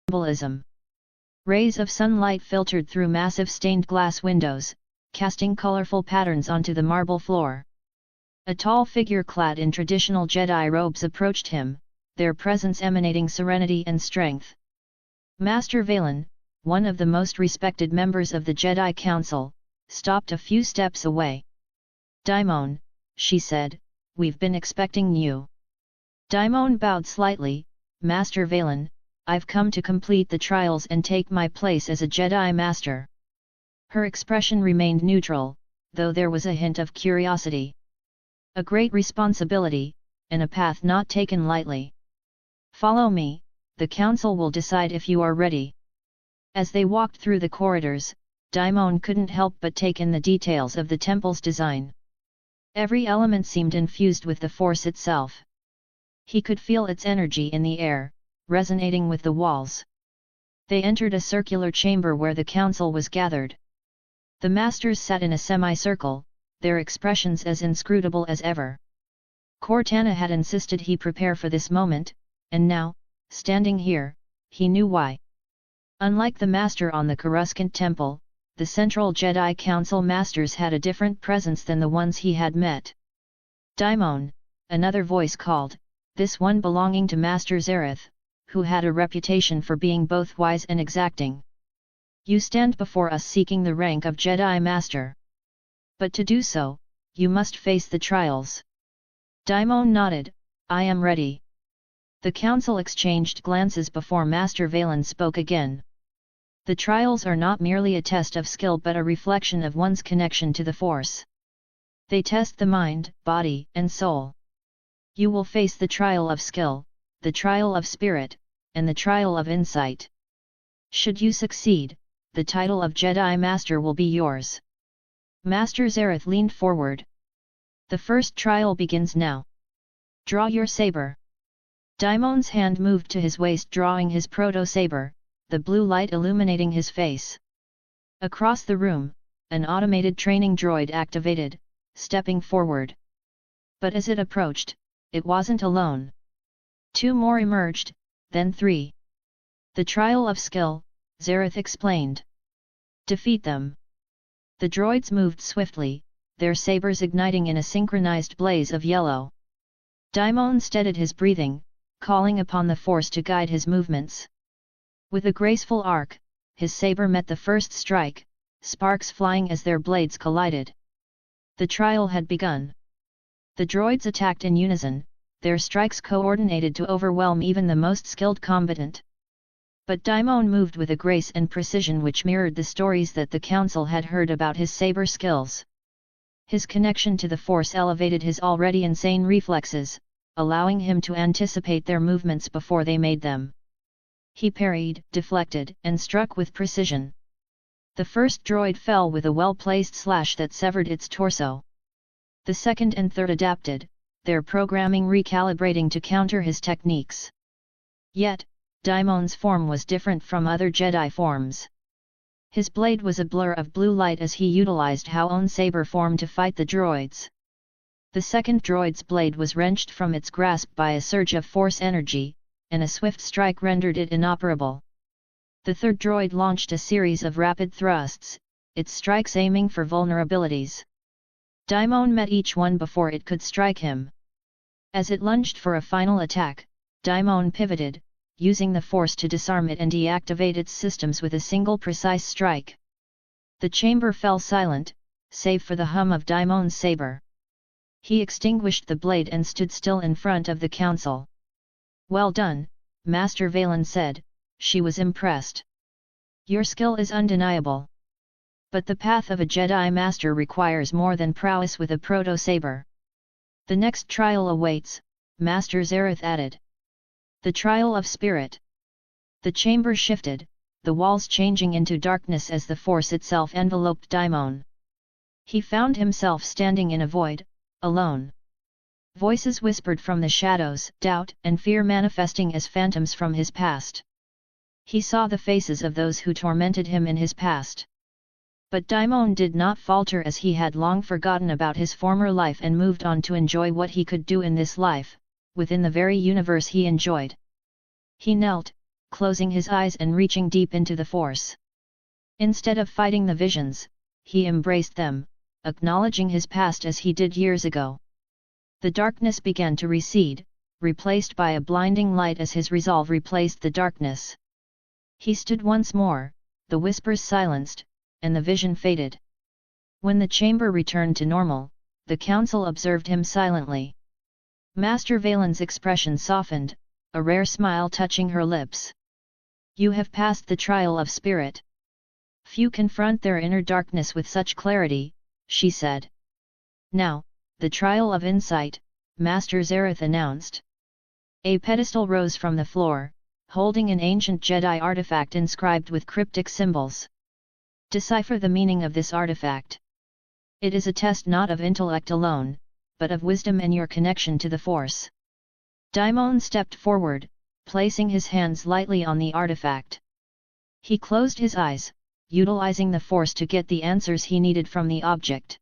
symbolism. Rays of sunlight filtered through massive stained glass windows, casting colorful patterns onto the marble floor. A tall figure clad in traditional Jedi robes approached him, their presence emanating serenity and strength. Master Valen, one of the most respected members of the Jedi Council, stopped a few steps away. "Daimon," she said, "we've been expecting you." Daimon bowed slightly. "Master Valen, I've come to complete the trials and take my place as a Jedi Master." Her expression remained neutral, though there was a hint of curiosity. "A great responsibility, and a path not taken lightly. Follow me, the Council will decide if you are ready." As they walked through the corridors, Daimon couldn't help but take in the details of the temple's design. Every element seemed infused with the Force itself. He could feel its energy in the air, resonating with the walls. They entered a circular chamber where the council was gathered. The masters sat in a semicircle, their expressions as inscrutable as ever. Cortana had insisted he prepare for this moment, and now, standing here, he knew why. Unlike the master on the Coruscant Temple, the Central Jedi Council masters had a different presence than the ones he had met. "Daimon," another voice called, this one belonging to Master Zareth, who had a reputation for being both wise and exacting. "You stand before us seeking the rank of Jedi Master. But to do so, you must face the trials." Daimon nodded. "I am ready." The council exchanged glances before Master Valen spoke again. "The trials are not merely a test of skill but a reflection of one's connection to the Force. They test the mind, body, and soul. You will face the trial of skill, the trial of spirit, and the trial of insight. Should you succeed, the title of Jedi Master will be yours." Master Zareth leaned forward. "The first trial begins now. Draw your saber." Daimon's hand moved to his waist, drawing his proto-saber, the blue light illuminating his face. Across the room, an automated training droid activated, stepping forward. But as it approached, it wasn't alone. 2 more emerged, then 3. "The trial of skill," Zareth explained. "Defeat them." The droids moved swiftly, their sabers igniting in a synchronized blaze of yellow. Daimon steadied his breathing, calling upon the Force to guide his movements. With a graceful arc, his saber met the first strike, sparks flying as their blades collided. The trial had begun. The droids attacked in unison, their strikes coordinated to overwhelm even the most skilled combatant. But Daimon moved with a grace and precision which mirrored the stories that the council had heard about his saber skills. His connection to the Force elevated his already insane reflexes, allowing him to anticipate their movements before they made them. He parried, deflected, and struck with precision. The first droid fell with a well-placed slash that severed its torso. The second and third adapted, their programming recalibrating to counter his techniques. Yet, Daimon's form was different from other Jedi forms. His blade was a blur of blue light as he utilized Hao own saber form to fight the droids. The second droid's blade was wrenched from its grasp by a surge of Force energy, and a swift strike rendered it inoperable. The third droid launched a series of rapid thrusts, its strikes aiming for vulnerabilities. Daimon met each one before it could strike him. As it lunged for a final attack, Daimon pivoted, using the Force to disarm it and deactivate its systems with a single precise strike. The chamber fell silent, save for the hum of Daimon's saber. He extinguished the blade and stood still in front of the council. "Well done," Master Valen said. She was impressed. "Your skill is undeniable. But the path of a Jedi Master requires more than prowess with a proto-saber. The next trial awaits," Master Zareth added. "The trial of spirit." The chamber shifted, the walls changing into darkness as the Force itself enveloped Daimon. He found himself standing in a void, alone. Voices whispered from the shadows, doubt and fear manifesting as phantoms from his past. He saw the faces of those who tormented him in his past. But Daimon did not falter, as he had long forgotten about his former life and moved on to enjoy what he could do in this life, within the very universe he enjoyed. He knelt, closing his eyes and reaching deep into the Force. Instead of fighting the visions, he embraced them, acknowledging his past as he did years ago. The darkness began to recede, replaced by a blinding light as his resolve replaced the darkness. He stood once more, the whispers silenced, and the vision faded. When the chamber returned to normal, the council observed him silently. Master Valen's expression softened, a rare smile touching her lips. "You have passed the trial of spirit. Few confront their inner darkness with such clarity," she said. "Now, the trial of insight," Master Zareth announced. A pedestal rose from the floor, holding an ancient Jedi artifact inscribed with cryptic symbols. "Decipher the meaning of this artifact. It is a test not of intellect alone, but of wisdom and your connection to the Force." Daimon stepped forward, placing his hands lightly on the artifact. He closed his eyes, utilizing the Force to get the answers he needed from the object.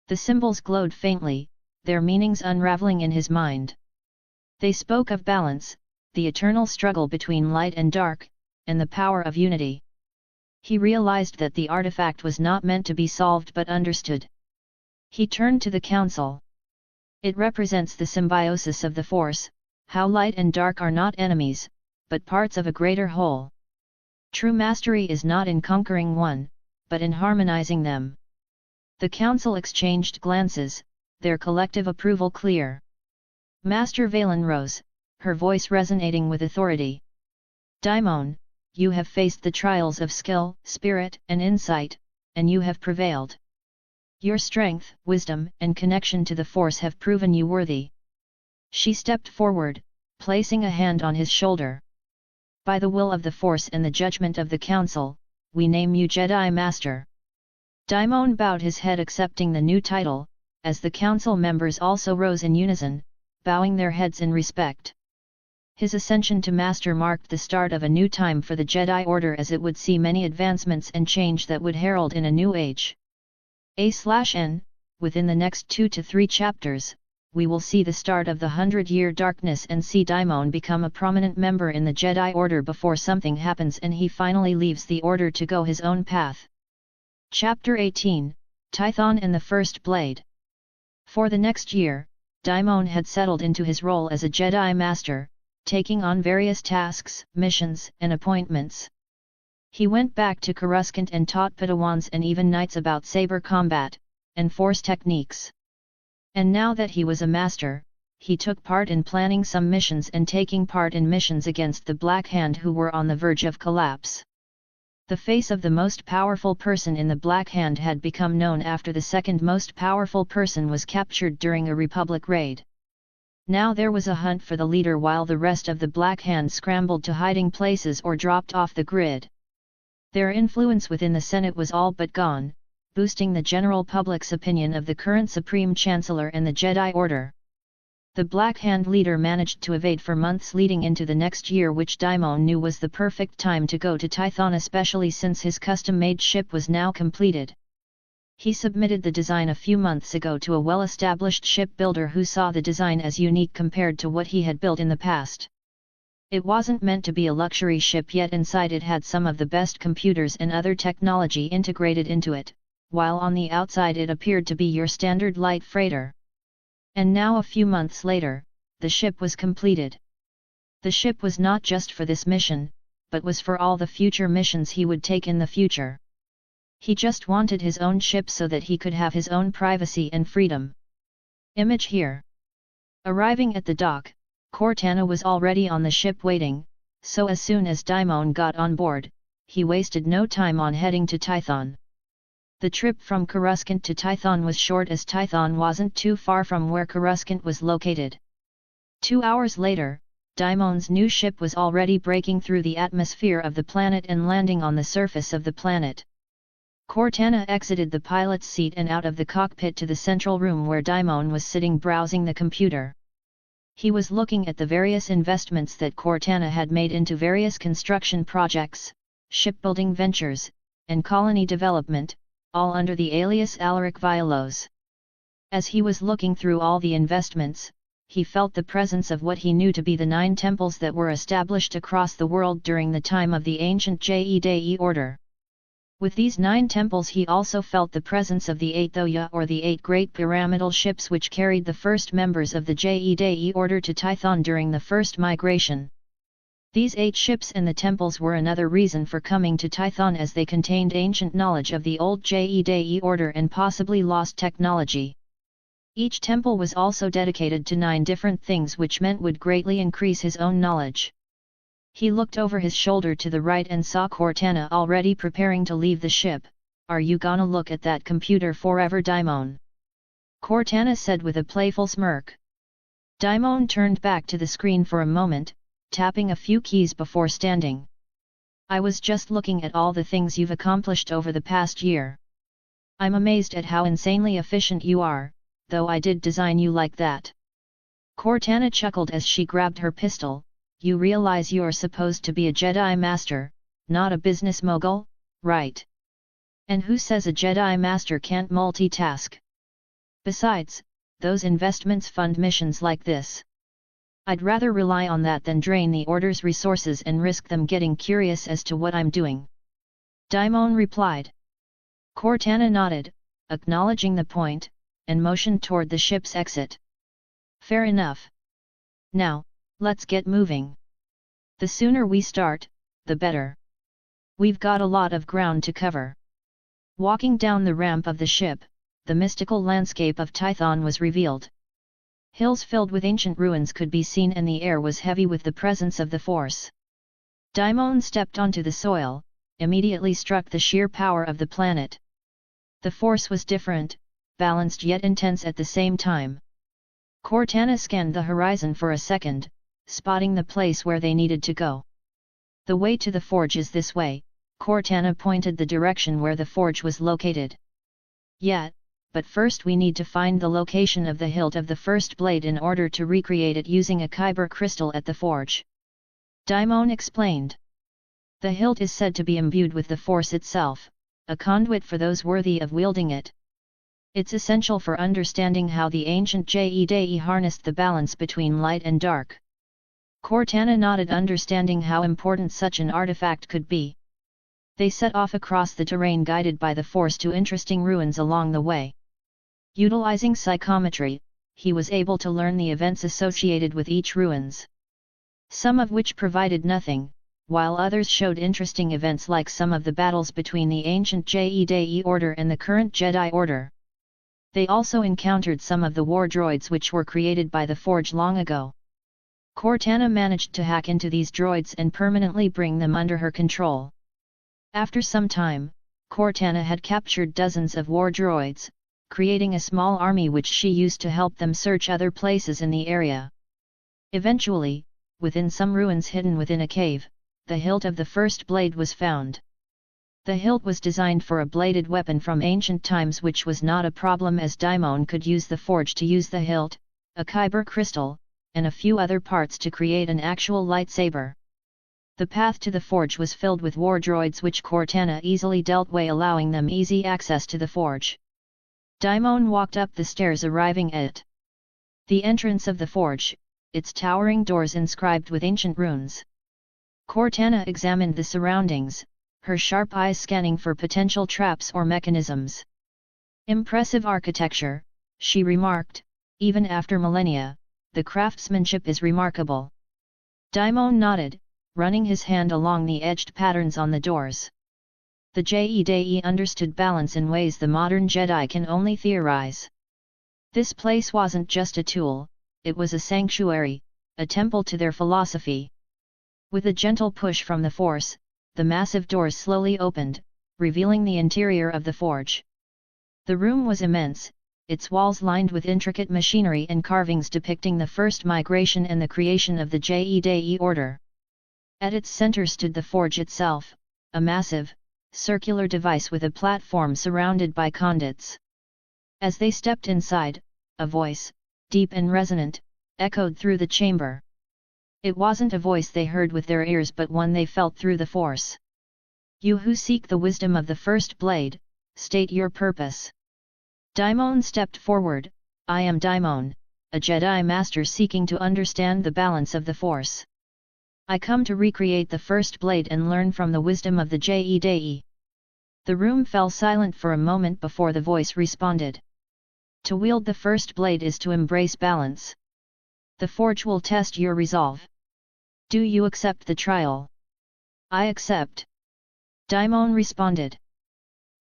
The symbols glowed faintly, their meanings unraveling in his mind. They spoke of balance, the eternal struggle between light and dark, and the power of unity. He realized that the artifact was not meant to be solved but understood. He turned to the council. "It represents the symbiosis of the Force, how light and dark are not enemies, but parts of a greater whole. True mastery is not in conquering one, but in harmonizing them." The council exchanged glances, their collective approval clear. Master Valen rose, her voice resonating with authority. "Daimon, you have faced the trials of skill, spirit, and insight, and you have prevailed. Your strength, wisdom, and connection to the Force have proven you worthy." She stepped forward, placing a hand on his shoulder. "By the will of the Force and the judgment of the Council, we name you Jedi Master." Daimon bowed his head accepting the new title, as the Council members also rose in unison, bowing their heads in respect. His ascension to Master marked the start of a new time for the Jedi Order, as it would see many advancements and change that would herald in a new age. A/N, within the next 2 to 3 chapters, we will see the start of the 100-year darkness and see Daimon become a prominent member in the Jedi Order before something happens and he finally leaves the Order to go his own path. Chapter 18, Tython and the First Blade. For the next year, Daimon had settled into his role as a Jedi Master, taking on various tasks, missions, and appointments. He went back to Coruscant and taught Padawans and even knights about saber combat, and Force techniques. And now that he was a master, he took part in planning some missions and taking part in missions against the Black Hand, who were on the verge of collapse. The face of the most powerful person in the Black Hand had become known after the second most powerful person was captured during a Republic raid. Now there was a hunt for the leader while the rest of the Black Hand scrambled to hiding places or dropped off the grid. Their influence within the Senate was all but gone, boosting the general public's opinion of the current Supreme Chancellor and the Jedi Order. The Black Hand leader managed to evade for months leading into the next year, which Daimon knew was the perfect time to go to Tython, especially since his custom-made ship was now completed. He submitted the design a few months ago to a well-established shipbuilder who saw the design as unique compared to what he had built in the past. It wasn't meant to be a luxury ship, yet inside it had some of the best computers and other technology integrated into it, while on the outside it appeared to be your standard light freighter. And now, a few months later, the ship was completed. The ship was not just for this mission, but was for all the future missions he would take in the future. He just wanted his own ship so that he could have his own privacy and freedom. Image here. Arriving at the dock, Cortana was already on the ship waiting, so as soon as Daimon got on board, he wasted no time on heading to Tython. The trip from Coruscant to Tython was short, as Tython wasn't too far from where Coruscant was located. 2 hours later, Daimon's new ship was already breaking through the atmosphere of the planet and landing on the surface of the planet. Cortana exited the pilot's seat and out of the cockpit to the central room where Daimon was sitting browsing the computer. He was looking at the various investments that Cortana had made into various construction projects, shipbuilding ventures, and colony development, all under the alias Alaric Violos. As he was looking through all the investments, he felt the presence of what he knew to be the 9 temples that were established across the world during the time of the ancient Jedi order. With these 9 temples he also felt the presence of the 8 Thoya or the 8 great pyramidal ships which carried the first members of the Jedi order to Tython during the first migration. These 8 ships and the temples were another reason for coming to Tython, as they contained ancient knowledge of the old Jedi order and possibly lost technology. Each temple was also dedicated to 9 different things, which meant would greatly increase his own knowledge. He looked over his shoulder to the right and saw Cortana already preparing to leave the ship. "Are you gonna look at that computer forever, Daimon?" Cortana said with a playful smirk. Daimon turned back to the screen for a moment, tapping a few keys before standing. "I was just looking at all the things you've accomplished over the past year. I'm amazed at how insanely efficient you are, though I did design you like that." Cortana chuckled as she grabbed her pistol. "You realize you're supposed to be a Jedi Master, not a business mogul, right? And who says a Jedi Master can't multitask? Besides, those investments fund missions like this. I'd rather rely on that than drain the Order's resources and risk them getting curious as to what I'm doing," Daimon replied. Cortana nodded, acknowledging the point, and motioned toward the ship's exit. "Fair enough. Now, let's get moving. The sooner we start, the better. We've got a lot of ground to cover." Walking down the ramp of the ship, the mystical landscape of Tython was revealed. Hills filled with ancient ruins could be seen and the air was heavy with the presence of the Force. Daimon stepped onto the soil, immediately struck the sheer power of the planet. The Force was different, balanced yet intense at the same time. Cortana scanned the horizon for a second, spotting the place where they needed to go. "The way to the forge is this way," Cortana pointed the direction where the forge was located. "Yeah, but first we need to find the location of the hilt of the first blade in order to recreate it using a kyber crystal at the forge," Daimon explained. "The hilt is said to be imbued with the Force itself, a conduit for those worthy of wielding it. It's essential for understanding how the ancient Jedi harnessed the balance between light and dark." Cortana nodded, understanding how important such an artifact could be. They set off across the terrain guided by the Force to interesting ruins along the way. Utilizing psychometry, he was able to learn the events associated with each ruins. Some of which provided nothing, while others showed interesting events like some of the battles between the ancient Jedi Order and the current Jedi Order. They also encountered some of the war droids which were created by the Forge long ago. Cortana managed to hack into these droids and permanently bring them under her control. After some time, Cortana had captured dozens of war droids, creating a small army which she used to help them search other places in the area. Eventually, within some ruins hidden within a cave, the hilt of the first blade was found. The hilt was designed for a bladed weapon from ancient times, which was not a problem as Daimon could use the forge to use the hilt, a kyber crystal, and a few other parts to create an actual lightsaber. The path to the forge was filled with war droids which Cortana easily dealt with, allowing them easy access to the forge. Daimon walked up the stairs, arriving at the entrance of the forge, its towering doors inscribed with ancient runes. Cortana examined the surroundings, her sharp eyes scanning for potential traps or mechanisms. "Impressive architecture," she remarked. "Even after millennia, the craftsmanship is remarkable." Daimon nodded, running his hand along the edged patterns on the doors. The Jedi understood balance in ways the modern Jedi can only theorize. This place wasn't just a tool, it was a sanctuary, a temple to their philosophy. With a gentle push from the Force, the massive doors slowly opened, revealing the interior of the forge. The room was immense, its walls lined with intricate machinery and carvings depicting the first migration and the creation of the Jedi Order. At its center stood the forge itself, a massive, circular device with a platform surrounded by conduits. As they stepped inside, a voice, deep and resonant, echoed through the chamber. It wasn't a voice they heard with their ears but one they felt through the Force. "You who seek the wisdom of the first blade, state your purpose." Daimon stepped forward. "I am Daimon, a Jedi Master seeking to understand the balance of the Force. I come to recreate the first blade and learn from the wisdom of the Jedi. The room fell silent for a moment before the voice responded. To wield the first blade is to embrace balance. The forge will test your resolve. Do you accept the trial? I accept. Daimon responded.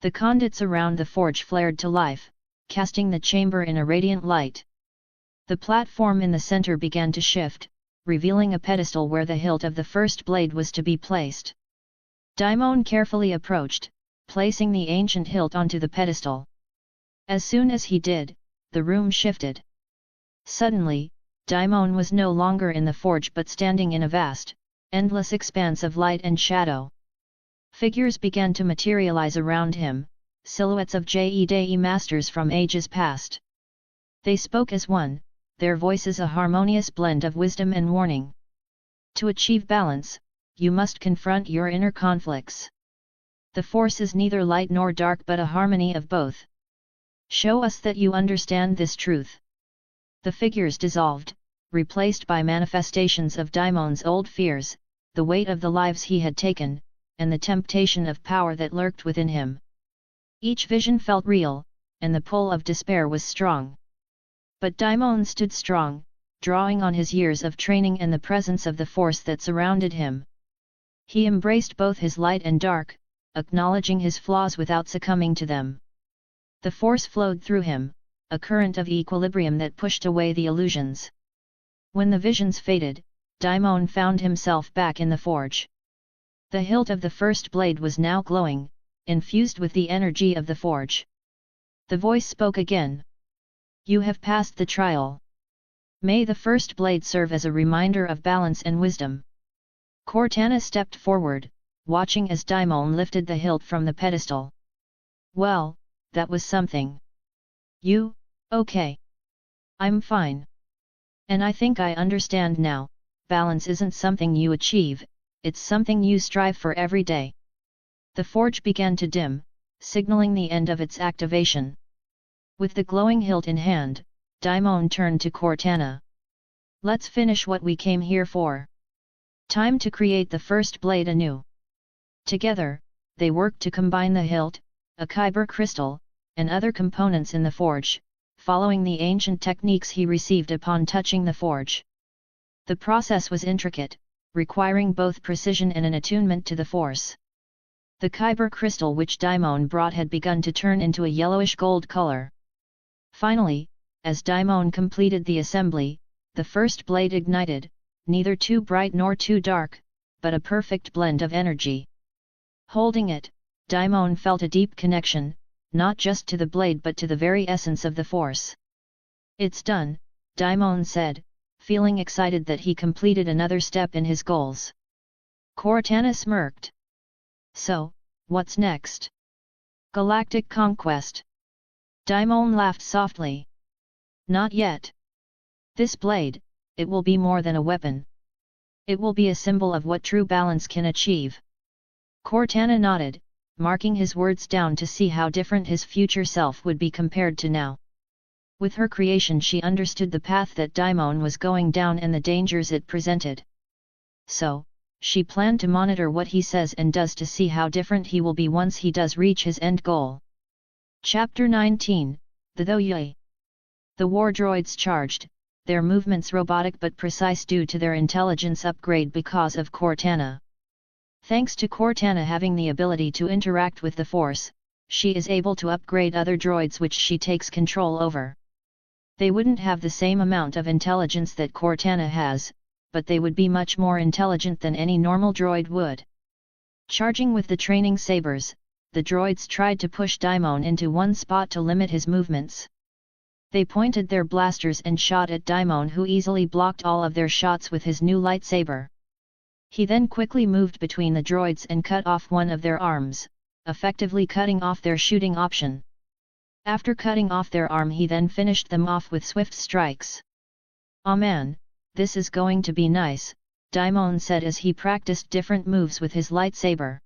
The conduits around the forge flared to life, casting the chamber in a radiant light. The platform in the center began to shift, revealing a pedestal where the hilt of the first blade was to be placed. Daimon carefully approached, placing the ancient hilt onto the pedestal. As soon as he did, the room shifted. Suddenly, Daimon was no longer in the forge but standing in a vast, endless expanse of light and shadow. Figures began to materialize around him, silhouettes of Jedi masters from ages past. They spoke as one, their voices a harmonious blend of wisdom and warning. To achieve balance, you must confront your inner conflicts. The Force is neither light nor dark but a harmony of both. Show us that you understand this truth. The figures dissolved, replaced by manifestations of Daimon's old fears, the weight of the lives he had taken, and the temptation of power that lurked within him. Each vision felt real, and the pull of despair was strong. But Daimon stood strong, drawing on his years of training and the presence of the Force that surrounded him. He embraced both his light and dark, acknowledging his flaws without succumbing to them. The Force flowed through him, a current of equilibrium that pushed away the illusions. When the visions faded, Daimon found himself back in the forge. The hilt of the first blade was now glowing, infused with the energy of the forge. The voice spoke again. You have passed the trial. May the first blade serve as a reminder of balance and wisdom. Cortana stepped forward, watching as Daimon lifted the hilt from the pedestal. Well, that was something. You, okay? I'm fine. And I think I understand now, balance isn't something you achieve, it's something you strive for every day. The forge began to dim, signaling the end of its activation. With the glowing hilt in hand, Daimon turned to Cortana. Let's finish what we came here for. Time to create the first blade anew. Together, they worked to combine the hilt, a kyber crystal, and other components in the forge, following the ancient techniques he received upon touching the forge. The process was intricate, requiring both precision and an attunement to the Force. The kyber crystal which Daimon brought had begun to turn into a yellowish gold color. Finally, as Daimon completed the assembly, the first blade ignited, neither too bright nor too dark, but a perfect blend of energy. Holding it, Daimon felt a deep connection, not just to the blade but to the very essence of the Force. It's done, Daimon said, feeling excited that he completed another step in his goals. Cortana smirked. So, what's next? Galactic conquest? Daimon laughed softly. Not yet. This blade, it will be more than a weapon. It will be a symbol of what true balance can achieve. Cortana nodded, marking his words down to see how different his future self would be compared to now. With her creation she understood the path that Daimon was going down and the dangers it presented. So, she planned to monitor what he says and does to see how different he will be once he does reach his end goal. Chapter 19, The Wookiee. The war droids charged, their movements robotic but precise due to their intelligence upgrade because of Cortana. Thanks to Cortana having the ability to interact with the Force, she is able to upgrade other droids which she takes control over. They wouldn't have the same amount of intelligence that Cortana has, but they would be much more intelligent than any normal droid would. Charging with the training sabers, the droids tried to push Daimon into one spot to limit his movements. They pointed their blasters and shot at Daimon, who easily blocked all of their shots with his new lightsaber. He then quickly moved between the droids and cut off one of their arms, effectively cutting off their shooting option. After cutting off their arm he then finished them off with swift strikes. "Aw man, this is going to be nice," Daimon said as he practiced different moves with his lightsaber.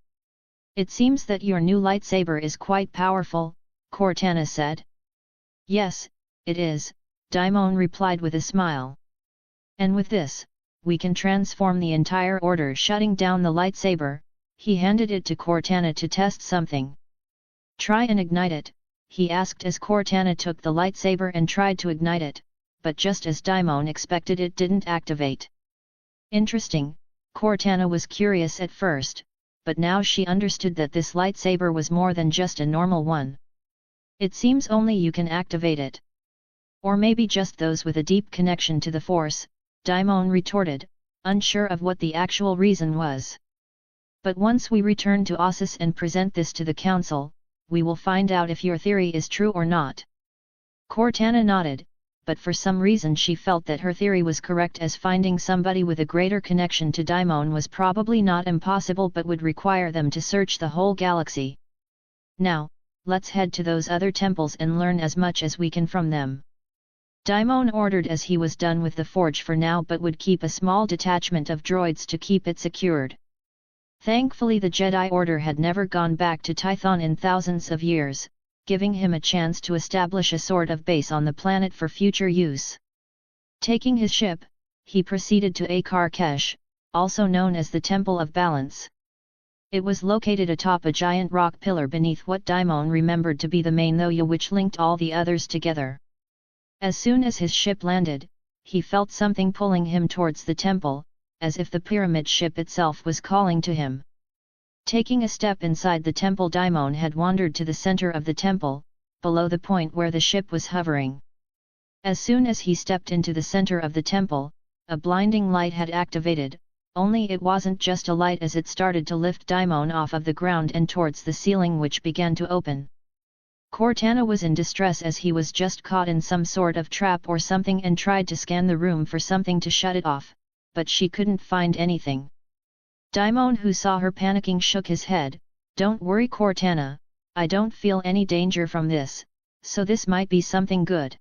"It seems that your new lightsaber is quite powerful," Cortana said. "Yes, it is," Daimon replied with a smile. And with this, we can transform the entire order. Shutting down the lightsaber, he handed it to Cortana to test something. Try and ignite it, he asked as Cortana took the lightsaber and tried to ignite it, but just as Daimon expected, it didn't activate. Interesting, Cortana was curious at first, but now she understood that this lightsaber was more than just a normal one. It seems only you can activate it. Or maybe just those with a deep connection to the Force, Daimon retorted, unsure of what the actual reason was. But once we return to Ossus and present this to the Council, we will find out if your theory is true or not. Cortana nodded, but for some reason she felt that her theory was correct, as finding somebody with a greater connection to Daimon was probably not impossible but would require them to search the whole galaxy. Now, let's head to those other temples and learn as much as we can from them. Daimon ordered as he was done with the forge for now, but would keep a small detachment of droids to keep it secured. Thankfully the Jedi Order had never gone back to Tython in thousands of years, giving him a chance to establish a sort of base on the planet for future use. Taking his ship, he proceeded to Akarkesh, also known as the Temple of Balance. It was located atop a giant rock pillar beneath what Daimon remembered to be the main thoya which linked all the others together. As soon as his ship landed, he felt something pulling him towards the temple, as if the pyramid ship itself was calling to him. Taking a step inside the temple, Daimon had wandered to the center of the temple, below the point where the ship was hovering. As soon as he stepped into the center of the temple, a blinding light had activated, only it wasn't just a light, as it started to lift Daimon off of the ground and towards the ceiling, which began to open. Cortana was in distress as he was just caught in some sort of trap or something and tried to scan the room for something to shut it off, but she couldn't find anything. Daimon, who saw her panicking, shook his head. Don't worry Cortana, I don't feel any danger from this, so this might be something good.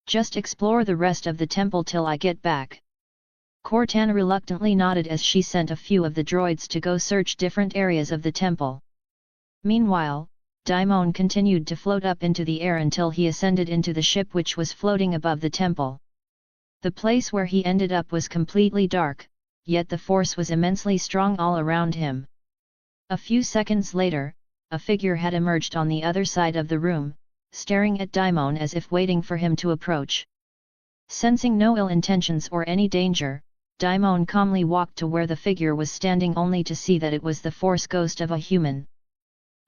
Just explore the rest of the temple till I get back. Cortana reluctantly nodded as she sent a few of the droids to go search different areas of the temple. Meanwhile, Daimon continued to float up into the air until he ascended into the ship which was floating above the temple. The place where he ended up was completely dark, yet the force was immensely strong all around him. A few seconds later, a figure had emerged on the other side of the room, staring at Daimon as if waiting for him to approach. Sensing no ill intentions or any danger, Daimon calmly walked to where the figure was standing, only to see that it was the force ghost of a human.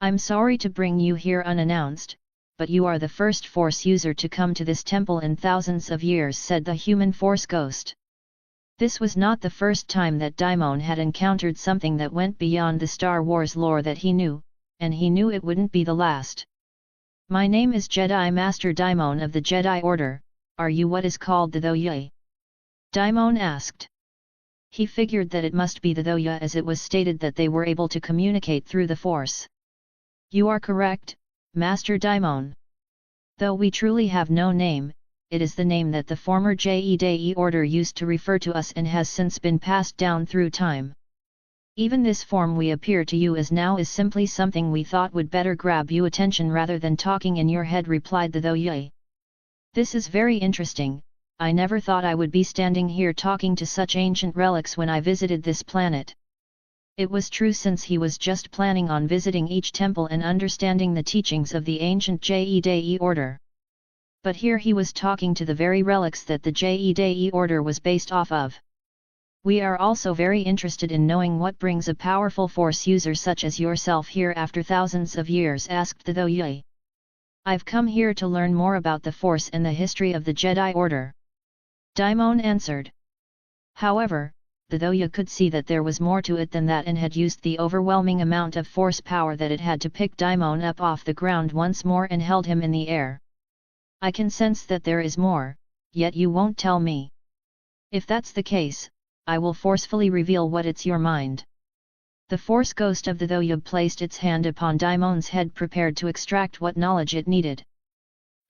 I'm sorry to bring you here unannounced, but you are the first force user to come to this temple in thousands of years, said the human force ghost. This was not the first time that Daimon had encountered something that went beyond the Star Wars lore that he knew, and he knew it wouldn't be the last. My name is Jedi Master Daimon of the Jedi Order. Are you what is called the Thoya? Daimon asked. He figured that it must be the Thoya, as it was stated that they were able to communicate through the Force. You are correct, Master Daimon. Though we truly have no name, it is the name that the former Jedi Order used to refer to us and has since been passed down through time. Even this form we appear to you as now is simply something we thought would better grab your attention rather than talking in your head, replied the Thoya. This is very interesting. I never thought I would be standing here talking to such ancient relics when I visited this planet. It was true, since he was just planning on visiting each temple and understanding the teachings of the ancient Jedi Order. But here he was talking to the very relics that the Jedi Order was based off of. We are also very interested in knowing what brings a powerful Force user such as yourself here after thousands of years, asked the Thoya. I've come here to learn more about the Force and the history of the Jedi Order. Daimon answered. However, the Thoya could see that there was more to it than that and had used the overwhelming amount of force power that it had to pick Daimon up off the ground once more and held him in the air. I can sense that there is more, yet you won't tell me. If that's the case, I will forcefully reveal what it's your mind. The force ghost of the Thoya placed its hand upon Daimon's head, prepared to extract what knowledge it needed.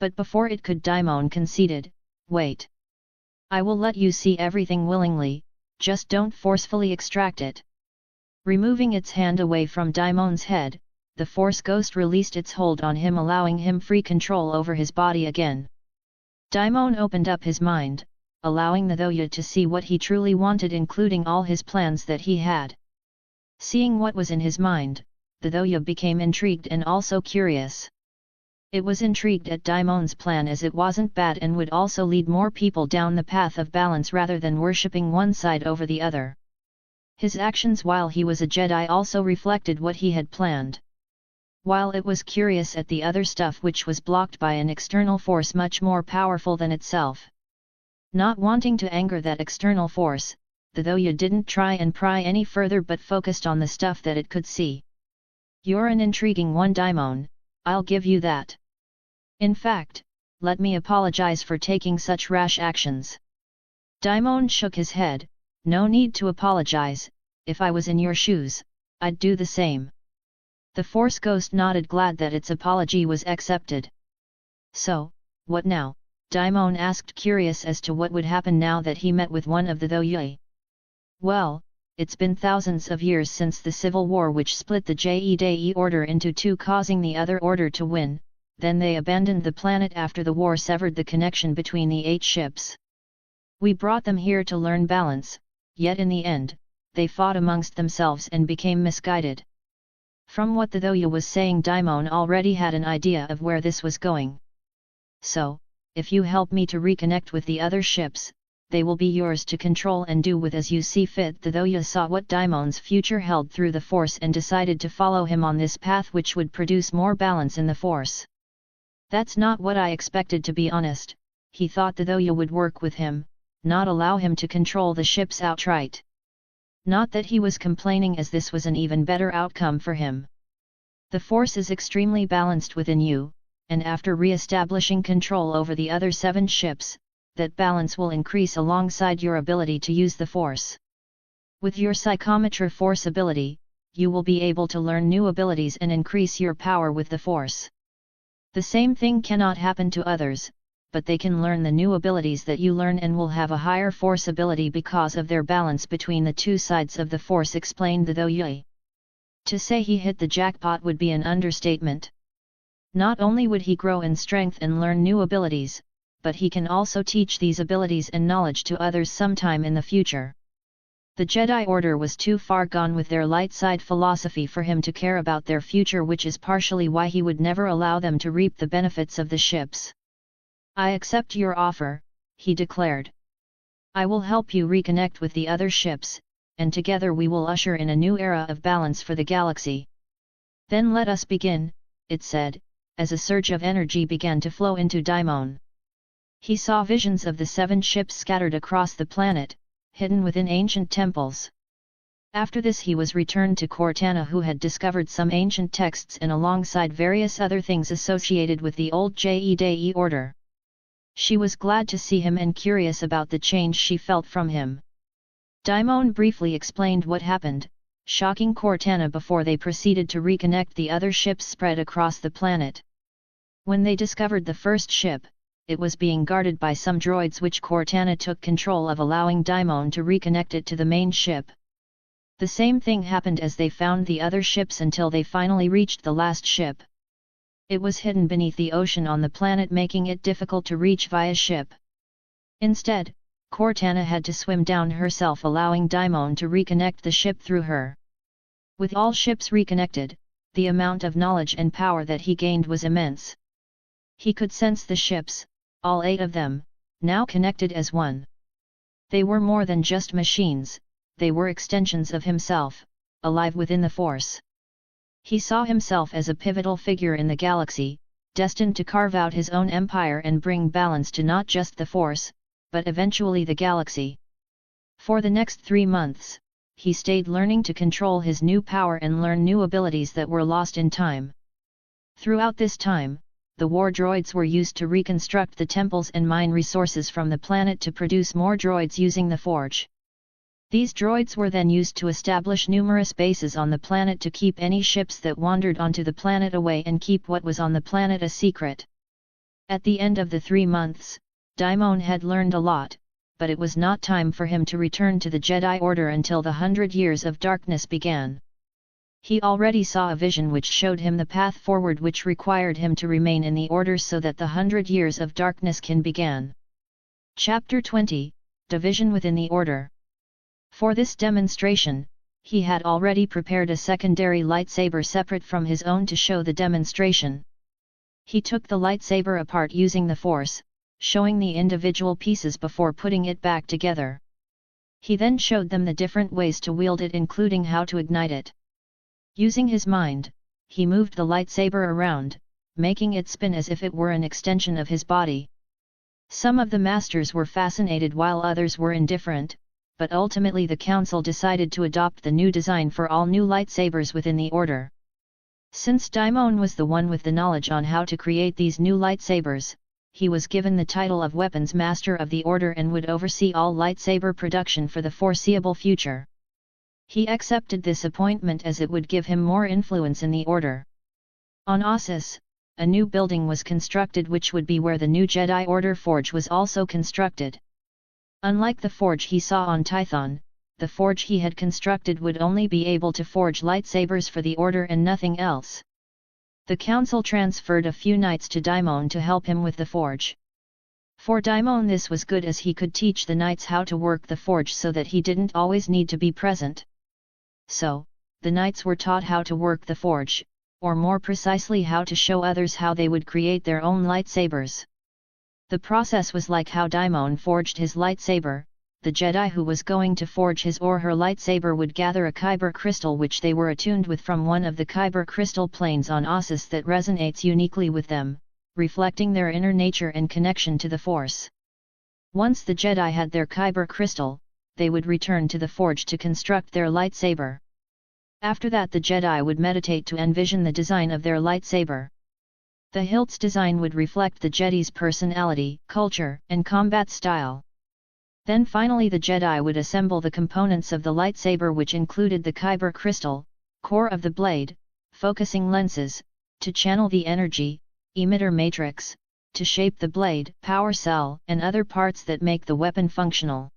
But before it could, Daimon conceded, wait. I will let you see everything willingly, just don't forcefully extract it. Removing its hand away from Daimon's head, the Force Ghost released its hold on him, allowing him free control over his body again. Daimon opened up his mind, allowing the Thoya to see what he truly wanted, including all his plans that he had. Seeing what was in his mind, the Thoya became intrigued and also curious. It was intrigued at Daimon's plan as it wasn't bad and would also lead more people down the path of balance rather than worshipping one side over the other. His actions while he was a Jedi also reflected what he had planned. While it was curious at the other stuff which was blocked by an external force much more powerful than itself. Not wanting to anger that external force, the Thoya didn't try and pry any further but focused on the stuff that it could see. "You're an intriguing one, Daimon, I'll give you that. In fact, let me apologize for taking such rash actions." Daimon shook his head. "No need to apologize, if I was in your shoes, I'd do the same." The Force Ghost nodded, glad that its apology was accepted. "So, what now?" Daimon asked, curious as to what would happen now that he met with one of the Thoya. "Well, it's been thousands of years since the civil war which split the Jedi Order into two, causing the other order to win. Then they abandoned the planet after the war severed the connection between the 8 ships. We brought them here to learn balance, yet in the end, they fought amongst themselves and became misguided." From what the Thoya was saying, Daimon already had an idea of where this was going. "So, if you help me to reconnect with the other ships, they will be yours to control and do with as you see fit." The Thoya saw what Daimon's future held through the Force and decided to follow him on this path which would produce more balance in the Force. "That's not what I expected, to be honest." He thought the Thoya would work with him, not allow him to control the ships outright. Not that he was complaining, as this was an even better outcome for him. The Force is extremely balanced within you, and after re-establishing control over the other 7 ships, that balance will increase alongside your ability to use the Force. With your psychometra Force ability, you will be able to learn new abilities and increase your power with the Force. The same thing cannot happen to others, but they can learn the new abilities that you learn and will have a higher Force ability because of their balance between the two sides of the Force, explained the Thoya. To say he hit the jackpot would be an understatement. Not only would he grow in strength and learn new abilities, but he can also teach these abilities and knowledge to others sometime in the future. The Jedi Order was too far gone with their light side philosophy for him to care about their future, which is partially why he would never allow them to reap the benefits of the ships. "I accept your offer," he declared. "I will help you reconnect with the other ships, and together we will usher in a new era of balance for the galaxy." "Then let us begin," it said, as a surge of energy began to flow into Daimon. He saw visions of the 7 ships scattered across the planet, hidden within ancient temples. After this he was returned to Cortana, who had discovered some ancient texts and alongside various other things associated with the old Jedi Order. She was glad to see him and curious about the change she felt from him. Daimon briefly explained what happened, shocking Cortana before they proceeded to reconnect the other ships spread across the planet. When they discovered the first ship, it was being guarded by some droids, which Cortana took control of, allowing Daimon to reconnect it to the main ship. The same thing happened as they found the other ships until they finally reached the last ship. It was hidden beneath the ocean on the planet, making it difficult to reach via ship. Instead, Cortana had to swim down herself, allowing Daimon to reconnect the ship through her. With all ships reconnected, the amount of knowledge and power that he gained was immense. He could sense the ships, all 8 of them, now connected as one. They were more than just machines, they were extensions of himself, alive within the Force. He saw himself as a pivotal figure in the galaxy, destined to carve out his own empire and bring balance to not just the Force, but eventually the galaxy. For the next 3 months, he stayed learning to control his new power and learn new abilities that were lost in time. Throughout this time, the war droids were used to reconstruct the temples and mine resources from the planet to produce more droids using the Forge. These droids were then used to establish numerous bases on the planet to keep any ships that wandered onto the planet away and keep what was on the planet a secret. At the end of the 3 months, Daimon had learned a lot, but it was not time for him to return to the Jedi Order until the 100 Years of Darkness began. He already saw a vision which showed him the path forward which required him to remain in the Order so that the 100 years of darkness can begin. Chapter 20, Division within the Order. For this demonstration, he had already prepared a secondary lightsaber separate from his own to show the demonstration. He took the lightsaber apart using the Force, showing the individual pieces before putting it back together. He then showed them the different ways to wield it, including how to ignite it. Using his mind, he moved the lightsaber around, making it spin as if it were an extension of his body. Some of the masters were fascinated while others were indifferent, but ultimately the council decided to adopt the new design for all new lightsabers within the Order. Since Daimon was the one with the knowledge on how to create these new lightsabers, he was given the title of Weapons Master of the Order and would oversee all lightsaber production for the foreseeable future. He accepted this appointment as it would give him more influence in the Order. On Ossus, a new building was constructed which would be where the new Jedi Order forge was also constructed. Unlike the forge he saw on Tython, the forge he had constructed would only be able to forge lightsabers for the Order and nothing else. The council transferred a few knights to Daimon to help him with the forge. For Daimon this was good as he could teach the knights how to work the forge so that he didn't always need to be present. So, the knights were taught how to work the forge, or more precisely how to show others how they would create their own lightsabers. The process was like how Daimon forged his lightsaber. The Jedi who was going to forge his or her lightsaber would gather a kyber crystal which they were attuned with from one of the kyber crystal planes on Ossus that resonates uniquely with them, reflecting their inner nature and connection to the Force. Once the Jedi had their kyber crystal, they would return to the forge to construct their lightsaber. After that the Jedi would meditate to envision the design of their lightsaber. The hilt's design would reflect the Jedi's personality, culture, and combat style. Then finally the Jedi would assemble the components of the lightsaber which included the kyber crystal, core of the blade, focusing lenses, to channel the energy, emitter matrix, to shape the blade, power cell, and other parts that make the weapon functional.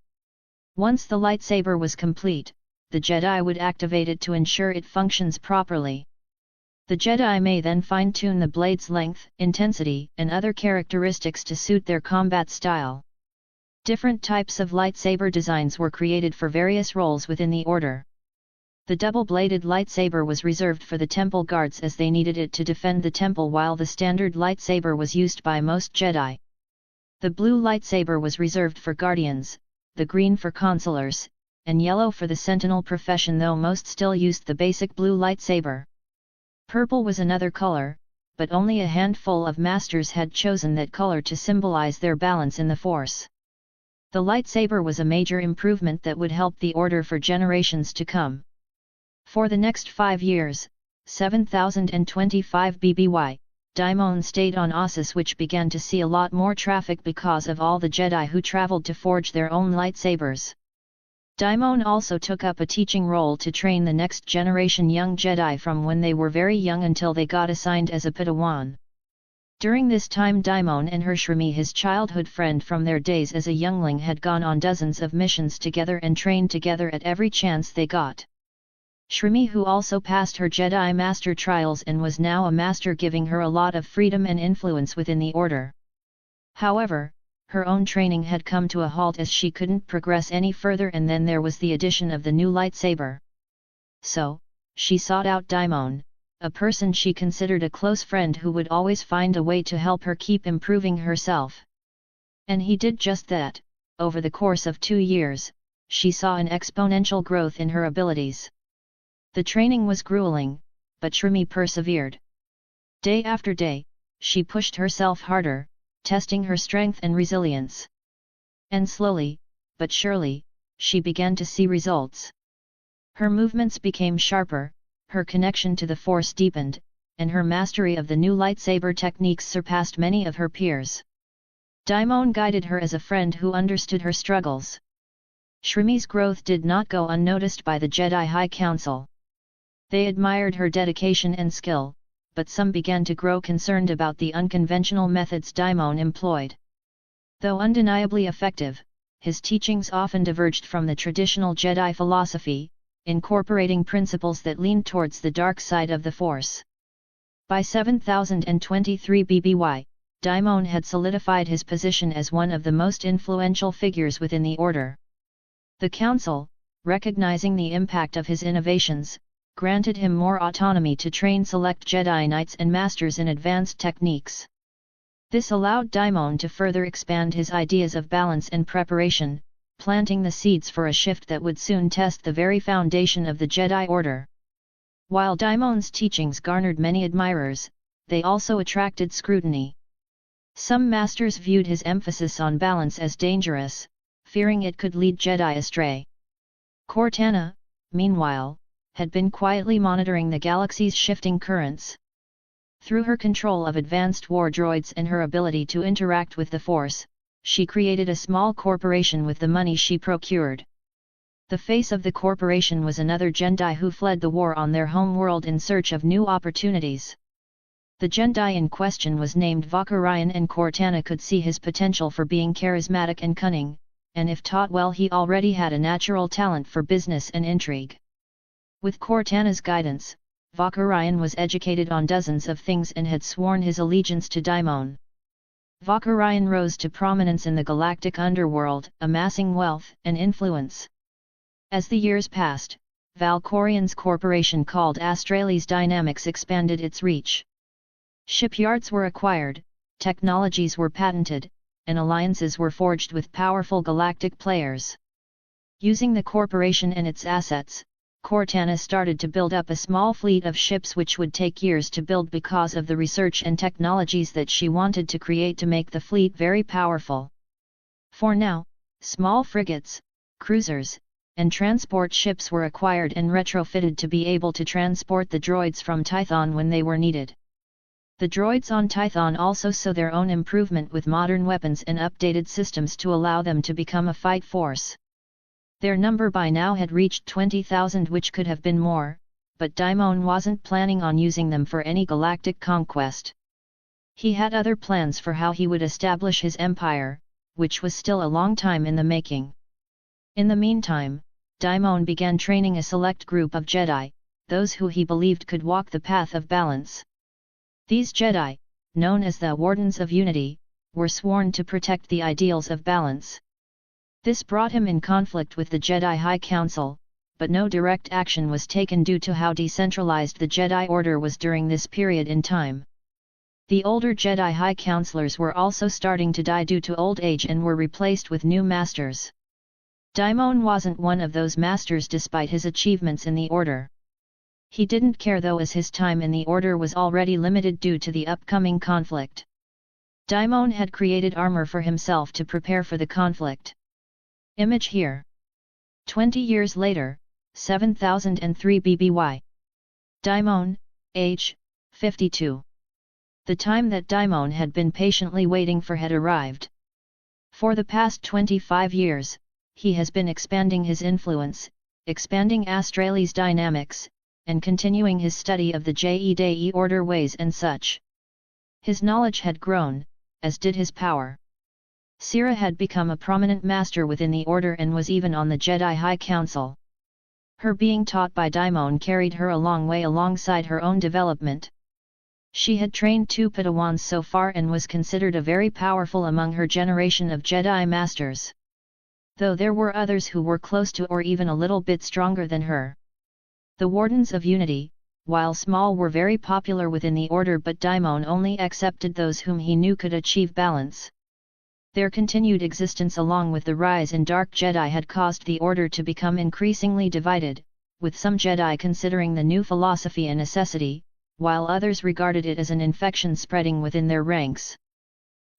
Once the lightsaber was complete, the Jedi would activate it to ensure it functions properly. The Jedi may then fine-tune the blade's length, intensity, and other characteristics to suit their combat style. Different types of lightsaber designs were created for various roles within the Order. The double-bladed lightsaber was reserved for the temple guards as they needed it to defend the temple, while the standard lightsaber was used by most Jedi. The blue lightsaber was reserved for guardians, the green for consulars, and yellow for the sentinel profession, though most still used the basic blue lightsaber. Purple was another color, but only a handful of masters had chosen that color to symbolize their balance in the Force. The lightsaber was a major improvement that would help the Order for generations to come. For the next 5 years, 7025 BBY, Daimon stayed on Ossus, which began to see a lot more traffic because of all the Jedi who traveled to forge their own lightsabers. Daimon also took up a teaching role to train the next generation young Jedi from when they were very young until they got assigned as a Padawan. During this time Daimon and her Shrimi, his childhood friend from their days as a youngling, had gone on dozens of missions together and trained together at every chance they got. Shrimi, who also passed her Jedi Master trials and was now a master, giving her a lot of freedom and influence within the Order. However, her own training had come to a halt as she couldn't progress any further, and then there was the addition of the new lightsaber. So, she sought out Daimon, a person she considered a close friend who would always find a way to help her keep improving herself. And he did just that. Over the course of 2 years, she saw an exponential growth in her abilities. The training was grueling, but Shrimi persevered. Day after day, she pushed herself harder, testing her strength and resilience. And slowly, but surely, she began to see results. Her movements became sharper, her connection to the Force deepened, and her mastery of the new lightsaber techniques surpassed many of her peers. Daimon guided her as a friend who understood her struggles. Shrimi's growth did not go unnoticed by the Jedi High Council. They admired her dedication and skill, but some began to grow concerned about the unconventional methods Daimon employed. Though undeniably effective, his teachings often diverged from the traditional Jedi philosophy, incorporating principles that leaned towards the dark side of the Force. By 7023 BBY, Daimon had solidified his position as one of the most influential figures within the Order. The Council, recognizing the impact of his innovations, granted him more autonomy to train select Jedi Knights and Masters in advanced techniques. This allowed Daimon to further expand his ideas of balance and preparation, planting the seeds for a shift that would soon test the very foundation of the Jedi Order. While Daimon's teachings garnered many admirers, they also attracted scrutiny. Some masters viewed his emphasis on balance as dangerous, fearing it could lead Jedi astray. Cortana, meanwhile, had been quietly monitoring the galaxy's shifting currents. Through her control of advanced war droids and her ability to interact with the Force, she created a small corporation with the money she procured. The face of the corporation was another Jedi who fled the war on their home world in search of new opportunities. The Jedi in question was named Rodian, and Cortana could see his potential for being charismatic and cunning, and if taught well he already had a natural talent for business and intrigue. With Cortana's guidance, Rodian was educated on dozens of things and had sworn his allegiance to Daimon. Rodian rose to prominence in the galactic underworld, amassing wealth and influence. As the years passed, Valkorian's corporation called Astralis Dynamics expanded its reach. Shipyards were acquired, technologies were patented, and alliances were forged with powerful galactic players. Using the corporation and its assets, Cortana started to build up a small fleet of ships which would take years to build because of the research and technologies that she wanted to create to make the fleet very powerful. For now, small frigates, cruisers, and transport ships were acquired and retrofitted to be able to transport the droids from Tython when they were needed. The droids on Tython also saw their own improvement with modern weapons and updated systems to allow them to become a fight force. Their number by now had reached 20,000, which could have been more, but Daimon wasn't planning on using them for any galactic conquest. He had other plans for how he would establish his empire, which was still a long time in the making. In the meantime, Daimon began training a select group of Jedi, those who he believed could walk the path of balance. These Jedi, known as the Wardens of Unity, were sworn to protect the ideals of balance. This brought him in conflict with the Jedi High Council, but no direct action was taken due to how decentralized the Jedi Order was during this period in time. The older Jedi High Counselors were also starting to die due to old age and were replaced with new masters. Daimon wasn't one of those masters despite his achievements in the Order. He didn't care though, as his time in the Order was already limited due to the upcoming conflict. Daimon had created armor for himself to prepare for the conflict. Image here. 20 years later, 7003 BBY. Daimon, age, 52. The time that Daimon had been patiently waiting for had arrived. For the past 25 years, he has been expanding his influence, expanding Astralis Dynamics, and continuing his study of the Jedi Order ways and such. His knowledge had grown, as did his power. Sira had become a prominent master within the Order and was even on the Jedi High Council. Her being taught by Daimon carried her a long way alongside her own development. She had trained 2 Padawans so far and was considered a very powerful among her generation of Jedi Masters. Though there were others who were close to or even a little bit stronger than her. The Wardens of Unity, while small, were very popular within the Order, but Daimon only accepted those whom he knew could achieve balance. Their continued existence along with the rise in Dark Jedi had caused the Order to become increasingly divided, with some Jedi considering the new philosophy a necessity, while others regarded it as an infection spreading within their ranks.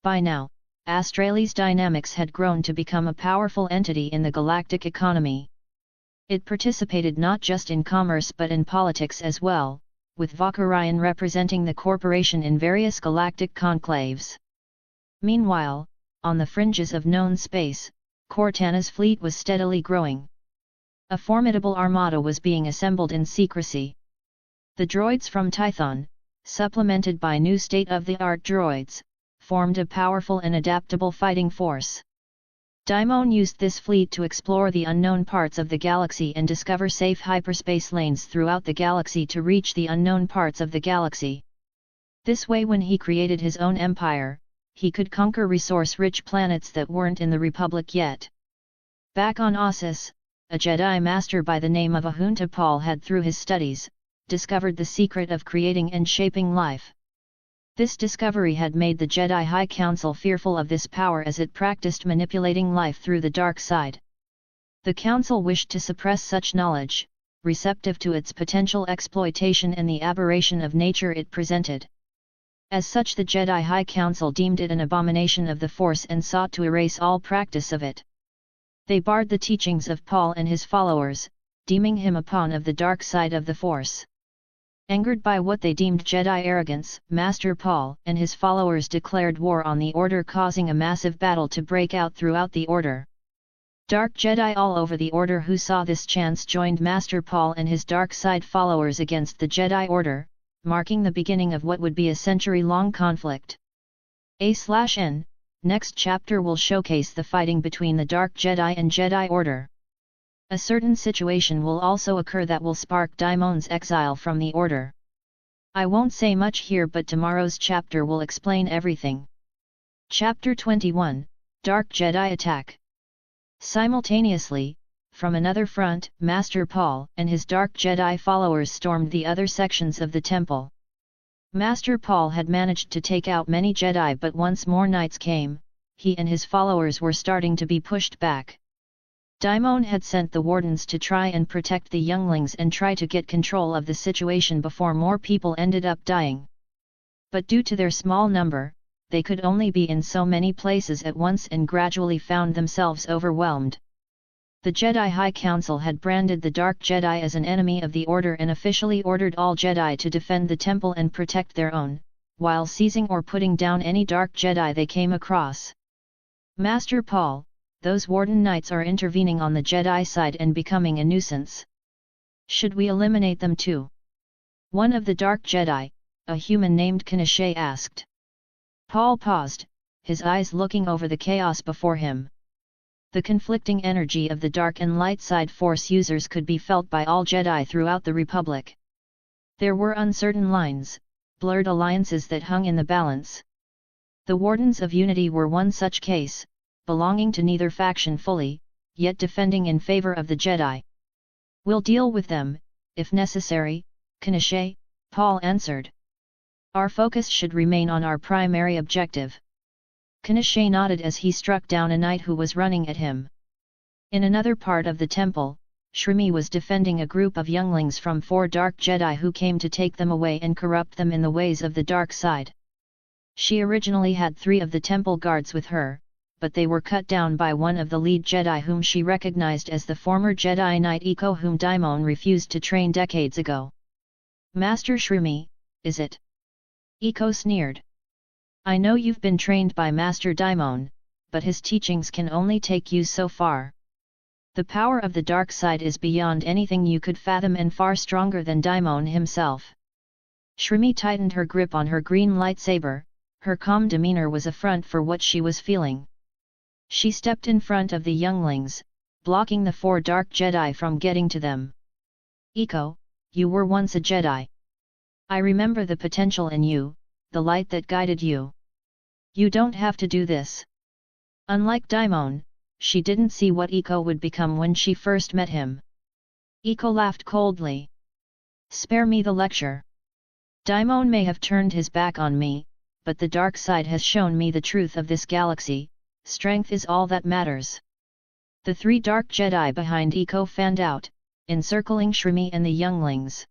By now, Astralis Dynamics had grown to become a powerful entity in the galactic economy. It participated not just in commerce but in politics as well, with Rodian representing the corporation in various galactic conclaves. Meanwhile, on the fringes of known space, Cortana's fleet was steadily growing. A formidable armada was being assembled in secrecy. The droids from Tython, supplemented by new state-of-the-art droids, formed a powerful and adaptable fighting force. Daimon used this fleet to explore the unknown parts of the galaxy and discover safe hyperspace lanes throughout the galaxy to reach the unknown parts of the galaxy. This way, when he created his own empire, he could conquer resource-rich planets that weren't in the Republic yet. Back on Ossus, a Jedi Master by the name of Ahunta Paul had, through his studies, discovered the secret of creating and shaping life. This discovery had made the Jedi High Council fearful of this power as it practiced manipulating life through the dark side. The Council wished to suppress such knowledge, receptive to its potential exploitation and the aberration of nature it presented. As such, the Jedi High Council deemed it an abomination of the Force and sought to erase all practice of it. They barred the teachings of Paul and his followers, deeming him a pawn of the dark side of the Force. Angered by what they deemed Jedi arrogance, Master Paul and his followers declared war on the Order, causing a massive battle to break out throughout the Order. Dark Jedi all over the Order who saw this chance joined Master Paul and his dark side followers against the Jedi Order, marking the beginning of what would be a century-long conflict. A/N, next chapter will showcase the fighting between the Dark Jedi and Jedi Order. A certain situation will also occur that will spark Daimon's exile from the Order. I won't say much here, but tomorrow's chapter will explain everything. Chapter 21, Dark Jedi Attack. Simultaneously, from another front, Master Paul and his Dark Jedi followers stormed the other sections of the temple. Master Paul had managed to take out many Jedi, but once more nights came, he and his followers were starting to be pushed back. Daimon had sent the wardens to try and protect the younglings and try to get control of the situation before more people ended up dying. But due to their small number, they could only be in so many places at once and gradually found themselves overwhelmed. The Jedi High Council had branded the Dark Jedi as an enemy of the Order and officially ordered all Jedi to defend the temple and protect their own, while seizing or putting down any Dark Jedi they came across. Master Paul, those Warden Knights are intervening on the Jedi side and becoming a nuisance. Should we eliminate them too? One of the Dark Jedi, a human named Kanashe, asked. Paul paused, his eyes looking over the chaos before him. The conflicting energy of the dark and light side Force users could be felt by all Jedi throughout the Republic. There were uncertain lines, blurred alliances that hung in the balance. The Wardens of Unity were one such case, belonging to neither faction fully, yet defending in favor of the Jedi. We'll deal with them, if necessary, Kanashe, Paul answered. Our focus should remain on our primary objective. Kanashe nodded as he struck down a knight who was running at him. In another part of the temple, Shrimi was defending a group of younglings from 4 Dark Jedi who came to take them away and corrupt them in the ways of the dark side. She originally had 3 of the temple guards with her, but they were cut down by one of the lead Jedi whom she recognized as the former Jedi Knight Iko, whom Daimon refused to train decades ago. Master Shrimi, is it? Iko sneered. I know you've been trained by Master Daimon, but his teachings can only take you so far. The power of the dark side is beyond anything you could fathom and far stronger than Daimon himself. Shrimi tightened her grip on her green lightsaber, her calm demeanor was a front for what she was feeling. She stepped in front of the younglings, blocking the 4 Dark Jedi from getting to them. Iko, you were once a Jedi. I remember the potential in you, the light that guided you. You don't have to do this. Unlike Daimon, she didn't see what Iko would become when she first met him. Iko laughed coldly. Spare me the lecture. Daimon may have turned his back on me, but the dark side has shown me the truth of this galaxy. Strength is all that matters. The 3 Dark Jedi behind Iko fanned out, encircling Shrimi and the younglings.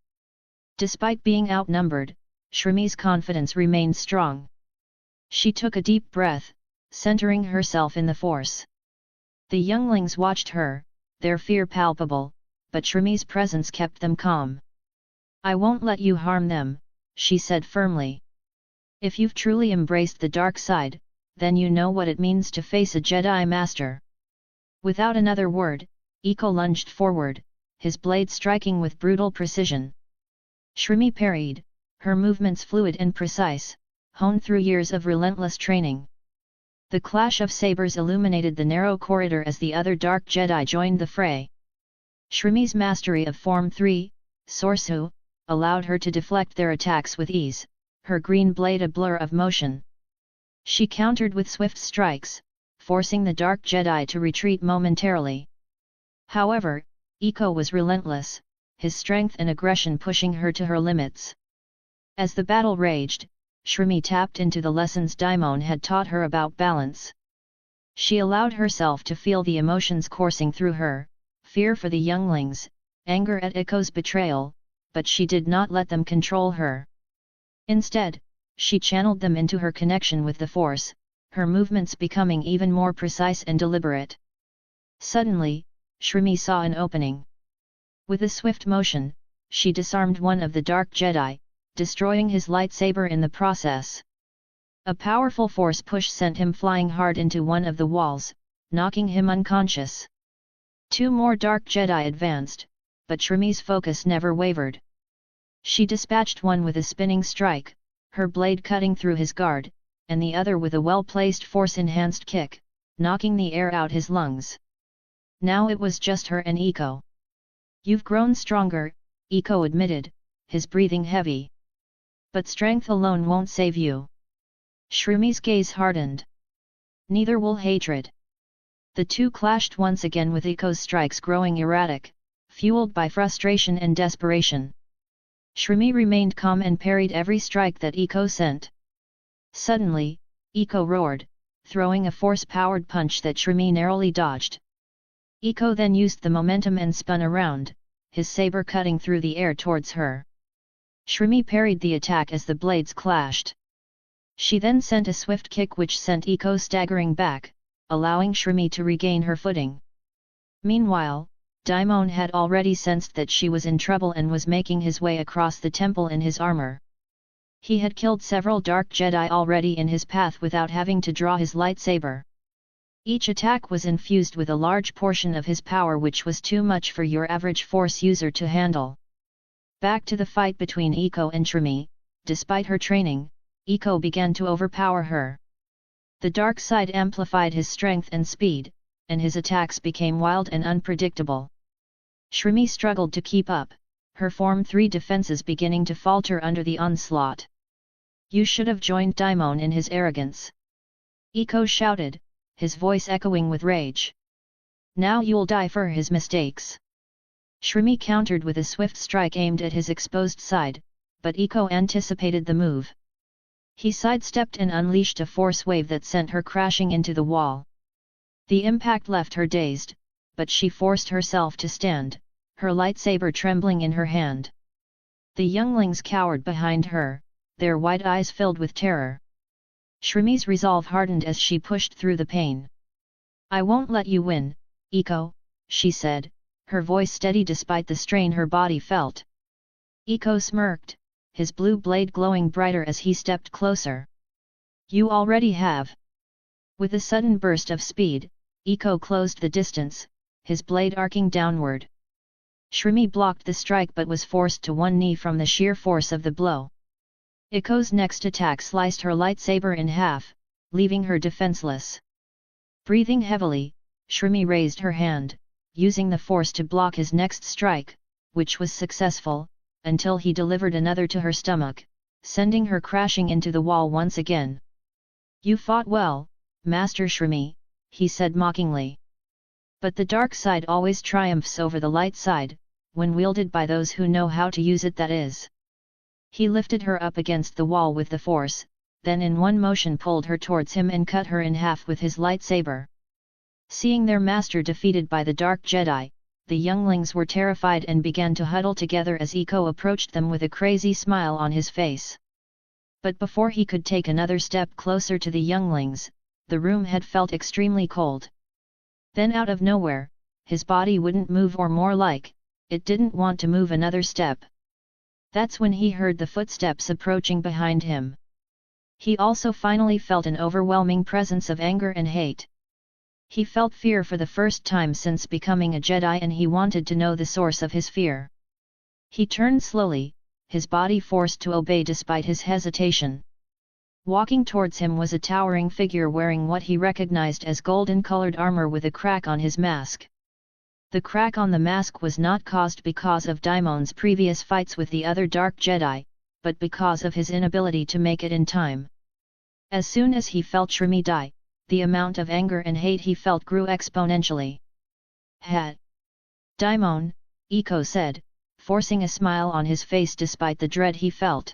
Despite being outnumbered, Shrimi's confidence remained strong. She took a deep breath, centering herself in the Force. The younglings watched her, their fear palpable, but Shrimi's presence kept them calm. I won't let you harm them, she said firmly. If you've truly embraced the dark side, then you know what it means to face a Jedi Master. Without another word, Iko lunged forward, his blade striking with brutal precision. Shrimi parried, her movements fluid and precise, honed through years of relentless training. The clash of sabers illuminated the narrow corridor as the other Dark Jedi joined the fray. Shrimi's mastery of Form 3, Sorsu, allowed her to deflect their attacks with ease, her green blade a blur of motion. She countered with swift strikes, forcing the Dark Jedi to retreat momentarily. However, Eiko was relentless, his strength and aggression pushing her to her limits. As the battle raged, Shrimi tapped into the lessons Daimon had taught her about balance. She allowed herself to feel the emotions coursing through her, fear for the younglings, anger at Eiko's betrayal, but she did not let them control her. Instead, she channeled them into her connection with the Force, her movements becoming even more precise and deliberate. Suddenly, Shrimi saw an opening. With a swift motion, she disarmed one of the Dark Jedi, destroying his lightsaber in the process. A powerful force push sent him flying hard into one of the walls, knocking him unconscious. Two more Dark Jedi advanced, but Shrimi's focus never wavered. She dispatched one with a spinning strike, her blade cutting through his guard, and the other with a well-placed force-enhanced kick, knocking the air out his lungs. Now it was just her and Eiko. "You've grown stronger," Eiko admitted, his breathing heavy. "But strength alone won't save you." Shrimi's gaze hardened. "Neither will hatred." The two clashed once again with Eiko's strikes growing erratic, fueled by frustration and desperation. Shrimi remained calm and parried every strike that Eiko sent. Suddenly, Eiko roared, throwing a force-powered punch that Shrimi narrowly dodged. Eiko then used the momentum and spun around, his saber cutting through the air towards her. Shrimi parried the attack as the blades clashed. She then sent a swift kick which sent Eiko staggering back, allowing Shrimi to regain her footing. Meanwhile, Daimon had already sensed that she was in trouble and was making his way across the temple in his armor. He had killed several Dark Jedi already in his path without having to draw his lightsaber. Each attack was infused with a large portion of his power, which was too much for your average Force user to handle. Back to the fight between Eiko and Shrimi. Despite her training, Eiko began to overpower her. The dark side amplified his strength and speed, and his attacks became wild and unpredictable. Shrimi struggled to keep up, her Form 3 defenses beginning to falter under the onslaught. "You should have joined Daimon in his arrogance," Eiko shouted, his voice echoing with rage. "Now you'll die for his mistakes." Shrimi countered with a swift strike aimed at his exposed side, but Eiko anticipated the move. He sidestepped and unleashed a force wave that sent her crashing into the wall. The impact left her dazed, but she forced herself to stand, her lightsaber trembling in her hand. The younglings cowered behind her, their wide eyes filled with terror. Shrimi's resolve hardened as she pushed through the pain. "I won't let you win, Eiko," she said, her voice steady despite the strain her body felt. Eiko smirked, his blue blade glowing brighter as he stepped closer. "You already have." With a sudden burst of speed, Eiko closed the distance, his blade arcing downward. Shrimi blocked the strike but was forced to one knee from the sheer force of the blow. Eiko's next attack sliced her lightsaber in half, leaving her defenseless. Breathing heavily, Shrimi raised her hand, using the force to block his next strike, which was successful, until he delivered another to her stomach, sending her crashing into the wall once again. "You fought well, Master Shrimi," he said mockingly. "But the dark side always triumphs over the light side, when wielded by those who know how to use it, that is." He lifted her up against the wall with the force, then in one motion pulled her towards him and cut her in half with his lightsaber. Seeing their master defeated by the Dark Jedi, the younglings were terrified and began to huddle together as Eiko approached them with a crazy smile on his face. But before he could take another step closer to the younglings, the room had felt extremely cold. Then out of nowhere, his body wouldn't move, or more like, it didn't want to move another step. That's when he heard the footsteps approaching behind him. He also finally felt an overwhelming presence of anger and hate. He felt fear for the first time since becoming a Jedi, and he wanted to know the source of his fear. He turned slowly, his body forced to obey despite his hesitation. Walking towards him was a towering figure wearing what he recognized as golden-colored armor with a crack on his mask. The crack on the mask was not caused because of Daimon's previous fights with the other Dark Jedi, but because of his inability to make it in time. As soon as he felt Shrimi die, the amount of anger and hate he felt grew exponentially. "Hat! Daimon," Eiko said, forcing a smile on his face despite the dread he felt.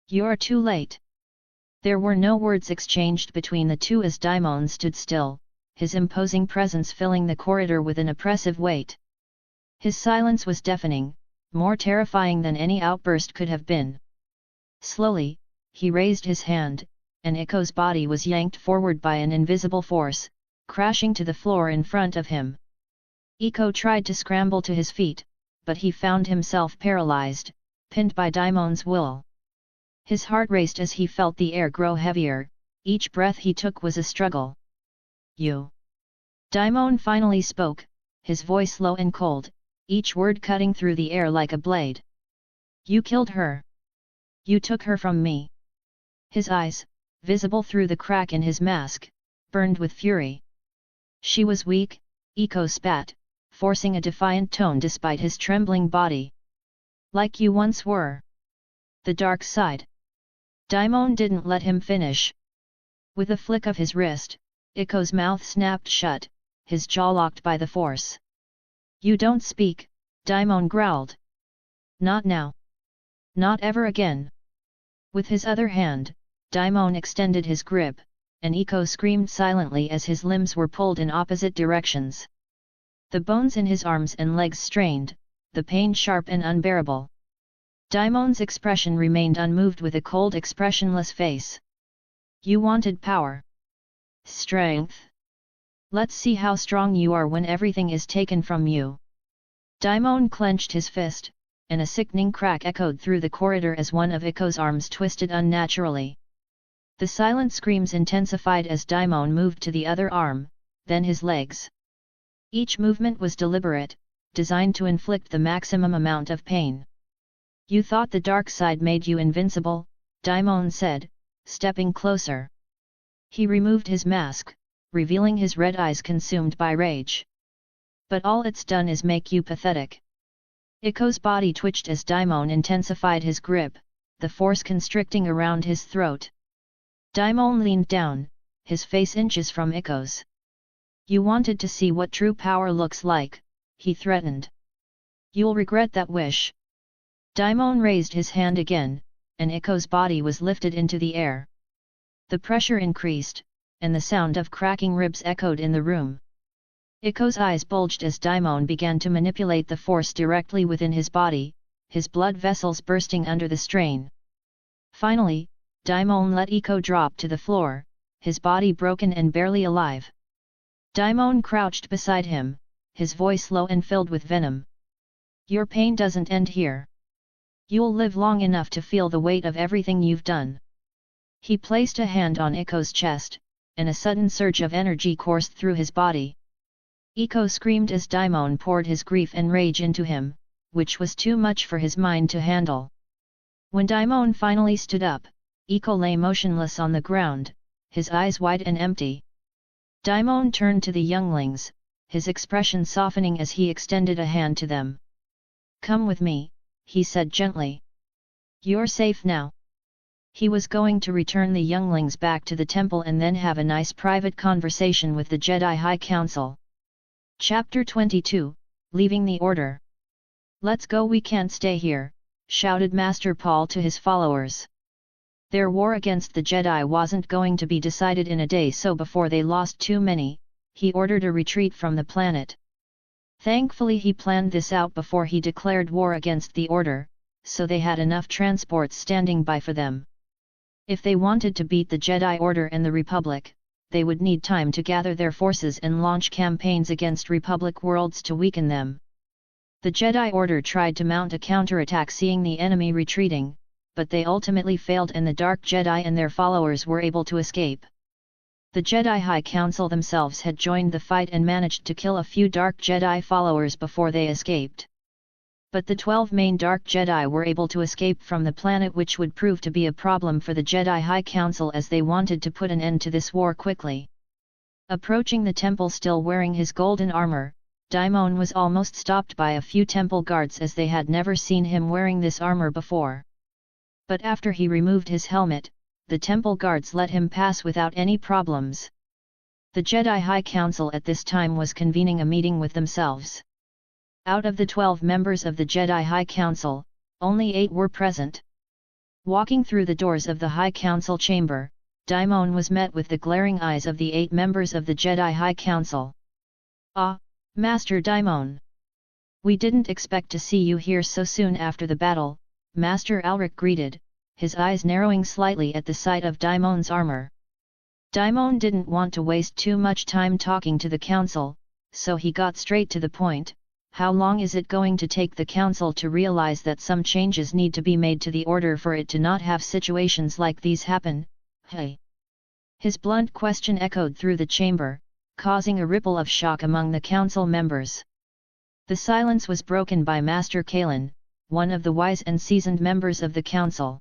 "You're too late." There were no words exchanged between the two as Daimon stood still, his imposing presence filling the corridor with an oppressive weight. His silence was deafening, more terrifying than any outburst could have been. Slowly, he raised his hand, and Eiko's body was yanked forward by an invisible force, crashing to the floor in front of him. Eiko tried to scramble to his feet, but he found himself paralyzed, pinned by Daimon's will. His heart raced as he felt the air grow heavier, each breath he took was a struggle. "You!" Daimon finally spoke, his voice low and cold, each word cutting through the air like a blade. "You killed her! You took her from me!" His eyes, visible through the crack in his mask, burned with fury. "She was weak," Eiko spat, forcing a defiant tone despite his trembling body. "Like you once were. The dark side." Daimon didn't let him finish. With a flick of his wrist, Eiko's mouth snapped shut, his jaw locked by the force. "You don't speak," Daimon growled. "Not now. Not ever again." With his other hand, Daimon extended his grip, and Eiko screamed silently as his limbs were pulled in opposite directions. The bones in his arms and legs strained, the pain sharp and unbearable. Daimon's expression remained unmoved with a cold expressionless face. "You wanted power. Strength. Let's see how strong you are when everything is taken from you." Daimon clenched his fist, and a sickening crack echoed through the corridor as one of Eiko's arms twisted unnaturally. The silent screams intensified as Daimon moved to the other arm, then his legs. Each movement was deliberate, designed to inflict the maximum amount of pain. "You thought the dark side made you invincible," Daimon said, stepping closer. He removed his mask, revealing his red eyes consumed by rage. "But all it's done is make you pathetic." Eiko's body twitched as Daimon intensified his grip, the force constricting around his throat. Daimon leaned down, his face inches from Eiko's. "You wanted to see what true power looks like," he threatened. "You'll regret that wish." Daimon raised his hand again, and Eiko's body was lifted into the air. The pressure increased, and the sound of cracking ribs echoed in the room. Eiko's eyes bulged as Daimon began to manipulate the force directly within his body, his blood vessels bursting under the strain. Finally, Daimon let Eiko drop to the floor, his body broken and barely alive. Daimon crouched beside him, his voice low and filled with venom. "Your pain doesn't end here. You'll live long enough to feel the weight of everything you've done." He placed a hand on Eiko's chest, and a sudden surge of energy coursed through his body. Eiko screamed as Daimon poured his grief and rage into him, which was too much for his mind to handle. When Daimon finally stood up, Eiko lay motionless on the ground, his eyes wide and empty. Daimon turned to the younglings, his expression softening as he extended a hand to them. "Come with me," he said gently. "You're safe now." He was going to return the younglings back to the temple and then have a nice private conversation with the Jedi High Council. Chapter 22, Leaving the Order. "Let's go, we can't stay here," shouted Master Paul to his followers. Their war against the Jedi wasn't going to be decided in a day, so before they lost too many, he ordered a retreat from the planet. Thankfully he planned this out before he declared war against the Order, so they had enough transports standing by for them. If they wanted to beat the Jedi Order and the Republic, they would need time to gather their forces and launch campaigns against Republic worlds to weaken them. The Jedi Order tried to mount a counterattack seeing the enemy retreating, but they ultimately failed and the Dark Jedi and their followers were able to escape. The Jedi High Council themselves had joined the fight and managed to kill a few Dark Jedi followers before they escaped. But the 12 main Dark Jedi were able to escape from the planet, which would prove to be a problem for the Jedi High Council, as they wanted to put an end to this war quickly. Approaching the temple still wearing his golden armor, Daimon was almost stopped by a few temple guards, as they had never seen him wearing this armor before. But after he removed his helmet, the temple guards let him pass without any problems. The Jedi High Council at this time was convening a meeting with themselves. Out of the 12 members of the Jedi High Council, only 8 were present. Walking through the doors of the High Council chamber, Daimon was met with the glaring eyes of the 8 members of the Jedi High Council. "Ah, Master Daimon! We didn't expect to see you here so soon after the battle," Master Alric greeted, his eyes narrowing slightly at the sight of Daimon's armor. Daimon didn't want to waste too much time talking to the council, so he got straight to the point. "How long is it going to take the council to realize that some changes need to be made to the order for it to not have situations like these happen? Hey!" His blunt question echoed through the chamber, causing a ripple of shock among the council members. The silence was broken by Master Kalen, one of the wise and seasoned members of the council.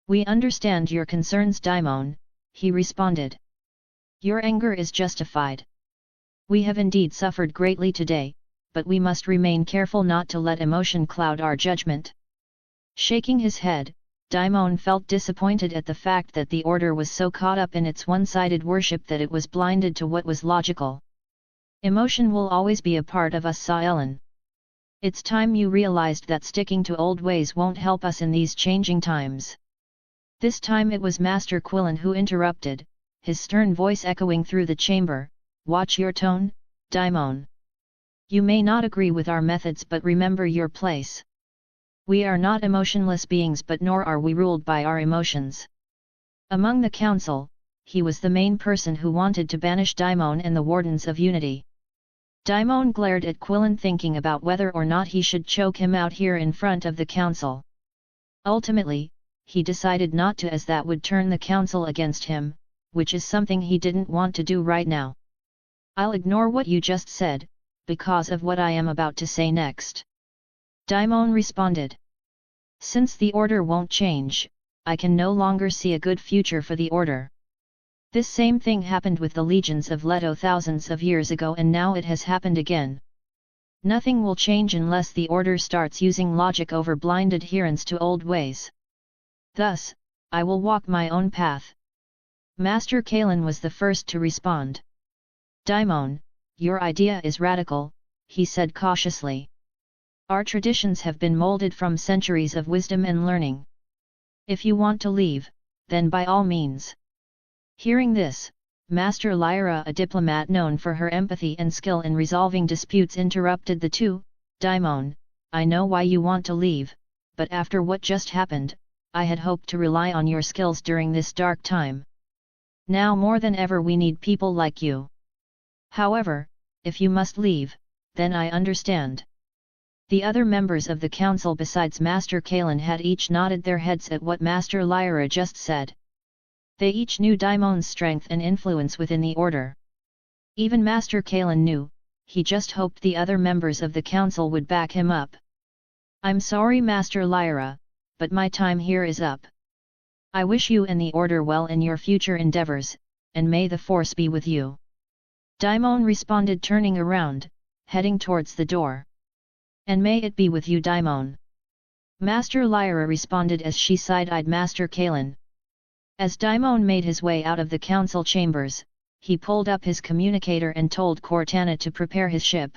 "We understand your concerns, Daimon," he responded. "Your anger is justified. We have indeed suffered greatly today, but we must remain careful not to let emotion cloud our judgment." Shaking his head, Daimon felt disappointed at the fact that the order was so caught up in its one-sided worship that it was blinded to what was logical. "Emotion will always be a part of us, Sa'Elen. It's time you realized that sticking to old ways won't help us in these changing times." This time it was Master Quillen who interrupted, his stern voice echoing through the chamber. "Watch your tone, Daimon. You may not agree with our methods, but remember your place. We are not emotionless beings, but nor are we ruled by our emotions." Among the council, he was the main person who wanted to banish Daimon and the Wardens of Unity. Daimon glared at Quillen, thinking about whether or not he should choke him out here in front of the council. Ultimately, he decided not to, as that would turn the council against him, which is something he didn't want to do right now. "I'll ignore what you just said, because of what I am about to say next," Daimon responded. "Since the order won't change, I can no longer see a good future for the order. This same thing happened with the legions of Leto thousands of years ago, and now it has happened again. Nothing will change unless the order starts using logic over blind adherence to old ways. Thus, I will walk my own path." Master Kalen was the first to respond. "Daimon, your idea is radical," he said cautiously. "Our traditions have been molded from centuries of wisdom and learning. If you want to leave, then by all means." Hearing this, Master Lyra, a diplomat known for her empathy and skill in resolving disputes, interrupted the two. "Daimon, I know why you want to leave, but after what just happened, I had hoped to rely on your skills during this dark time. Now more than ever we need people like you. However, if you must leave, then I understand." The other members of the council besides Master Kalen had each nodded their heads at what Master Lyra just said. They each knew Daimon's strength and influence within the order. Even Master Kalen knew, he just hoped the other members of the council would back him up. "I'm sorry, Master Lyra, but my time here is up. I wish you and the order well in your future endeavors, and may the force be with you." Daimon responded, turning around, heading towards the door. "And may it be with you, Daimon." Master Lyra responded as she side-eyed Master Kalen. As Daimon made his way out of the council chambers, he pulled up his communicator and told Cortana to prepare his ship.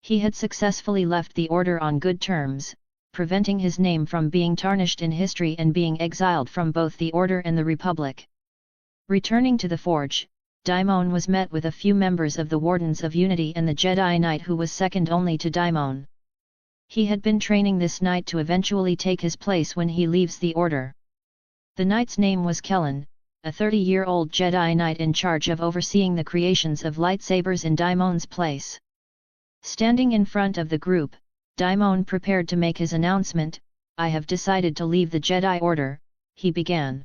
He had successfully left the order on good terms, preventing his name from being tarnished in history and being exiled from both the Order and the Republic. Returning to the forge, Daimon was met with a few members of the Wardens of Unity and the Jedi Knight, who was second only to Daimon. He had been training this knight to eventually take his place when he leaves the Order. The knight's name was Kellen, a 30-year-old Jedi Knight in charge of overseeing the creations of lightsabers in Daimon's place. Standing in front of the group, Daimon prepared to make his announcement. "I have decided to leave the Jedi Order," he began.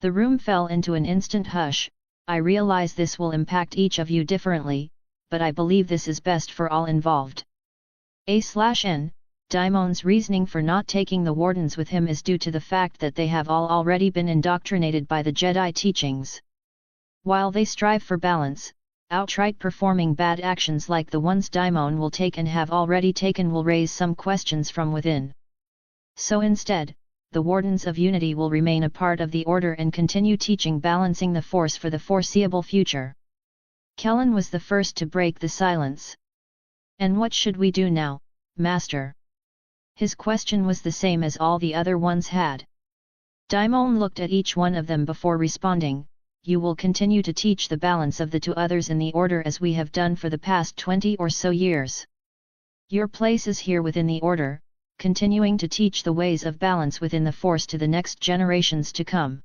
The room fell into an instant hush. "I realize this will impact each of you differently, but I believe this is best for all involved." A/N, Daimon's reasoning for not taking the wardens with him is due to the fact that they have all already been indoctrinated by the Jedi teachings. While they strive for balance, outright performing bad actions like the ones Daimon will take and have already taken will raise some questions from within. So instead, the Wardens of Unity will remain a part of the Order and continue teaching balancing the Force for the foreseeable future. Kellen was the first to break the silence. "And what should we do now, Master?" His question was the same as all the other ones had. Daimon looked at each one of them before responding, "You will continue to teach the balance of the two others in the Order as we have done for the past 20 or so years. Your place is here within the Order, continuing to teach the ways of balance within the Force to the next generations to come.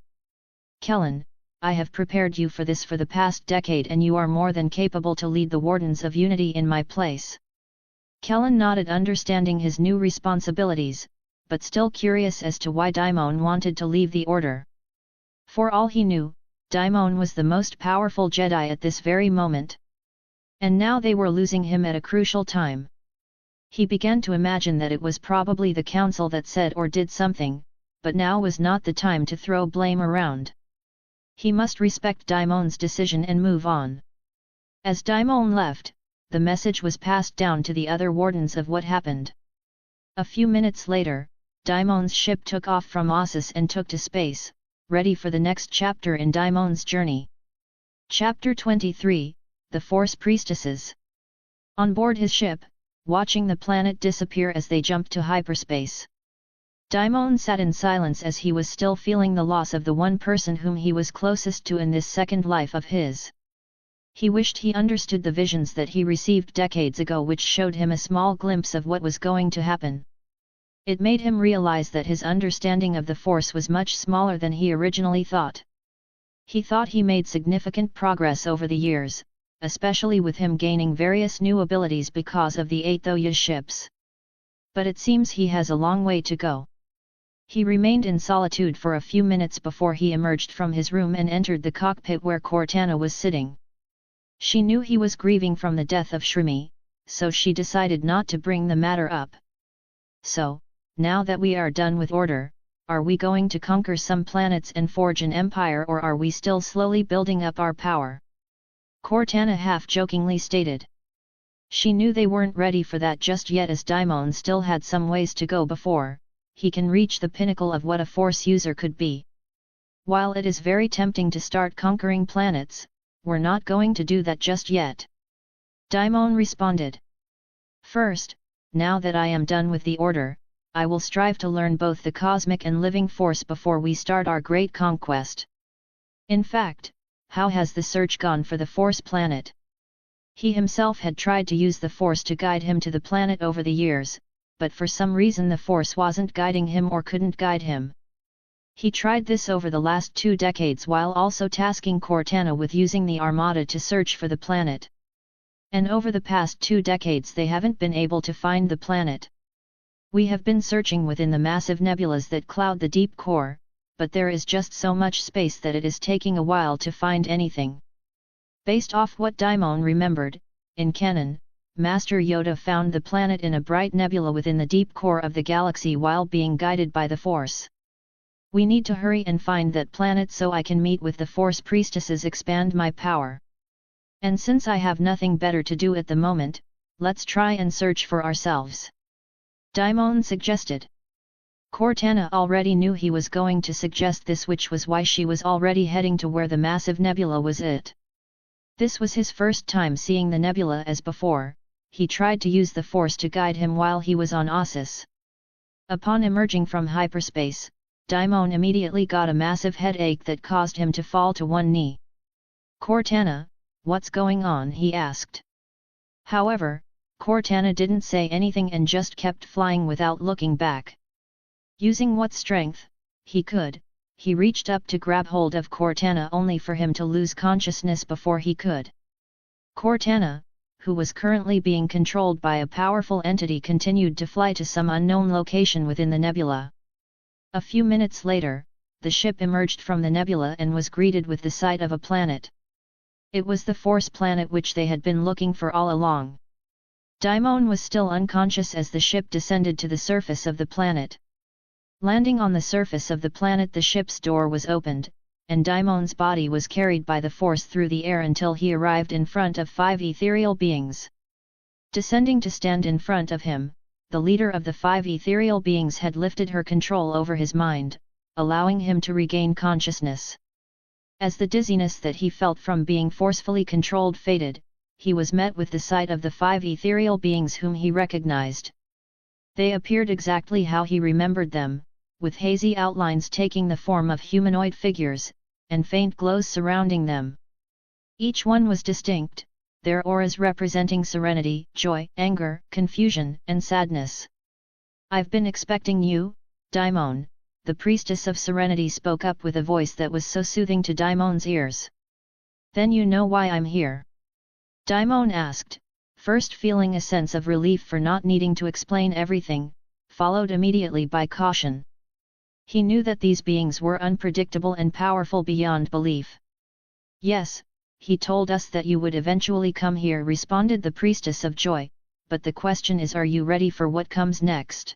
Kellen, I have prepared you for this for the past decade and you are more than capable to lead the Wardens of Unity in my place." Kellen nodded, understanding his new responsibilities, but still curious as to why Daimon wanted to leave the Order. For all he knew, Daimon was the most powerful Jedi at this very moment. And now they were losing him at a crucial time. He began to imagine that it was probably the Council that said or did something, but now was not the time to throw blame around. He must respect Daimon's decision and move on. As Daimon left, the message was passed down to the other wardens of what happened. A few minutes later, Daimon's ship took off from Ossus and took to space, ready for the next chapter in Daimon's journey. Chapter 23, The Force Priestesses. On board his ship, watching the planet disappear as they jumped to hyperspace, Daimon sat in silence as he was still feeling the loss of the one person whom he was closest to in this second life of his. He wished he understood the visions that he received decades ago, which showed him a small glimpse of what was going to happen. It made him realize that his understanding of the Force was much smaller than he originally thought. He thought he made significant progress over the years, especially with him gaining various new abilities because of the 8 Thoya ships. But it seems he has a long way to go. He remained in solitude for a few minutes before he emerged from his room and entered the cockpit where Cortana was sitting. She knew he was grieving from the death of Shrimi, so she decided not to bring the matter up. "So, now that we are done with Order, are we going to conquer some planets and forge an empire, or are we still slowly building up our power?" Cortana half-jokingly stated. She knew they weren't ready for that just yet, as Daimon still had some ways to go before he can reach the pinnacle of what a Force user could be. "While it is very tempting to start conquering planets, we're not going to do that just yet," Daimon responded. "First, now that I am done with the Order, I will strive to learn both the cosmic and living Force before we start our great conquest." In fact, how has the search gone for the Force planet? He himself had tried to use the Force to guide him to the planet over the years, but for some reason the Force wasn't guiding him or couldn't guide him. He tried this over the last 2 decades while also tasking Cortana with using the Armada to search for the planet. And over the past 2 decades they haven't been able to find the planet. "We have been searching within the massive nebulas that cloud the deep core, but there is just so much space that it is taking a while to find anything." Based off what Daimon remembered, in canon, Master Yoda found the planet in a bright nebula within the deep core of the galaxy while being guided by the Force. "We need to hurry and find that planet so I can meet with the Force priestesses, expand my power. And since I have nothing better to do at the moment, let's try and search for ourselves," Daimon suggested. Cortana already knew he was going to suggest this, which was why she was already heading to where the massive nebula was at. This was his first time seeing the nebula, as before, he tried to use the Force to guide him while he was on Ossus. Upon emerging from hyperspace, Daimon immediately got a massive headache that caused him to fall to one knee. "Cortana, what's going on?" he asked. However, Cortana didn't say anything and just kept flying without looking back. Using what strength he could, he reached up to grab hold of Cortana, only for him to lose consciousness before he could. Cortana, who was currently being controlled by a powerful entity, continued to fly to some unknown location within the nebula. A few minutes later, the ship emerged from the nebula and was greeted with the sight of a planet. It was the Force planet which they had been looking for all along. Daimon was still unconscious as the ship descended to the surface of the planet. Landing on the surface of the planet, the ship's door was opened, and Daimon's body was carried by the force through the air until he arrived in front of 5 ethereal beings. Descending to stand in front of him, the leader of the 5 ethereal beings had lifted her control over his mind, allowing him to regain consciousness. As the dizziness that he felt from being forcefully controlled faded, he was met with the sight of the 5 ethereal beings whom he recognized. They appeared exactly how he remembered them, with hazy outlines taking the form of humanoid figures, and faint glows surrounding them. Each one was distinct, their auras representing serenity, joy, anger, confusion, and sadness. "I've been expecting you, Daimon," the priestess of serenity spoke up with a voice that was so soothing to Daimon's ears. "Then you know why I'm here?" Daimon asked, first feeling a sense of relief for not needing to explain everything, followed immediately by caution. He knew that these beings were unpredictable and powerful beyond belief. "Yes, he told us that you would eventually come here," responded the priestess of joy, "but the question is, are you ready for what comes next?"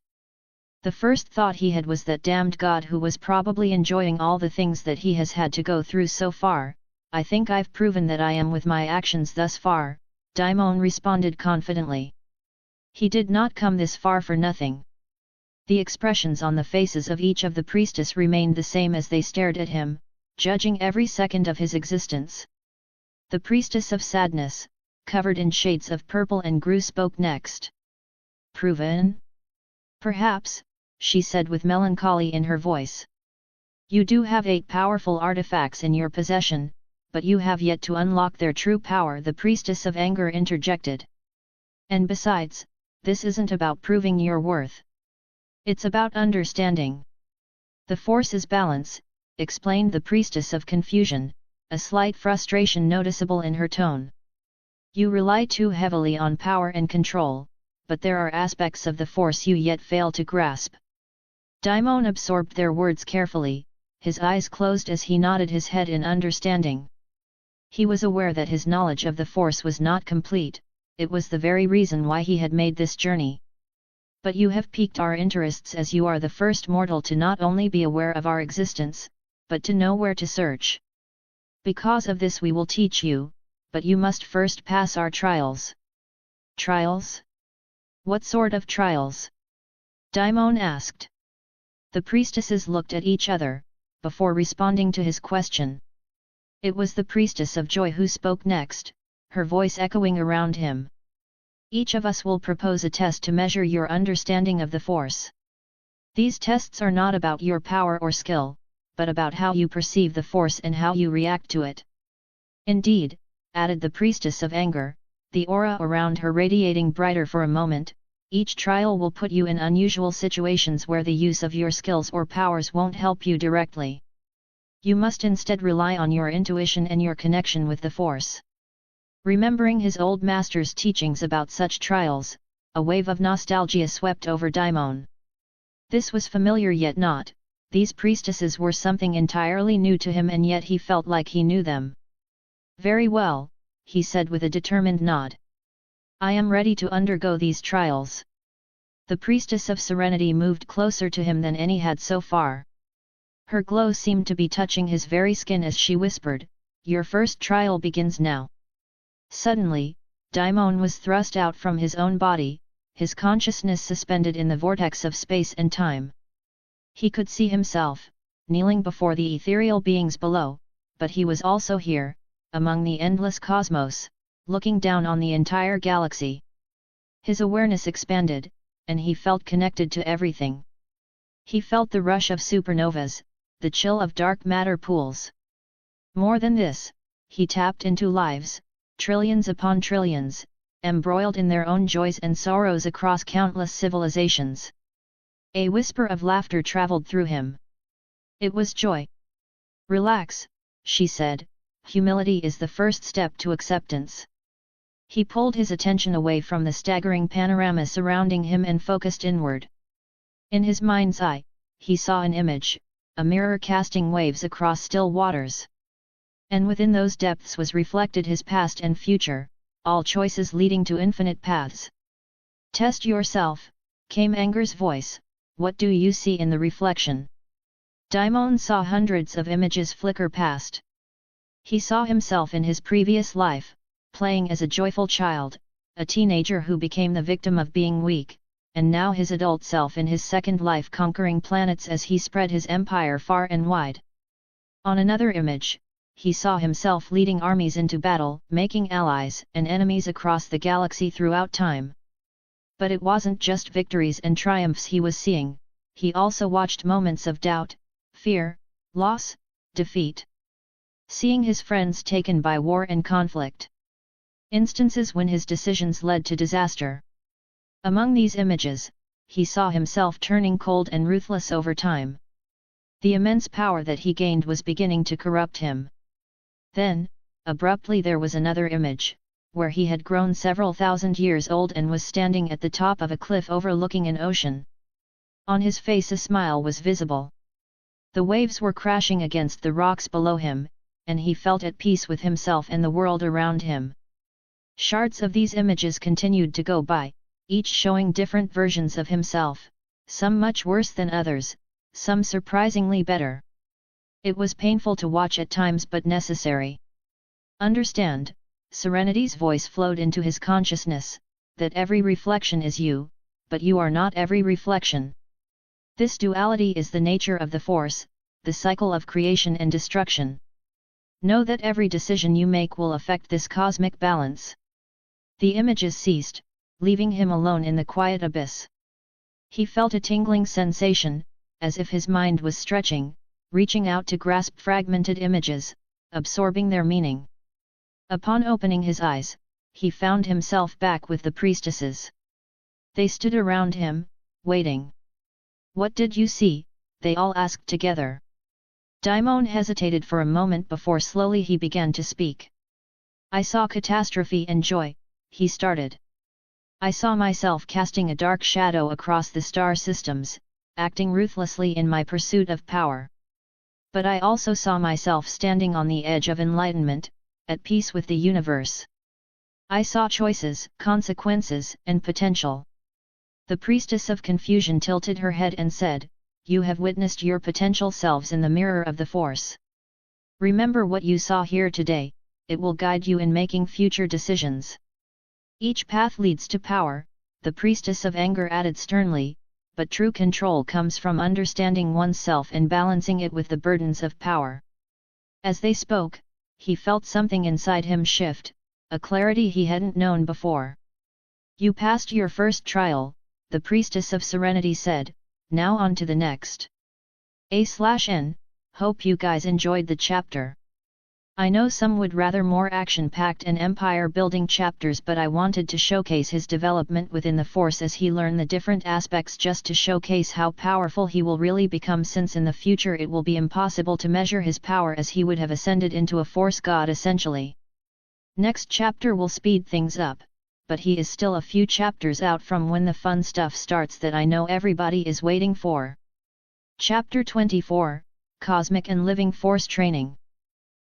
The first thought he had was that damned God who was probably enjoying all the things that he has had to go through so far. "I think I've proven that I am with my actions thus far," Daimon responded confidently. He did not come this far for nothing. The expressions on the faces of each of the priestess remained the same as they stared at him, judging every second of his existence. The priestess of sadness, covered in shades of purple and grue, spoke next. "Proven? Perhaps," she said with melancholy in her voice. "You do have 8 powerful artifacts in your possession, but you have yet to unlock their true power," the priestess of anger interjected. "And besides, this isn't about proving your worth. It's about understanding. The force is balance," explained the priestess of confusion, a slight frustration noticeable in her tone. "You rely too heavily on power and control, but there are aspects of the force you yet fail to grasp." Daimon absorbed their words carefully, his eyes closed as he nodded his head in understanding. He was aware that his knowledge of the force was not complete. It was the very reason why he had made this journey. "But you have piqued our interests, as you are the first mortal to not only be aware of our existence, but to know where to search. Because of this we will teach you, but you must first pass our trials." "Trials? What sort of trials?" Daimon asked. The priestesses looked at each other, before responding to his question. It was the priestess of joy who spoke next, her voice echoing around him. "Each of us will propose a test to measure your understanding of the force. These tests are not about your power or skill, but about how you perceive the force and how you react to it." "Indeed," added the priestess of anger, the aura around her radiating brighter for a moment, "each trial will put you in unusual situations where the use of your skills or powers won't help you directly. You must instead rely on your intuition and your connection with the force." Remembering his old master's teachings about such trials, a wave of nostalgia swept over Daimon. This was familiar yet not. These priestesses were something entirely new to him, and yet he felt like he knew them. "Very well," he said with a determined nod. "I am ready to undergo these trials." The priestess of serenity moved closer to him than any had so far. Her glow seemed to be touching his very skin as she whispered, "Your first trial begins now." Suddenly, Daimon was thrust out from his own body, his consciousness suspended in the vortex of space and time. He could see himself, kneeling before the ethereal beings below, but he was also here, among the endless cosmos, looking down on the entire galaxy. His awareness expanded, and he felt connected to everything. He felt the rush of supernovas, the chill of dark matter pools. More than this, he tapped into lives, trillions upon trillions, embroiled in their own joys and sorrows across countless civilizations. A whisper of laughter traveled through him. It was joy. "Relax," she said, "humility is the first step to acceptance." He pulled his attention away from the staggering panorama surrounding him and focused inward. In his mind's eye, he saw an image, a mirror casting waves across still waters. And within those depths was reflected his past and future, all choices leading to infinite paths, Test yourself, came Anger's voice, what do you see in the reflection? Daimon saw hundreds of images flicker past. He saw himself in his previous life, playing as a joyful child, a teenager who became the victim of being weak, and now his adult self in his second life conquering planets as he spread his empire far and wide. On another image, he saw himself leading armies into battle, making allies and enemies across the galaxy throughout time. But it wasn't just victories and triumphs he was seeing, he also watched moments of doubt, fear, loss, defeat. Seeing his friends taken by war and conflict. Instances when his decisions led to disaster. Among these images, he saw himself turning cold and ruthless over time. The immense power that he gained was beginning to corrupt him. Then, abruptly there was another image, where he had grown several thousand years old and was standing at the top of a cliff overlooking an ocean. On his face a smile was visible. The waves were crashing against the rocks below him, and he felt at peace with himself and the world around him. Shards of these images continued to go by, each showing different versions of himself, some much worse than others, some surprisingly better. It was painful to watch at times but necessary. Understand, Serenity's voice flowed into his consciousness, that every reflection is you, but you are not every reflection. This duality is the nature of the Force, the cycle of creation and destruction. Know that every decision you make will affect this cosmic balance. The images ceased, leaving him alone in the quiet abyss. He felt a tingling sensation, as if his mind was stretching, reaching out to grasp fragmented images, absorbing their meaning. Upon opening his eyes, he found himself back with the priestesses. They stood around him, waiting. "What did you see?" they all asked together. Daimon hesitated for a moment before slowly he began to speak. "I saw catastrophe and joy," he started. "I saw myself casting a dark shadow across the star systems, acting ruthlessly in my pursuit of power. But I also saw myself standing on the edge of enlightenment, at peace with the universe. I saw choices, consequences, and potential." The priestess of confusion tilted her head and said, "You have witnessed your potential selves in the mirror of the Force. Remember what you saw here today, it will guide you in making future decisions. Each path leads to power," the priestess of anger added sternly, "but true control comes from understanding oneself and balancing it with the burdens of power." As they spoke, he felt something inside him shift, a clarity he hadn't known before. "You passed your first trial," the priestess of serenity said, "now on to the next. A/N, hope you guys enjoyed the chapter. I know some would rather more action-packed and empire-building chapters, but I wanted to showcase his development within the Force as he learned the different aspects, just to showcase how powerful he will really become, since in the future it will be impossible to measure his power, as he would have ascended into a Force god essentially. Next chapter will speed things up, but he is still a few chapters out from when the fun stuff starts that I know everybody is waiting for." Chapter 24, Cosmic and Living Force Training.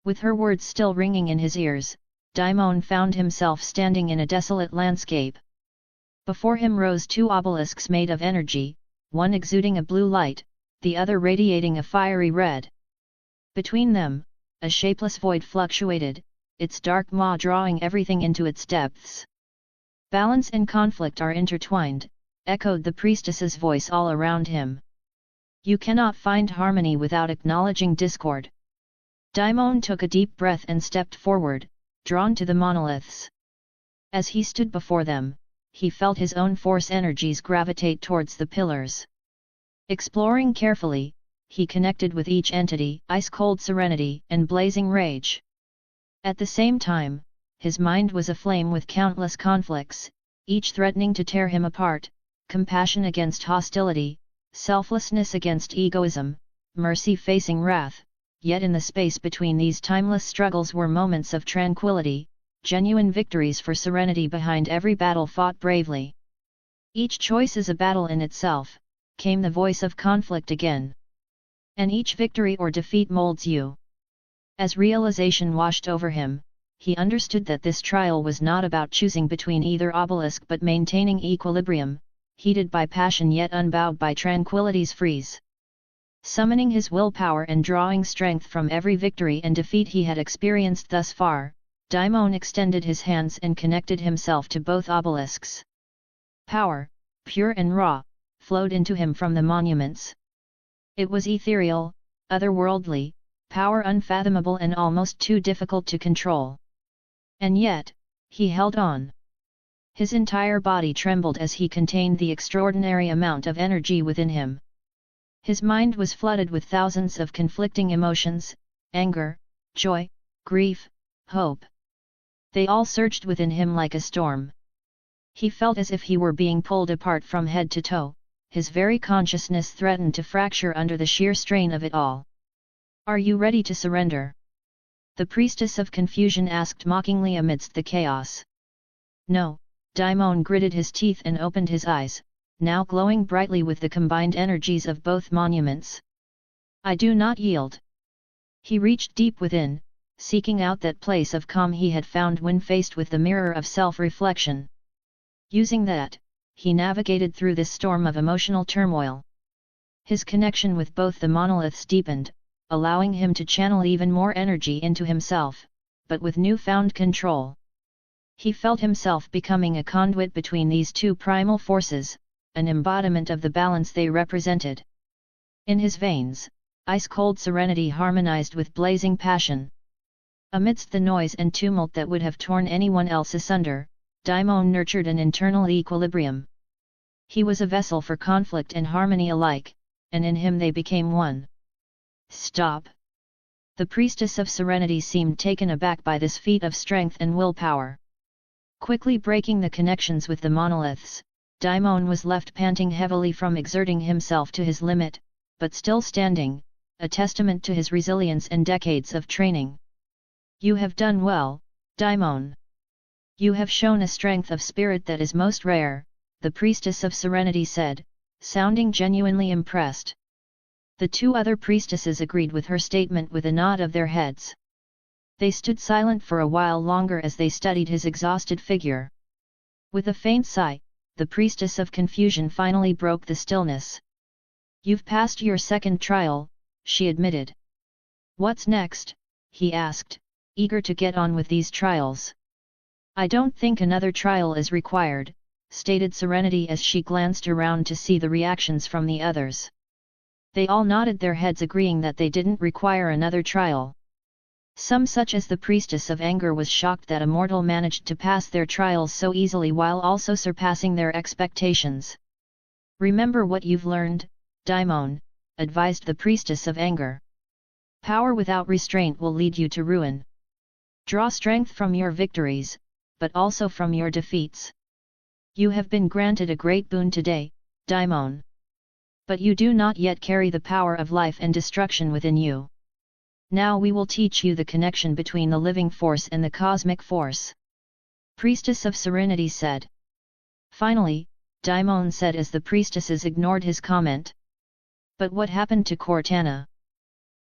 With her words still ringing in his ears, Daimon found himself standing in a desolate landscape. Before him rose two obelisks made of energy, one exuding a blue light, the other radiating a fiery red. Between them, a shapeless void fluctuated, its dark maw drawing everything into its depths. "Balance and conflict are intertwined," echoed the priestess's voice all around him. "You cannot find harmony without acknowledging discord." Daimon took a deep breath and stepped forward, drawn to the monoliths. As he stood before them, he felt his own force energies gravitate towards the pillars. Exploring carefully, he connected with each entity, ice-cold serenity and blazing rage. At the same time, his mind was aflame with countless conflicts, each threatening to tear him apart: compassion against hostility, selflessness against egoism, mercy facing wrath. Yet in the space between these timeless struggles were moments of tranquility, genuine victories for serenity behind every battle fought bravely. "Each choice is a battle in itself," came the voice of conflict again. "And each victory or defeat molds you." As realization washed over him, he understood that this trial was not about choosing between either obelisk but maintaining equilibrium, heated by passion yet unbowed by tranquility's freeze. Summoning his willpower and drawing strength from every victory and defeat he had experienced thus far, Daimon extended his hands and connected himself to both obelisks. Power, pure and raw, flowed into him from the monuments. It was ethereal, otherworldly, power unfathomable and almost too difficult to control. And yet, he held on. His entire body trembled as he contained the extraordinary amount of energy within him. His mind was flooded with thousands of conflicting emotions, anger, joy, grief, hope. They all surged within him like a storm. He felt as if he were being pulled apart from head to toe, his very consciousness threatened to fracture under the sheer strain of it all. "Are you ready to surrender?" the priestess of confusion asked mockingly amidst the chaos. "No," Daimon gritted his teeth and opened his eyes, now glowing brightly with the combined energies of both monuments. "I do not yield." He reached deep within, seeking out that place of calm he had found when faced with the mirror of self-reflection. Using that, he navigated through this storm of emotional turmoil. His connection with both the monoliths deepened, allowing him to channel even more energy into himself, but with newfound control. He felt himself becoming a conduit between these two primal forces, an embodiment of the balance they represented. In his veins, ice-cold serenity harmonized with blazing passion. Amidst the noise and tumult that would have torn anyone else asunder, Daimon nurtured an internal equilibrium. He was a vessel for conflict and harmony alike, and in him they became one. "Stop!" The priestess of serenity seemed taken aback by this feat of strength and willpower. Quickly breaking the connections with the monoliths, Daimon was left panting heavily from exerting himself to his limit, but still standing, a testament to his resilience and decades of training. "You have done well, Daimon. You have shown a strength of spirit that is most rare," the priestess of serenity said, sounding genuinely impressed. The two other priestesses agreed with her statement with a nod of their heads. They stood silent for a while longer as they studied his exhausted figure. With a faint sigh, the priestess of confusion finally broke the stillness. "You've passed your second trial," she admitted. "What's next?" he asked, eager to get on with these trials. "I don't think another trial is required," stated Serenity as she glanced around to see the reactions from the others. They all nodded their heads agreeing that they didn't require another trial. Some such as the Priestess of Anger was shocked that a mortal managed to pass their trials so easily while also surpassing their expectations. "Remember what you've learned, Daimon," advised the Priestess of Anger. "Power without restraint will lead you to ruin. Draw strength from your victories, but also from your defeats. You have been granted a great boon today, Daimon. But you do not yet carry the power of life and destruction within you. Now we will teach you the connection between the living force and the cosmic force," Priestess of Serenity said. Finally, Daimon said as the priestesses ignored his comment. "But what happened to Cortana?"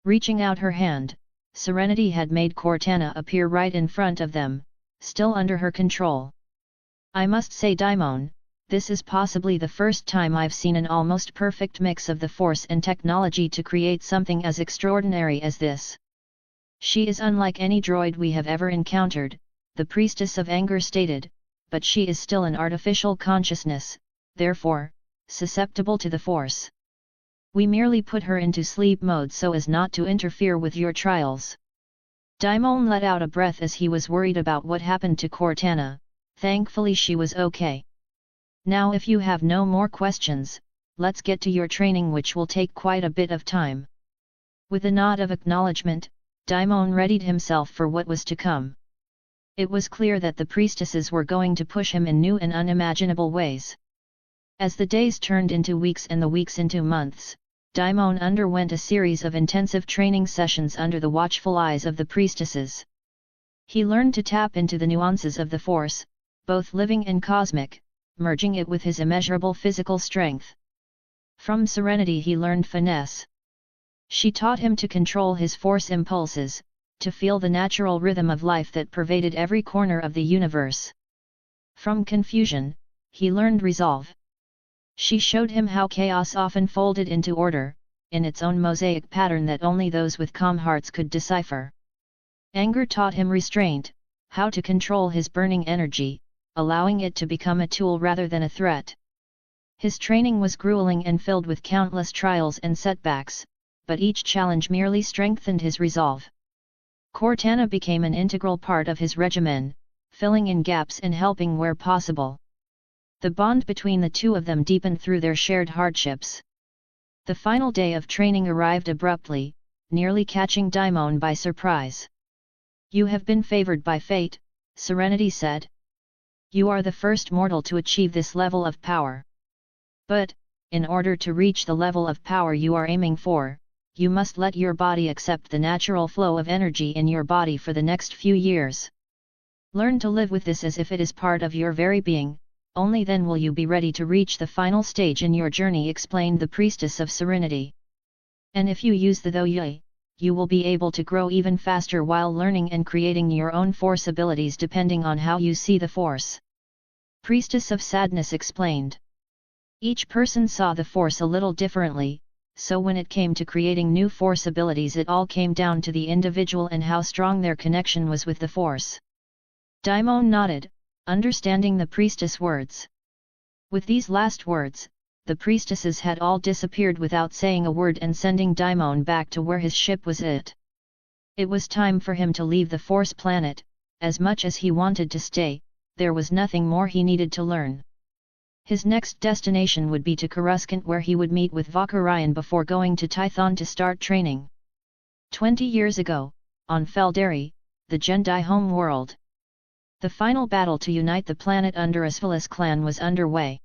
Reaching out her hand, Serenity had made Cortana appear right in front of them, still under her control. "I must say, Daimon, this is possibly the first time I've seen an almost perfect mix of the Force and technology to create something as extraordinary as this. She is unlike any droid we have ever encountered," the Priestess of Anger stated, "but she is still an artificial consciousness, therefore, susceptible to the Force. We merely put her into sleep mode so as not to interfere with your trials." Daimon let out a breath as he was worried about what happened to Cortana. Thankfully she was okay. "Now if you have no more questions, let's get to your training, which will take quite a bit of time." With a nod of acknowledgement, Daimon readied himself for what was to come. It was clear that the priestesses were going to push him in new and unimaginable ways. As the days turned into weeks and the weeks into months, Daimon underwent a series of intensive training sessions under the watchful eyes of the priestesses. He learned to tap into the nuances of the Force, both living and cosmic, merging it with his immeasurable physical strength. From Serenity he learned finesse. She taught him to control his Force impulses, to feel the natural rhythm of life that pervaded every corner of the universe. From confusion, he learned resolve. She showed him how chaos often folded into order, in its own mosaic pattern that only those with calm hearts could decipher. Anger taught him restraint, how to control his burning energy, allowing it to become a tool rather than a threat. His training was grueling and filled with countless trials and setbacks, but each challenge merely strengthened his resolve. Cortana became an integral part of his regimen, filling in gaps and helping where possible. The bond between the two of them deepened through their shared hardships. The final day of training arrived abruptly, nearly catching Daimon by surprise. "You have been favored by fate," Serenity said. "You are the first mortal to achieve this level of power. But, in order to reach the level of power you are aiming for, you must let your body accept the natural flow of energy in your body for the next few years. Learn to live with this as if it is part of your very being, only then will you be ready to reach the final stage in your journey," explained the Priestess of Serenity. "And if you use the Though Yi, you will be able to grow even faster while learning and creating your own force abilities depending on how you see the force," Priestess of Sadness explained. Each person saw the force a little differently, so when it came to creating new force abilities it all came down to the individual and how strong their connection was with the force. Daimon nodded, understanding the priestess' words. With these last words, the priestesses had all disappeared without saying a word and sending Daimon back to where his ship was at. It was time for him to leave the Force planet. As much as he wanted to stay, there was nothing more he needed to learn. His next destination would be to Coruscant, where he would meet with Wookiee before going to Tython to start training. 20 years ago, on Feldari, the Jedi home world. The final battle to unite the planet under Asphyllis clan was underway.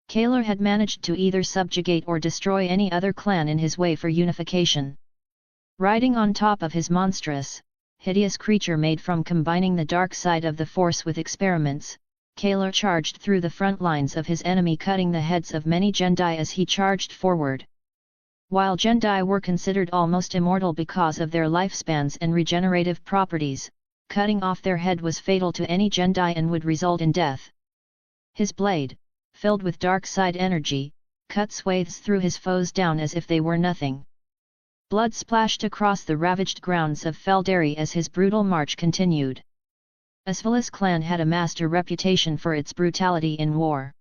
Kalar had managed to either subjugate or destroy any other clan in his way for unification. Riding on top of his monstrous, hideous creature made from combining the dark side of the Force with experiments, Kalar charged through the front lines of his enemy, cutting the heads of many Jedi as he charged forward. While Jedi were considered almost immortal because of their lifespans and regenerative properties, cutting off their head was fatal to any Jedi and would result in death. His blade, filled with dark side energy, cut swathes through his foes down as if they were nothing. Blood splashed across the ravaged grounds of Feldari as his brutal march continued. Asphyllis clan had amassed a reputation for its brutality in war.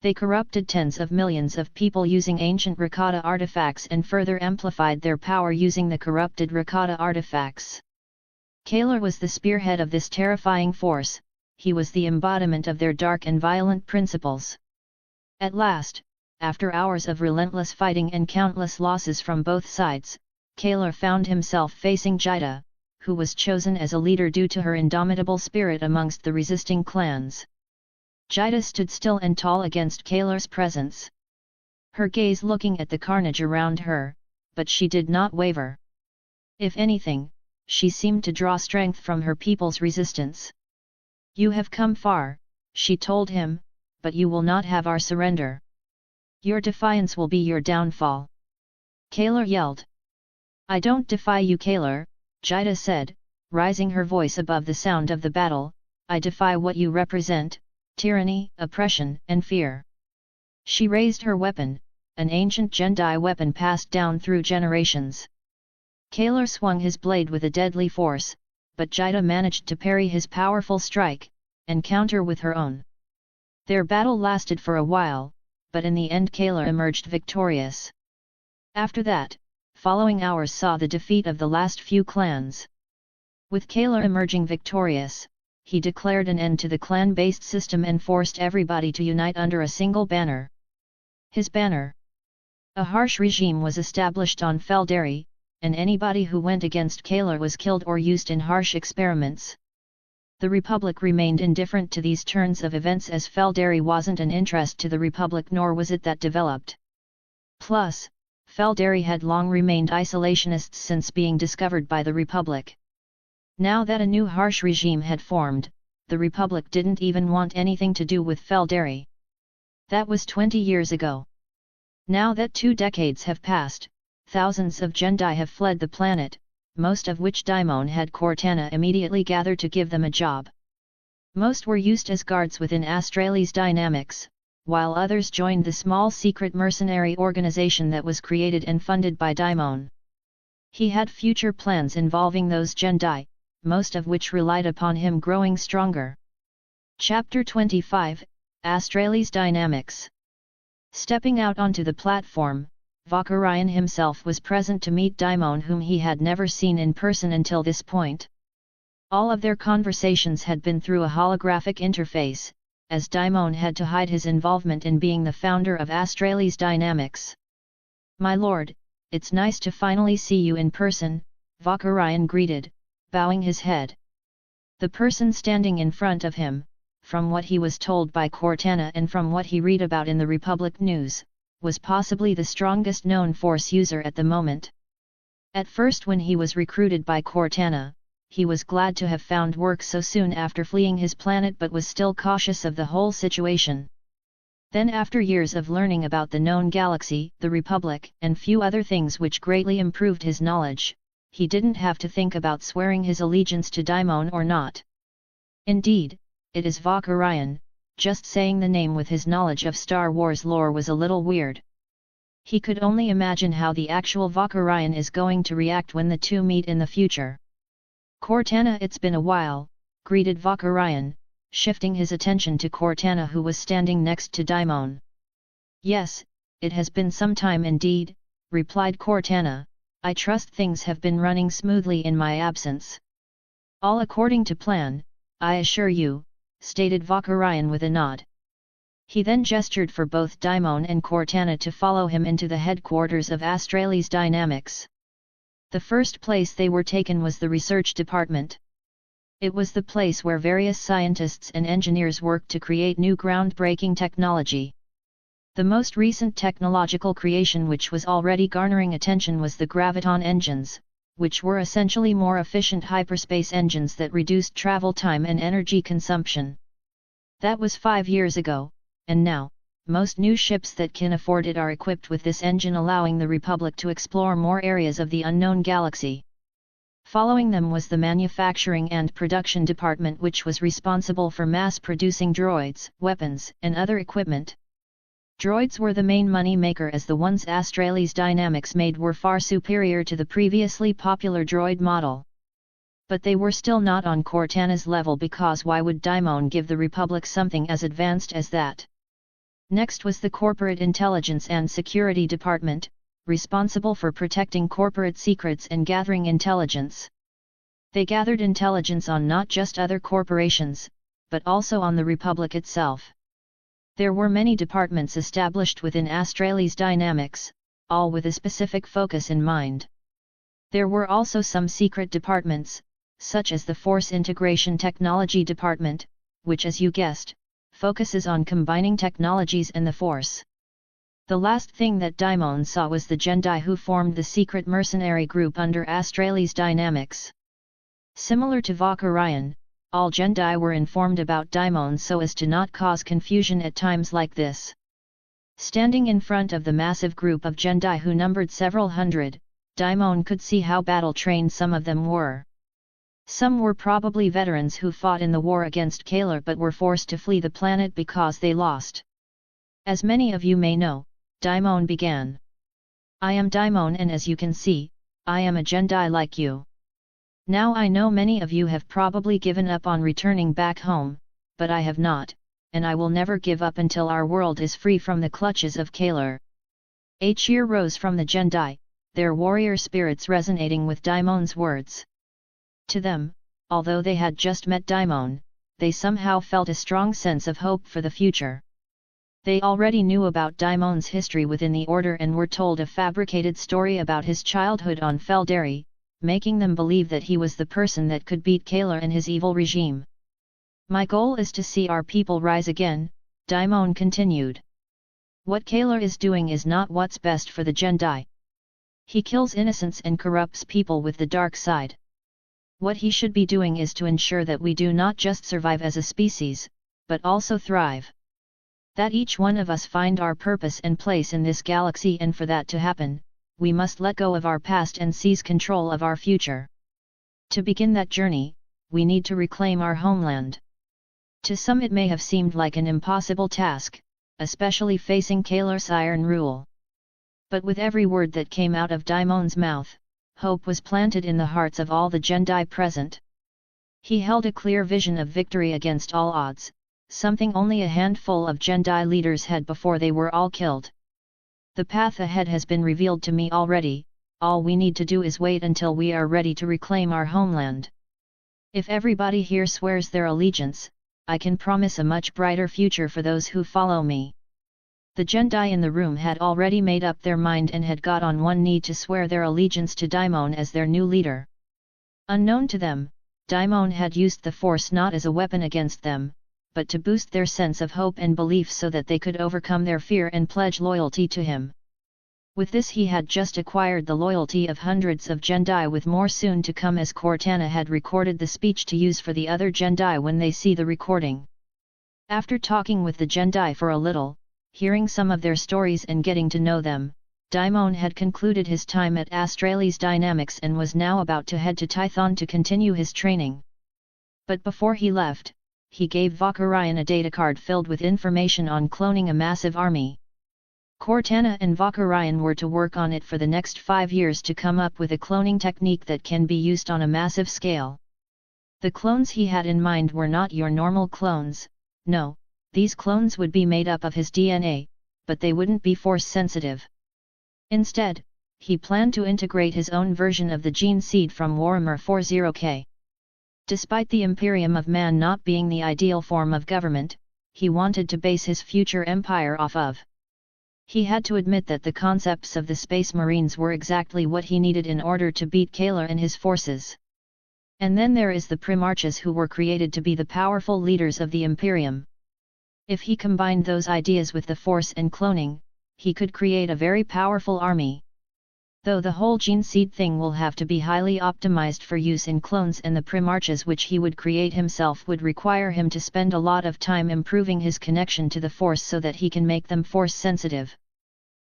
They corrupted tens of millions of people using ancient Rakata artifacts and further amplified their power using the corrupted Rakata artifacts. Kalar was the spearhead of this terrifying force. He was the embodiment of their dark and violent principles. At last, after hours of relentless fighting and countless losses from both sides, Kalar found himself facing Jida, who was chosen as a leader due to her indomitable spirit amongst the resisting clans. Jida stood still and tall against Kalar's presence. Her gaze looking at the carnage around her, but she did not waver. If anything, she seemed to draw strength from her people's resistance. "You have come far," she told him, "but you will not have our surrender. Your defiance will be your downfall." Kalar yelled. "I don't defy you, Kalar," Jida said, rising her voice above the sound of the battle. "I defy what you represent, tyranny, oppression, and fear." She raised her weapon, an ancient Jedi weapon passed down through generations. Kalar swung his blade with a deadly force, but Jida managed to parry his powerful strike, and counter with her own. Their battle lasted for a while, but in the end Kalar emerged victorious. After that, following hours saw the defeat of the last few clans. With Kalar emerging victorious, he declared an end to the clan-based system and forced everybody to unite under a single banner. His banner. A harsh regime was established on Feldari, and anybody who went against Kalar was killed or used in harsh experiments. The Republic remained indifferent to these turns of events as Feldari wasn't an interest to the Republic, nor was it that developed. Plus, Feldari had long remained isolationists since being discovered by the Republic. Now that a new harsh regime had formed, the Republic didn't even want anything to do with Feldari. That was 20 years ago. Now that 2 decades have passed, thousands of Jedi have fled the planet, most of which Daimon had Cortana immediately gather to give them a job. Most were used as guards within Astralis Dynamics, while others joined the small secret mercenary organization that was created and funded by Daimon. He had future plans involving those Jedi, most of which relied upon him growing stronger. Chapter 25, Astralis Dynamics. Stepping out onto the platform, Vakarian himself was present to meet Daimon, whom he had never seen in person until this point. All of their conversations had been through a holographic interface, as Daimon had to hide his involvement in being the founder of Astralis Dynamics. "My lord, it's nice to finally see you in person," Vakarian greeted, bowing his head. The person standing in front of him, from what he was told by Cortana and from what he read about in the Republic news, was possibly the strongest known Force user at the moment. At first, when he was recruited by Cortana, he was glad to have found work so soon after fleeing his planet, but was still cautious of the whole situation. Then, after years of learning about the known galaxy, the Republic, and few other things which greatly improved his knowledge, he didn't have to think about swearing his allegiance to Daimon or not. Indeed, it is Vakarian. Just saying the name with his knowledge of Star Wars lore was a little weird. He could only imagine how the actual Vakarian is going to react when the two meet in the future. "Cortana, it's been a while," greeted Vakarian, shifting his attention to Cortana, who was standing next to Daimon. "Yes, it has been some time indeed," replied Cortana. "I trust things have been running smoothly in my absence." "All according to plan, I assure you," stated Vakarian with a nod. He then gestured for both Daimon and Cortana to follow him into the headquarters of Astralis Dynamics. The first place they were taken was the research department. It was the place where various scientists and engineers worked to create new groundbreaking technology. The most recent technological creation which was already garnering attention was the graviton engines, which were essentially more efficient hyperspace engines that reduced travel time and energy consumption. That was 5 years ago, and now, most new ships that can afford it are equipped with this engine, allowing the Republic to explore more areas of the unknown galaxy. Following them was the manufacturing and production department, which was responsible for mass-producing droids, weapons, and other equipment. Droids were the main money maker, as the ones Astralis Dynamics made were far superior to the previously popular droid model. But they were still not on Cortana's level, because why would Daimon give the Republic something as advanced as that? Next was the Corporate Intelligence and Security Department, responsible for protecting corporate secrets and gathering intelligence. They gathered intelligence on not just other corporations, but also on the Republic itself. There were many departments established within Astralis Dynamics, all with a specific focus in mind. There were also some secret departments, such as the Force Integration Technology Department, which, as you guessed, focuses on combining technologies and the Force. The last thing that Daimon saw was the Jedi who formed the secret mercenary group under Astralis Dynamics. Similar to Vakarian, all Jedi were informed about Daimon so as to not cause confusion at times like this. Standing in front of the massive group of Jedi who numbered several hundred, Daimon could see how battle-trained some of them were. Some were probably veterans who fought in the war against Kalar but were forced to flee the planet because they lost. "As many of you may know," Daimon began. "I am Daimon, and as you can see, I am a Jedi like you. Now I know many of you have probably given up on returning back home, but I have not, and I will never give up until our world is free from the clutches of Kalar." A cheer rose from the Jedi, their warrior spirits resonating with Daimon's words. To them, although they had just met Daimon, they somehow felt a strong sense of hope for the future. They already knew about Daimon's history within the Order and were told a fabricated story about his childhood on Feldari, making them believe that he was the person that could beat Kalar and his evil regime. "My goal is to see our people rise again," Daimon continued. "What Kalar is doing is not what's best for the Jedi. He kills innocents and corrupts people with the dark side. What he should be doing is to ensure that we do not just survive as a species, but also thrive. That each one of us find our purpose and place in this galaxy, and for that to happen, we must let go of our past and seize control of our future. To begin that journey, we need to reclaim our homeland. To some it may have seemed like an impossible task, especially facing Kalar's iron rule. But with every word that came out of Daimon's mouth, hope was planted in the hearts of all the Jedi present. He held a clear vision of victory against all odds, something only a handful of Jedi leaders had before they were all killed. The path ahead has been revealed to me already, all we need to do is wait until we are ready to reclaim our homeland. If everybody here swears their allegiance, I can promise a much brighter future for those who follow me. The Jedi in the room had already made up their mind and had got on one knee to swear their allegiance to Daimon as their new leader. Unknown to them, Daimon had used the Force not as a weapon against them, but to boost their sense of hope and belief so that they could overcome their fear and pledge loyalty to him. With this he had just acquired the loyalty of hundreds of Jedi, with more soon to come, as Cortana had recorded the speech to use for the other Jedi when they see the recording. After talking with the Jedi for a little, hearing some of their stories and getting to know them, Daimon had concluded his time at Astralis Dynamics and was now about to head to Tython to continue his training. But before he left, he gave Vakarian a data card filled with information on cloning a massive army. Cortana and Vakarian were to work on it for the next 5 years to come up with a cloning technique that can be used on a massive scale. The clones he had in mind were not your normal clones, no. These clones would be made up of his DNA, but they wouldn't be Force-sensitive. Instead, he planned to integrate his own version of the gene seed from Warhammer 40K. Despite the Imperium of Man not being the ideal form of government, he wanted to base his future empire off of. He had to admit that the concepts of the Space Marines were exactly what he needed in order to beat Kalar and his forces. And then there is the Primarchs, who were created to be the powerful leaders of the Imperium. If he combined those ideas with the Force and cloning, he could create a very powerful army. Though the whole gene seed thing will have to be highly optimized for use in clones, and the Primarchs which he would create himself would require him to spend a lot of time improving his connection to the Force so that he can make them Force-sensitive.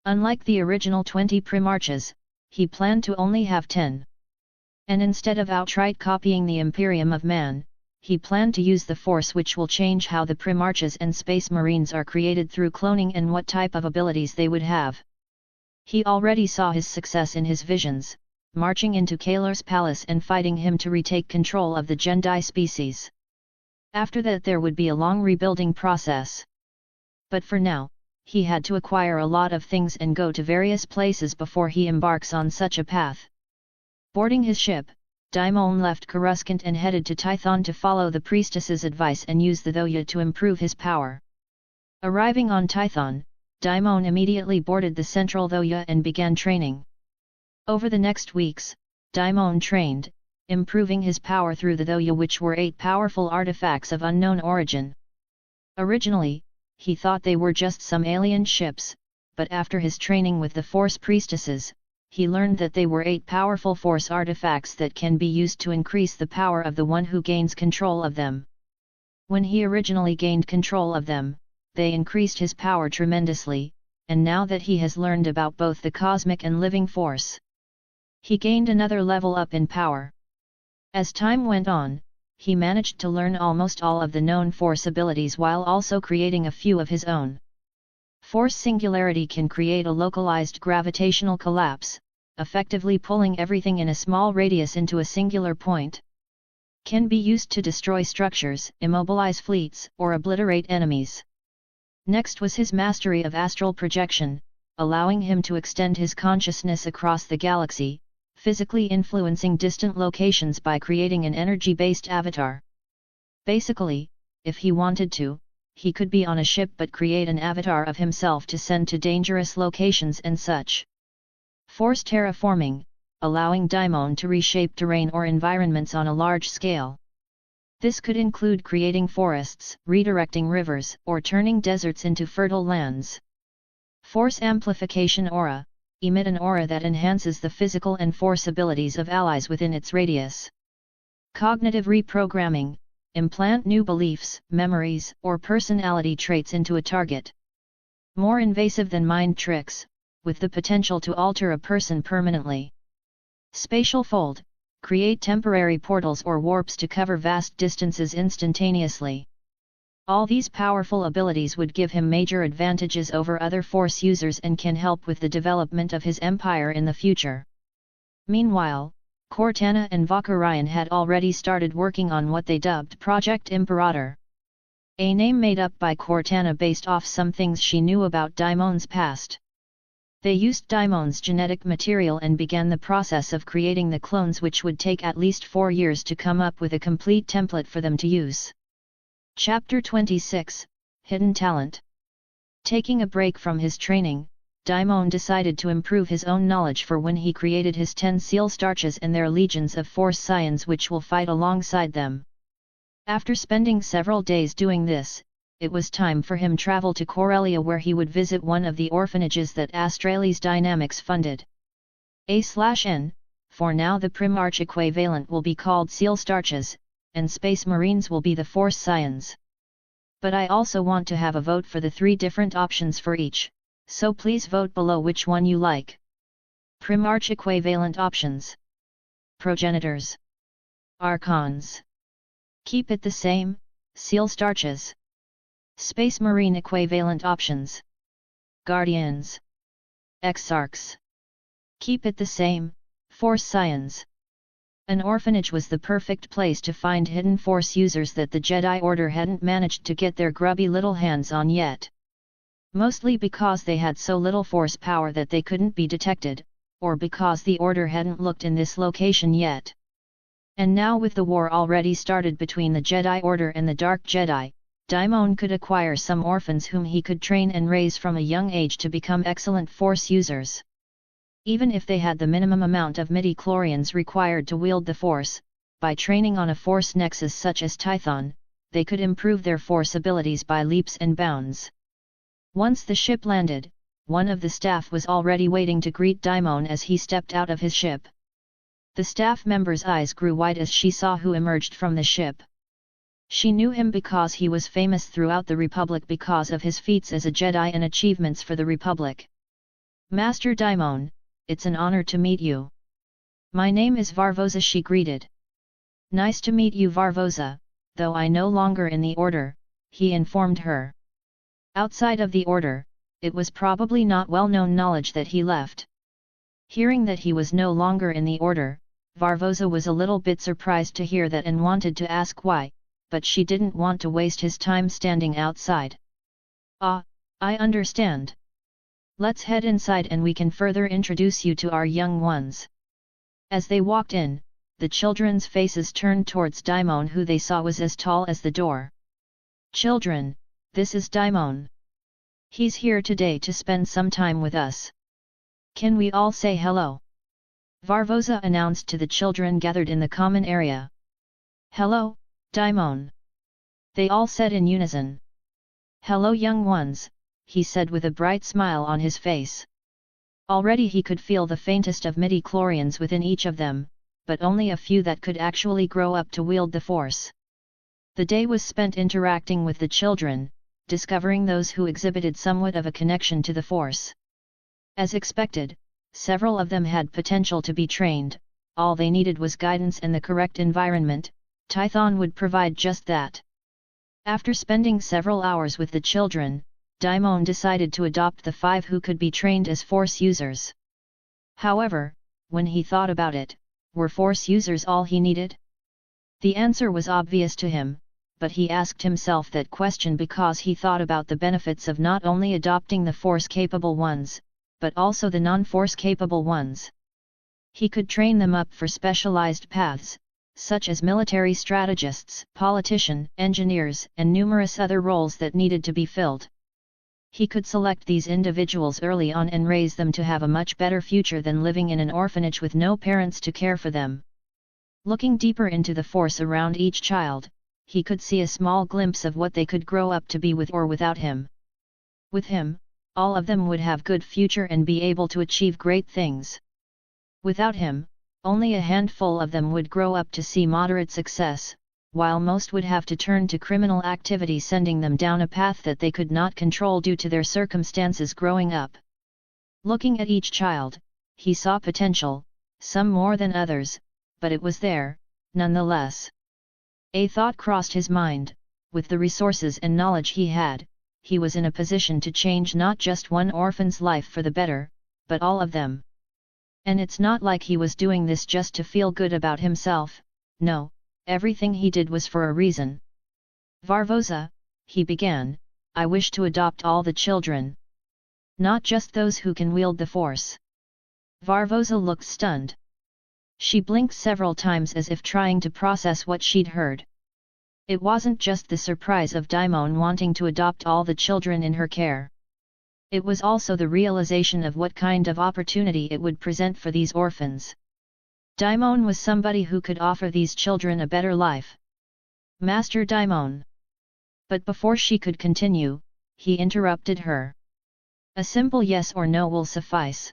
Unlike the original 20 Primarchs, he planned to only have 10. And instead of outright copying the Imperium of Man, he planned to use the Force, which will change how the Primarchs and Space Marines are created through cloning and what type of abilities they would have. He already saw his success in his visions, marching into Kalar's palace and fighting him to retake control of the Jedi species. After that there would be a long rebuilding process. But for now, he had to acquire a lot of things and go to various places before he embarks on such a path. Boarding his ship, Daimon left Coruscant and headed to Tython to follow the priestess's advice and use the Thoya to improve his power. Arriving on Tython, Daimon immediately boarded the central Thoya and began training. Over the next weeks, Daimon trained, improving his power through the Thoya, which were 8 powerful artifacts of unknown origin. Originally, he thought they were just some alien ships, but after his training with the Force priestesses, he learned that they were 8 powerful Force artifacts that can be used to increase the power of the one who gains control of them. When he originally gained control of them, they increased his power tremendously, and now that he has learned about both the cosmic and living Force, he gained another level up in power. As time went on, he managed to learn almost all of the known Force abilities while also creating a few of his own. Force singularity can create a localized gravitational collapse, effectively pulling everything in a small radius into a singular point. Can be used to destroy structures, immobilize fleets, or obliterate enemies. Next was his mastery of astral projection, allowing him to extend his consciousness across the galaxy, physically influencing distant locations by creating an energy-based avatar. Basically, if he wanted to, he could be on a ship but create an avatar of himself to send to dangerous locations and such. Force terraforming, allowing Daimon to reshape terrain or environments on a large scale. This could include creating forests, redirecting rivers, or turning deserts into fertile lands. Force amplification aura, emit an aura that enhances the physical and Force abilities of allies within its radius. Cognitive reprogramming, implant new beliefs, memories, or personality traits into a target. More invasive than mind tricks, with the potential to alter a person permanently. Spatial fold, create temporary portals or warps to cover vast distances instantaneously. All these powerful abilities would give him major advantages over other Force users and can help with the development of his empire in the future. Meanwhile, Cortana and Valkyrian had already started working on what they dubbed Project Imperator. A name made up by Cortana based off some things she knew about Daimon's past. They used Daimon's genetic material and began the process of creating the clones, which would take at least 4 years to come up with a complete template for them to use. Chapter 26, Hidden Talent. Taking a break from his training, Daimon decided to improve his own knowledge for when he created his 10 seal starches and their legions of Force scions which will fight alongside them. After spending several days doing this, it was time for him to travel to Corellia, where he would visit one of the orphanages that Astralis Dynamics funded. A/N, for now the Primarch equivalent will be called Seal Starches, and Space Marines will be the Force Scions. But I also want to have a vote for the 3 different options for each, so please vote below which one you like. Primarch equivalent options. Progenitors. Archons. Keep it the same, Seal Starches. Space Marine equivalent options. Guardians. Exarchs. Keep it the same, Force Scions. An orphanage was the perfect place to find hidden Force users that the Jedi Order hadn't managed to get their grubby little hands on yet. Mostly because they had so little Force power that they couldn't be detected, or because the Order hadn't looked in this location yet. And now, with the war already started between the Jedi Order and the Dark Jedi, Daimon could acquire some orphans whom he could train and raise from a young age to become excellent Force users. Even if they had the minimum amount of midi-chlorians required to wield the Force, by training on a Force nexus such as Tython, they could improve their Force abilities by leaps and bounds. Once the ship landed, one of the staff was already waiting to greet Daimon as he stepped out of his ship. The staff member's eyes grew wide as she saw who emerged from the ship. She knew him because he was famous throughout the Republic because of his feats as a Jedi and achievements for the Republic. Master Daimon, it's an honor to meet you. My name is Varvoza, she greeted. Nice to meet you, Varvoza, though I no longer in the Order, he informed her. Outside of the Order, it was probably not well-known knowledge that he left. Hearing that he was no longer in the Order, Varvoza was a little bit surprised to hear that and wanted to ask why, but she didn't want to waste his time standing outside. Ah, I understand. Let's head inside and we can further introduce you to our young ones. As they walked in, the children's faces turned towards Daimon, who they saw was as tall as the door. Children, this is Daimon. He's here today to spend some time with us. Can we all say hello? Varvoza announced to the children gathered in the common area. Hello, Daimon. They all said in unison. Hello, young ones, he said with a bright smile on his face. Already he could feel the faintest of midi-chlorians within each of them, but only a few that could actually grow up to wield the Force. The day was spent interacting with the children, discovering those who exhibited somewhat of a connection to the Force. As expected, several of them had potential to be trained, all they needed was guidance and the correct environment. Tython would provide just that. After spending several hours with the children, Daimon decided to adopt the 5 who could be trained as Force users. However, when he thought about it, were Force users all he needed? The answer was obvious to him, but he asked himself that question because he thought about the benefits of not only adopting the Force-capable ones, but also the non-Force-capable ones. He could train them up for specialized paths, such as military strategists, politician, engineers, and numerous other roles that needed to be filled. He could select these individuals early on and raise them to have a much better future than living in an orphanage with no parents to care for them. Looking deeper into the Force around each child, he could see a small glimpse of what they could grow up to be with or without him. With him, all of them would have good future and be able to achieve great things. Without him, only a handful of them would grow up to see moderate success, while most would have to turn to criminal activity, sending them down a path that they could not control due to their circumstances growing up. Looking at each child, he saw potential, some more than others, but it was there, nonetheless. A thought crossed his mind: with the resources and knowledge he had, he was in a position to change not just one orphan's life for the better, but all of them. And it's not like he was doing this just to feel good about himself, no, everything he did was for a reason. Varvoza, he began, I wish to adopt all the children. Not just those who can wield the Force. Varvoza looked stunned. She blinked several times as if trying to process what she'd heard. It wasn't just the surprise of Daimon wanting to adopt all the children in her care. It was also the realization of what kind of opportunity it would present for these orphans. Daimon was somebody who could offer these children a better life. Master Daimon. But before she could continue, he interrupted her. A simple yes or no will suffice.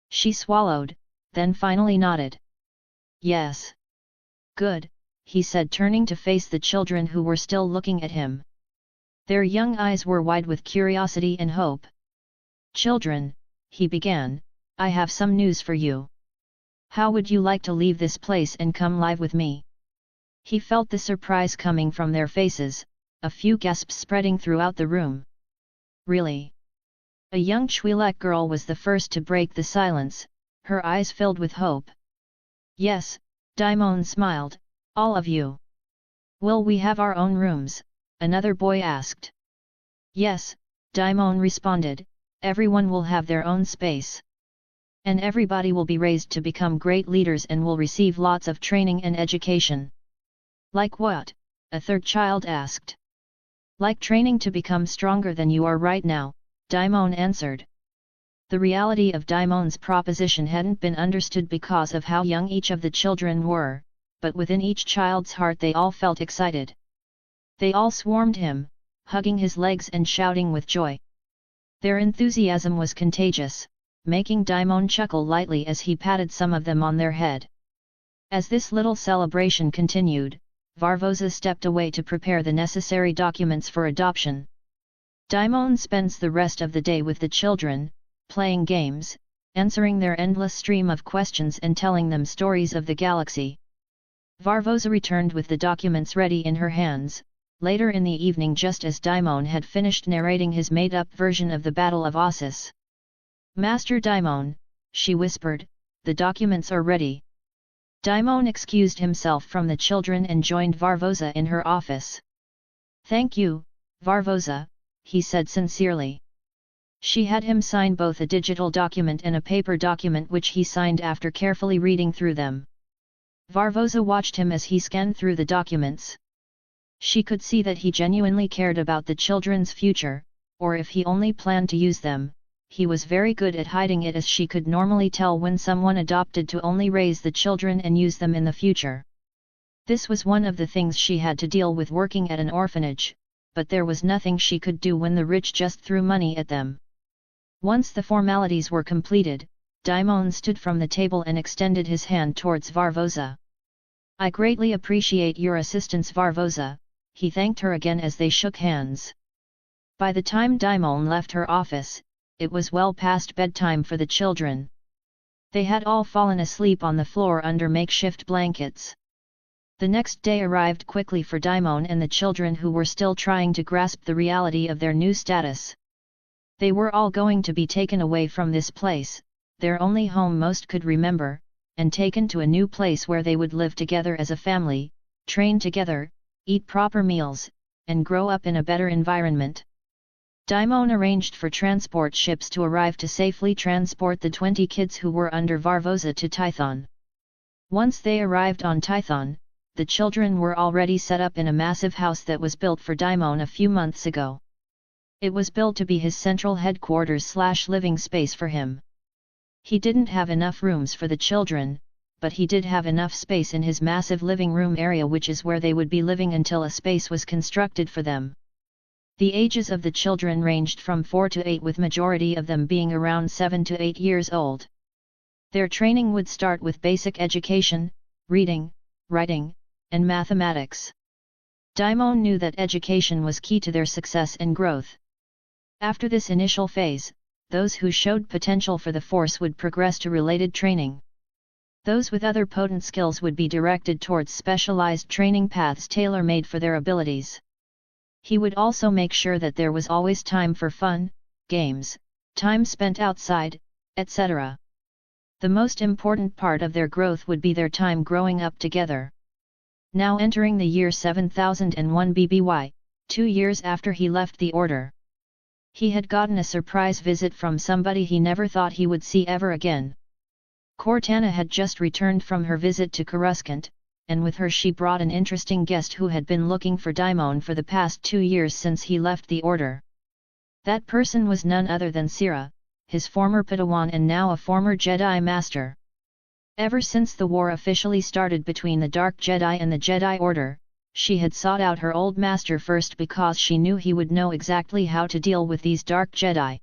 She swallowed, then finally nodded. Yes. Good, he said, turning to face the children who were still looking at him. Their young eyes were wide with curiosity and hope. Children, he began, I have some news for you. How would you like to leave this place and come live with me? He felt the surprise coming from their faces, a few gasps spreading throughout the room. Really? A young Twi'lek girl was the first to break the silence, her eyes filled with hope. Yes, Daimon smiled, all of you. Will we have our own rooms? Another boy asked. Yes, Daimon responded, everyone will have their own space. And everybody will be raised to become great leaders and will receive lots of training and education. Like what? A third child asked. Like training to become stronger than you are right now, Daimon answered. The reality of Daimon's proposition hadn't been understood because of how young each of the children were, but within each child's heart they all felt excited. They all swarmed him, hugging his legs and shouting with joy. Their enthusiasm was contagious, making Daimon chuckle lightly as he patted some of them on their head. As this little celebration continued, Varvoza stepped away to prepare the necessary documents for adoption. Daimon spends the rest of the day with the children, playing games, answering their endless stream of questions and telling them stories of the galaxy. Varvoza returned with the documents ready in her hands, later in the evening just as Daimon had finished narrating his made-up version of the Battle of Ossus. Master Daimon, she whispered, the documents are ready. Daimon excused himself from the children and joined Varvoza in her office. Thank you, Varvoza, he said sincerely. She had him sign both a digital document and a paper document which he signed after carefully reading through them. Varvoza watched him as he scanned through the documents. She could see that he genuinely cared about the children's future, or if he only planned to use them, he was very good at hiding it, as she could normally tell when someone adopted to only raise the children and use them in the future. This was one of the things she had to deal with working at an orphanage, but there was nothing she could do when the rich just threw money at them. Once the formalities were completed, Daimon stood from the table and extended his hand towards Varvoza. I greatly appreciate your assistance, Varvoza, he thanked her again as they shook hands. By the time Daimon left her office, it was well past bedtime for the children. They had all fallen asleep on the floor under makeshift blankets. The next day arrived quickly for Daimon and the children, who were still trying to grasp the reality of their new status. They were all going to be taken away from this place, their only home most could remember, and taken to a new place where they would live together as a family, train together, eat proper meals, and grow up in a better environment. Daimon arranged for transport ships to arrive to safely transport the 20 kids who were under Varvoza to Tython. Once they arrived on Tython, the children were already set up in a massive house that was built for Daimon a few months ago. It was built to be his central headquarters/living space for him. He didn't have enough rooms for the children, but he did have enough space in his massive living room area, which is where they would be living until a space was constructed for them. The ages of the children ranged from 4 to 8, with majority of them being around 7 to 8 years old. Their training would start with basic education, reading, writing, and mathematics. Daimon knew that education was key to their success and growth. After this initial phase, those who showed potential for the Force would progress to related training. Those with other potent skills would be directed towards specialized training paths tailor-made for their abilities. He would also make sure that there was always time for fun, games, time spent outside, etc. The most important part of their growth would be their time growing up together. Now entering the year 7001 BBY, 2 years after he left the Order. He had gotten a surprise visit from somebody he never thought he would see ever again. Cortana had just returned from her visit to Coruscant, and with her she brought an interesting guest who had been looking for Daimon for the past 2 years since he left the Order. That person was none other than Sira, his former Padawan and now a former Jedi Master. Ever since the war officially started between the Dark Jedi and the Jedi Order, she had sought out her old master first because she knew he would know exactly how to deal with these Dark Jedi.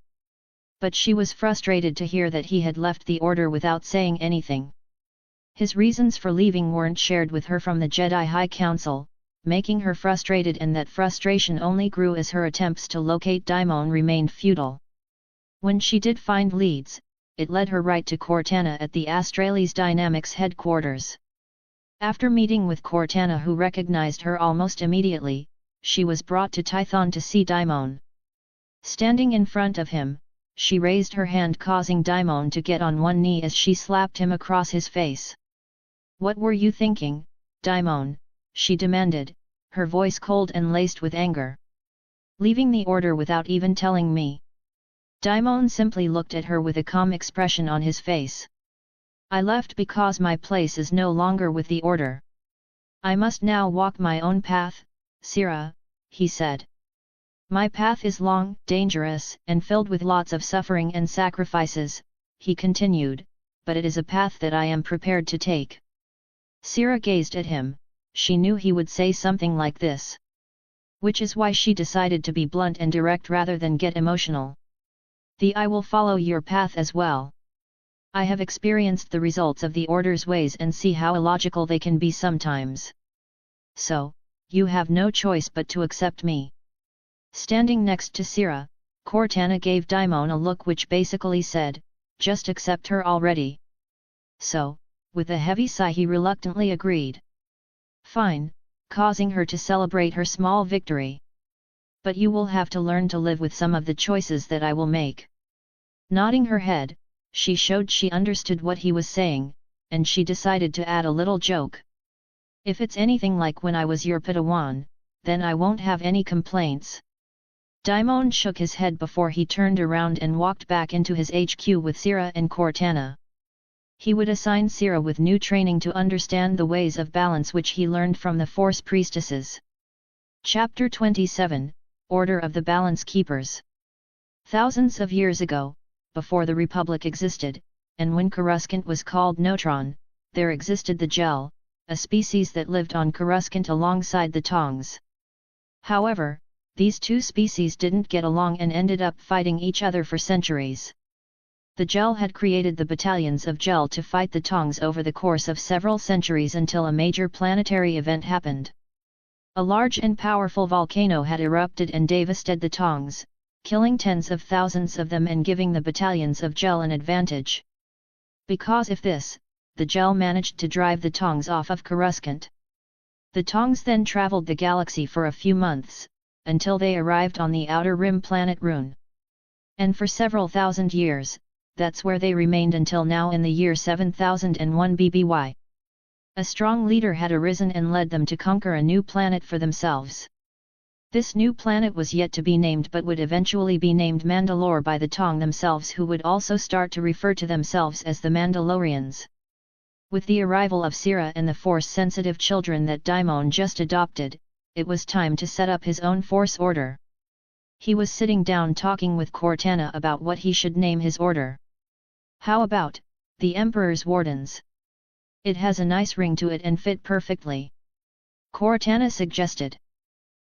But she was frustrated to hear that he had left the Order without saying anything. His reasons for leaving weren't shared with her from the Jedi High Council, making her frustrated, and that frustration only grew as her attempts to locate Daimon remained futile. When she did find leads, it led her right to Cortana at the Astralis Dynamics headquarters. After meeting with Cortana, who recognized her almost immediately, she was brought to Tython to see Daimon. Standing in front of him, she raised her hand, causing Daimon to get on one knee as she slapped him across his face. "What were you thinking, Daimon?" she demanded, her voice cold and laced with anger. "Leaving the Order without even telling me?" Daimon simply looked at her with a calm expression on his face. "I left because my place is no longer with the Order. I must now walk my own path, Sira," he said. "My path is long, dangerous, and filled with lots of suffering and sacrifices," he continued, "but it is a path that I am prepared to take." Sira gazed at him. She knew he would say something like this. Which is why she decided to be blunt and direct rather than get emotional. "I will follow your path as well. I have experienced the results of the Order's ways and see how illogical they can be sometimes. So, you have no choice but to accept me." Standing next to Sira, Cortana gave Daimon a look which basically said, "Just accept her already." So, with a heavy sigh, he reluctantly agreed. "Fine," causing her to celebrate her small victory. "But you will have to learn to live with some of the choices that I will make." Nodding her head, she showed she understood what he was saying, and she decided to add a little joke. "If it's anything like when I was your Padawan, then I won't have any complaints." Daimon shook his head before he turned around and walked back into his HQ with Sira and Cortana. He would assign Sira with new training to understand the ways of balance which he learned from the Force priestesses. Chapter 27, Order of the Balance Keepers. Thousands of years ago, before the Republic existed, and when Coruscant was called Notron, there existed the Gel, a species that lived on Coruscant alongside the Tongs. However, these two species didn't get along and ended up fighting each other for centuries. The Gel had created the battalions of Gel to fight the Tongs over the course of several centuries until a major planetary event happened. A large and powerful volcano had erupted and devastated the Tongs, killing tens of thousands of them and giving the battalions of Gel an advantage. Because of this, the Gel managed to drive the Tongs off of Coruscant. The Tongs then traveled the galaxy for a few months, until they arrived on the outer rim planet Rune. And for several thousand years, that's where they remained until now in the year 7001 BBY. A strong leader had arisen and led them to conquer a new planet for themselves. This new planet was yet to be named but would eventually be named Mandalore by the Tong themselves, who would also start to refer to themselves as the Mandalorians. With the arrival of Sira and the Force-sensitive children that Daimon just adopted, it was time to set up his own Force order. He was sitting down talking with Cortana about what he should name his order. "How about, the Emperor's Wardens? It has a nice ring to it and fit perfectly," Cortana suggested.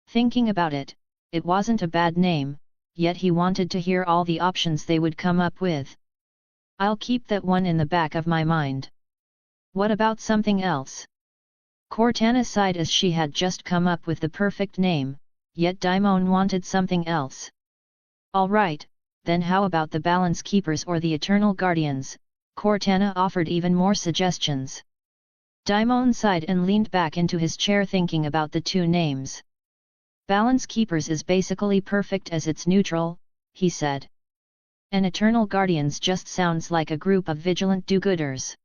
Thinking about it, it wasn't a bad name, yet he wanted to hear all the options they would come up with. "I'll keep that one in the back of my mind." "What about something else?" Cortana sighed as she had just come up with the perfect name, yet Daimon wanted something else. "All right, then how about the Balance Keepers or the Eternal Guardians? Cortana offered even more suggestions. Daimon sighed and leaned back into his chair thinking about the two names. Balance Keepers is basically perfect as it's neutral, he said. And Eternal Guardians just sounds like a group of vigilant do-gooders.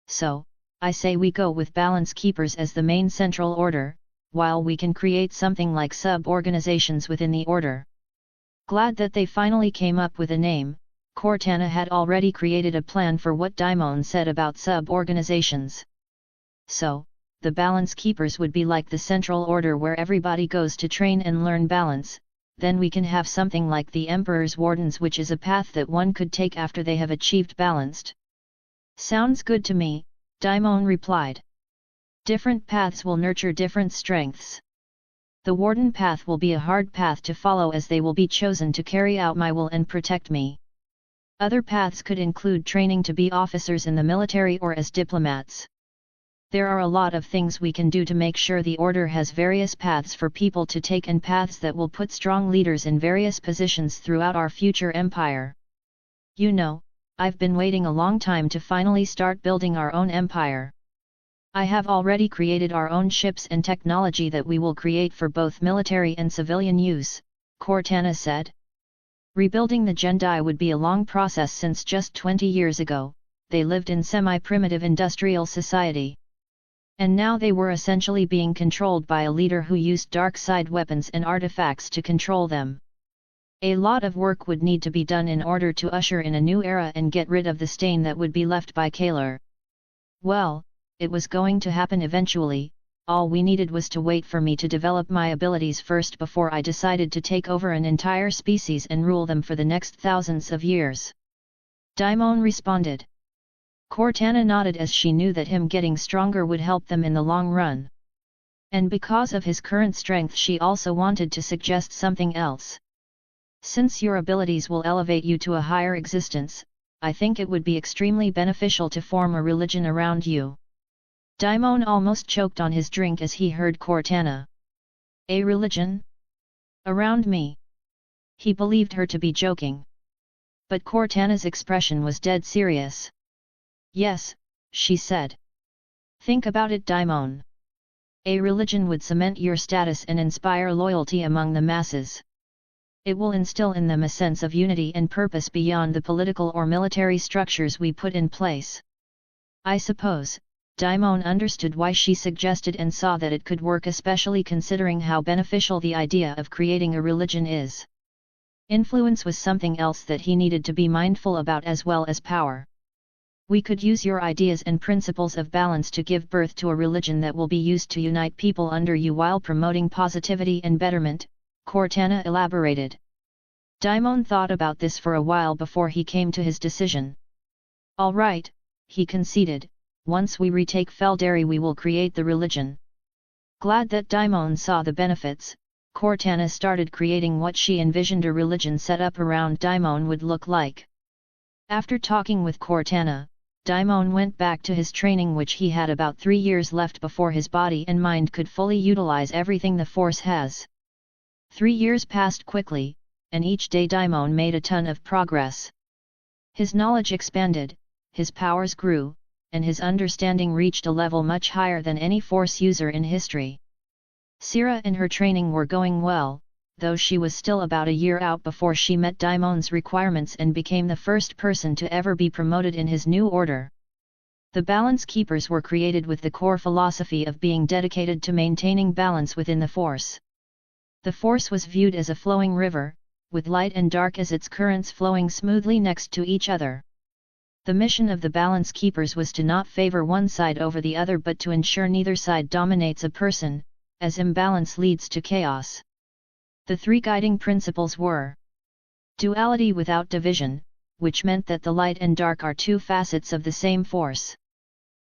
So, I say we go with Balance Keepers as the main central order, while we can create something like sub-organizations within the order. Glad that they finally came up with a name, Cortana had already created a plan for what Daimon said about sub-organizations. So, the Balance Keepers would be like the central order where everybody goes to train and learn balance, then we can have something like the Emperor's Wardens, which is a path that one could take after they have achieved balanced. Sounds good to me, Daimon replied. Different paths will nurture different strengths. The Warden path will be a hard path to follow as they will be chosen to carry out my will and protect me. Other paths could include training to be officers in the military or as diplomats. There are a lot of things we can do to make sure the order has various paths for people to take and paths that will put strong leaders in various positions throughout our future empire. You know, I've been waiting a long time to finally start building our own empire. I have already created our own ships and technology that we will create for both military and civilian use, Cortana said. Rebuilding the Jedi would be a long process since just 20 years ago, they lived in semi-primitive industrial society. And now they were essentially being controlled by a leader who used dark side weapons and artifacts to control them. A lot of work would need to be done in order to usher in a new era and get rid of the stain that would be left by Kaler. Well, it was going to happen eventually, all we needed was to wait for me to develop my abilities first before I decided to take over an entire species and rule them for the next thousands of years. Daimon responded. Cortana nodded as she knew that him getting stronger would help them in the long run. And because of his current strength she also wanted to suggest something else. Since your abilities will elevate you to a higher existence, I think it would be extremely beneficial to form a religion around you. Daimon almost choked on his drink as he heard Cortana. A religion? Around me? He believed her to be joking. But Cortana's expression was dead serious. Yes, she said. Think about it, Daimon. A religion would cement your status and inspire loyalty among the masses. It will instill in them a sense of unity and purpose beyond the political or military structures we put in place. I suppose, Daimon understood why she suggested and saw that it could work, especially considering how beneficial the idea of creating a religion is. Influence was something else that he needed to be mindful about as well as power. We could use your ideas and principles of balance to give birth to a religion that will be used to unite people under you while promoting positivity and betterment, Cortana elaborated. Daimon thought about this for a while before he came to his decision. All right, he conceded. Once we retake Feldari we will create the religion. Glad that Daimon saw the benefits, Cortana started creating what she envisioned a religion set up around Daimon would look like. After talking with Cortana, Daimon went back to his training, which he had about 3 years left before his body and mind could fully utilize everything the Force has. 3 years passed quickly, and each day Daimon made a ton of progress. His knowledge expanded, his powers grew, and his understanding reached a level much higher than any Force user in history. Sira and her training were going well, though she was still about a year out before she met Daimon's requirements and became the first person to ever be promoted in his new order. The Balance Keepers were created with the core philosophy of being dedicated to maintaining balance within the Force. The Force was viewed as a flowing river, with light and dark as its currents flowing smoothly next to each other. The mission of the Balance Keepers was to not favor one side over the other but to ensure neither side dominates a person, as imbalance leads to chaos. The 3 guiding principles were duality without division, which meant that the light and dark are 2 facets of the same force.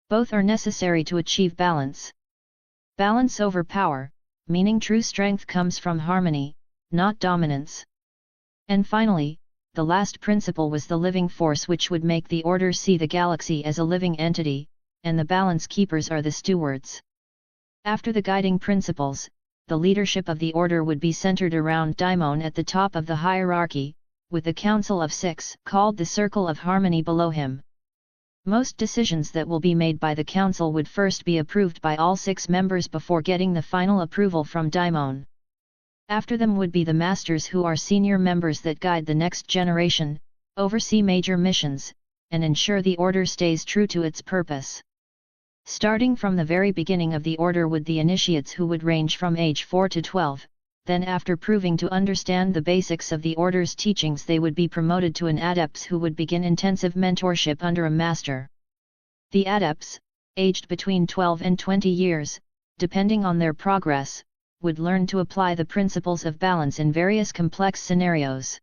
Both are necessary to achieve balance. Balance over power, meaning true strength comes from harmony, not dominance. And finally, the last principle was the living force, which would make the Order see the galaxy as a living entity, and the Balance Keepers are the stewards. After the guiding principles, the leadership of the Order would be centered around Daimon at the top of the hierarchy, with the Council of Six, called the Circle of Harmony, below him. Most decisions that will be made by the Council would first be approved by all 6 members before getting the final approval from Daimon. After them would be the Masters, who are senior members that guide the next generation, oversee major missions, and ensure the Order stays true to its purpose. Starting from the very beginning of the Order would the Initiates, who would range from age 4 to 12, then after proving to understand the basics of the Order's teachings they would be promoted to an Adepts, who would begin intensive mentorship under a Master. The Adepts, aged between 12 and 20 years, depending on their progress, would learn to apply the principles of balance in various complex scenarios.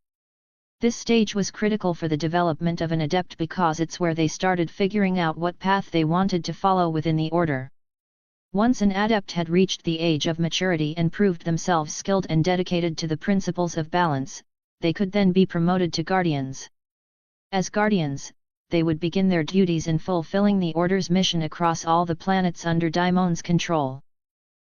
This stage was critical for the development of an Adept because it's where they started figuring out what path they wanted to follow within the Order. Once an Adept had reached the age of maturity and proved themselves skilled and dedicated to the principles of balance, they could then be promoted to Guardians. As Guardians, they would begin their duties in fulfilling the Order's mission across all the planets under Daimon's control.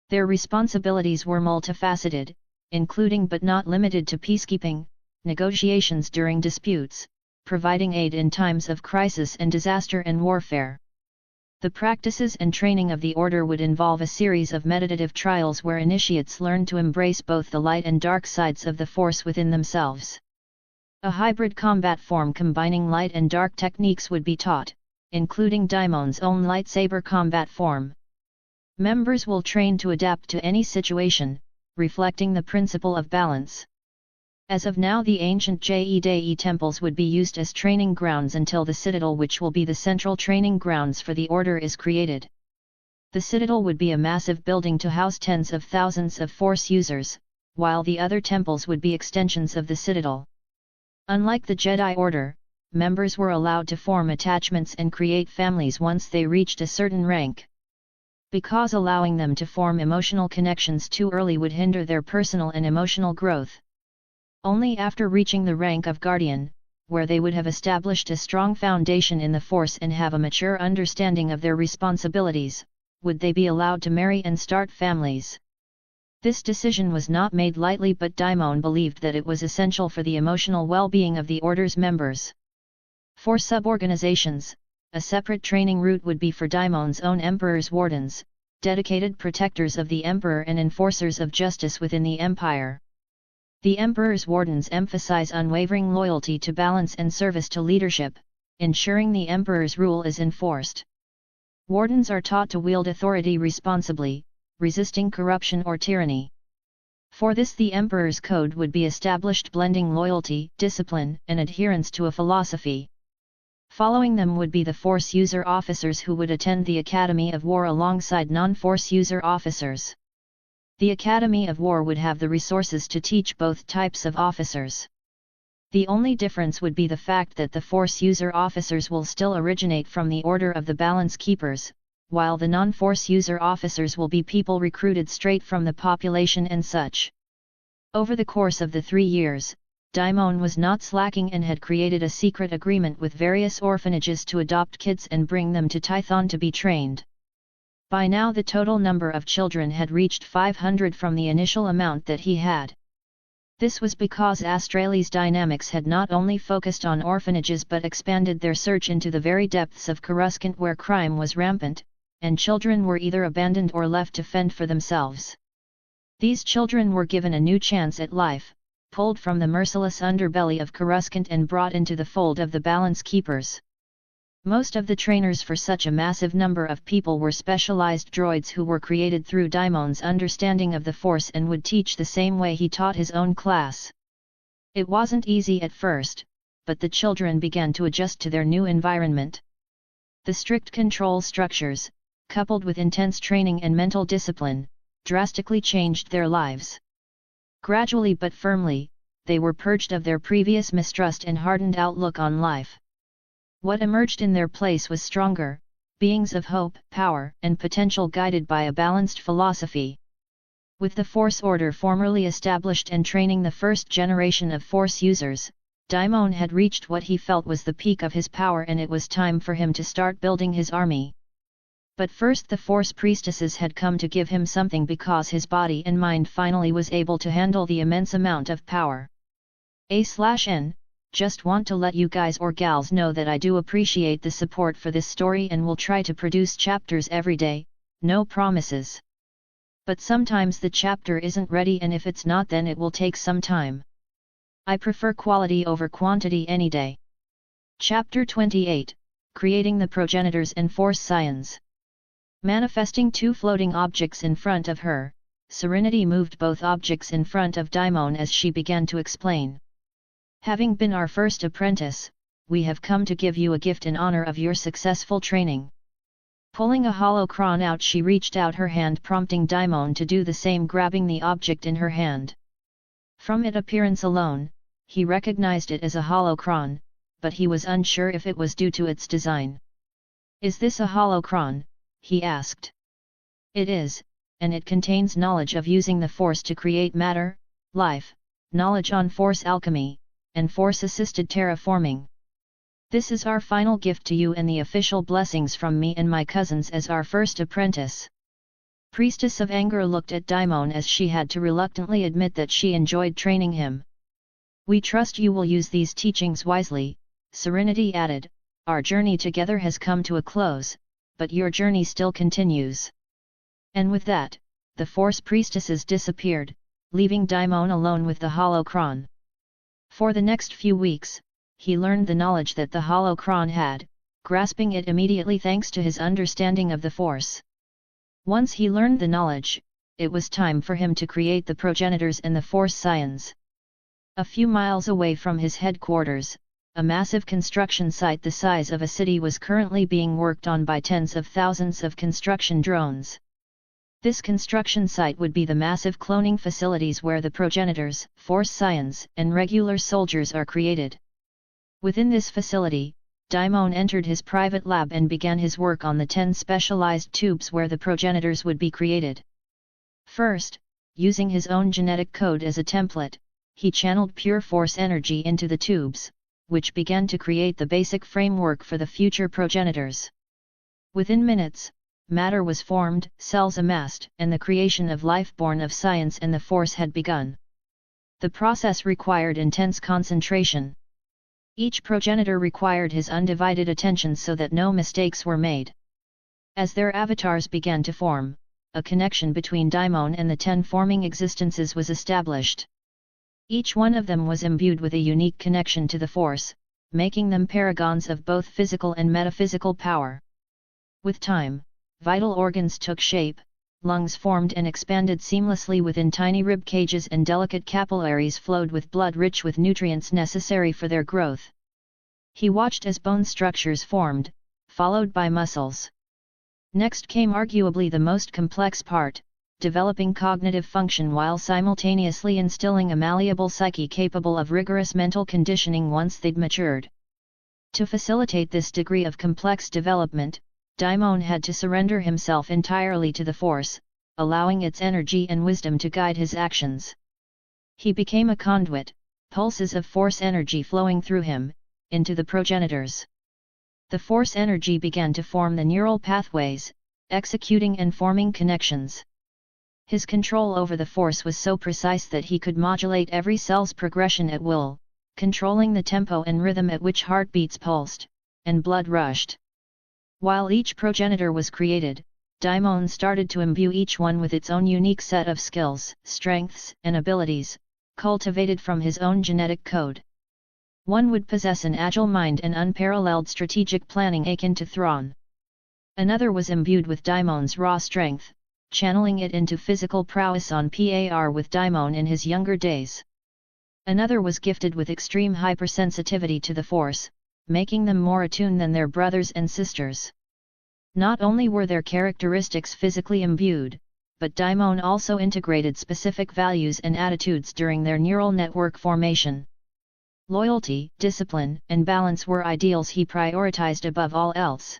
Their responsibilities were multifaceted, including but not limited to peacekeeping, negotiations during disputes, providing aid in times of crisis and disaster and warfare. The practices and training of the Order would involve a series of meditative trials where initiates learn to embrace both the light and dark sides of the Force within themselves. A hybrid combat form combining light and dark techniques would be taught, including Daimon's own lightsaber combat form. Members will train to adapt to any situation, reflecting the principle of balance. As of now, the ancient Jedi temples would be used as training grounds until the Citadel, which will be the central training grounds for the Order, is created. The Citadel would be a massive building to house tens of thousands of Force users, while the other temples would be extensions of the Citadel. Unlike the Jedi Order, members were allowed to form attachments and create families once they reached a certain rank. Because allowing them to form emotional connections too early would hinder their personal and emotional growth. Only after reaching the rank of Guardian, where they would have established a strong foundation in the Force and have a mature understanding of their responsibilities, would they be allowed to marry and start families. This decision was not made lightly, but Daimon believed that it was essential for the emotional well-being of the Order's members. For sub-organizations, a separate training route would be for Daimon's own Emperor's Wardens, dedicated protectors of the Emperor and enforcers of justice within the Empire. The Emperor's Wardens emphasize unwavering loyalty to balance and service to leadership, ensuring the Emperor's rule is enforced. Wardens are taught to wield authority responsibly, resisting corruption or tyranny. For this, the Emperor's Code would be established, blending loyalty, discipline, and adherence to a philosophy. Following them would be the Force user officers, who would attend the Academy of War alongside non-Force user officers. The Academy of War would have the resources to teach both types of officers. The only difference would be the fact that the Force user officers will still originate from the Order of the Balance Keepers, while the non-Force user officers will be people recruited straight from the population and such. Over the course of the 3 years, Daimon was not slacking and had created a secret agreement with various orphanages to adopt kids and bring them to Tython to be trained. By now the total number of children had reached 500 from the initial amount that he had. This was because Astrales Dynamics had not only focused on orphanages but expanded their search into the very depths of Coruscant, where crime was rampant, and children were either abandoned or left to fend for themselves. These children were given a new chance at life, pulled from the merciless underbelly of Coruscant and brought into the fold of the Balance Keepers. Most of the trainers for such a massive number of people were specialized droids who were created through Daimon's understanding of the Force and would teach the same way he taught his own class. It wasn't easy at first, but the children began to adjust to their new environment. The strict control structures, coupled with intense training and mental discipline, drastically changed their lives. Gradually but firmly, they were purged of their previous mistrust and hardened outlook on life. What emerged in their place was stronger, beings of hope, power, and potential, guided by a balanced philosophy. With the Force Order formally established and training the first generation of Force users, Daimon had reached what he felt was the peak of his power, and it was time for him to start building his army. But first the Force priestesses had come to give him something, because his body and mind finally was able to handle the immense amount of power. A/N, just want to let you guys or gals know that I do appreciate the support for this story and will try to produce chapters every day, no promises. But sometimes the chapter isn't ready, and if it's not, then it will take some time. I prefer quality over quantity any day. Chapter 28, Creating the Progenitors and Force Scions. Manifesting two floating objects in front of her, Serenity moved both objects in front of Daimon as she began to explain. Having been our first apprentice, we have come to give you a gift in honor of your successful training. Pulling a holocron out, she reached out her hand, prompting Daimon to do the same, grabbing the object in her hand. From its appearance alone, he recognized it as a holocron, but he was unsure if it was due to its design. "Is this a holocron?" he asked. "It is, and it contains knowledge of using the Force to create matter, life, knowledge on Force alchemy, and Force-assisted terraforming. This is our final gift to you and the official blessings from me and my cousins as our first apprentice." Priestess of Anger looked at Daimon as she had to reluctantly admit that she enjoyed training him. "We trust you will use these teachings wisely," Serenity added. "Our journey together has come to a close, but your journey still continues." And with that, the Force priestesses disappeared, leaving Daimon alone with the holocron. For the next few weeks, he learned the knowledge that the holocron had, grasping it immediately thanks to his understanding of the Force. Once he learned the knowledge, it was time for him to create the progenitors and the Force scions. A few miles away from his headquarters, a massive construction site the size of a city was currently being worked on by tens of thousands of construction drones. This construction site would be the massive cloning facilities where the progenitors, Force scions, and regular soldiers are created. Within this facility, Daimon entered his private lab and began his work on the 10 specialized tubes where the progenitors would be created. First, using his own genetic code as a template, he channeled pure Force energy into the tubes, which began to create the basic framework for the future progenitors. Within minutes, matter was formed, cells amassed, and the creation of life born of science and the Force had begun. The process required intense concentration. Each progenitor required his undivided attention so that no mistakes were made. As their avatars began to form, a connection between Daimon and the 10 forming existences was established. Each one of them was imbued with a unique connection to the Force, making them paragons of both physical and metaphysical power. With time, vital organs took shape, lungs formed and expanded seamlessly within tiny rib cages, and delicate capillaries flowed with blood rich with nutrients necessary for their growth. He watched as bone structures formed, followed by muscles. Next came arguably the most complex part, developing cognitive function while simultaneously instilling a malleable psyche capable of rigorous mental conditioning once they'd matured. To facilitate this degree of complex development, Daimon had to surrender himself entirely to the Force, allowing its energy and wisdom to guide his actions. He became a conduit, pulses of Force energy flowing through him, into the progenitors. The Force energy began to form the neural pathways, executing and forming connections. His control over the Force was so precise that he could modulate every cell's progression at will, controlling the tempo and rhythm at which heartbeats pulsed, and blood rushed. While each progenitor was created, Daimon started to imbue each one with its own unique set of skills, strengths, and abilities, cultivated from his own genetic code. One would possess an agile mind and unparalleled strategic planning akin to Thrawn. Another was imbued with Daimon's raw strength, channeling it into physical prowess on par with Daimon in his younger days. Another was gifted with extreme hypersensitivity to the Force, making them more attuned than their brothers and sisters. Not only were their characteristics physically imbued, but Daimon also integrated specific values and attitudes during their neural network formation. Loyalty, discipline, and balance were ideals he prioritized above all else.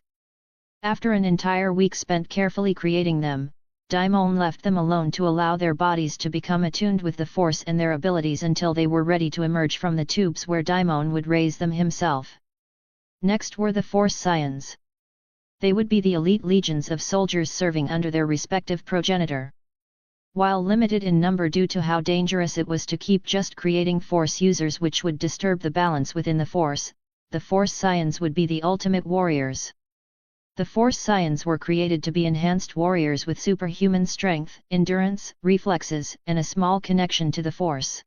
After an entire week spent carefully creating them, Daimon left them alone to allow their bodies to become attuned with the Force and their abilities until they were ready to emerge from the tubes where Daimon would raise them himself. Next were the Force scions. They would be the elite legions of soldiers serving under their respective progenitor. While limited in number due to how dangerous it was to keep just creating Force users which would disturb the balance within the Force, the Force Scions would be the ultimate warriors. The Force Scions were created to be enhanced warriors with superhuman strength, endurance, reflexes, and a small connection to the Force.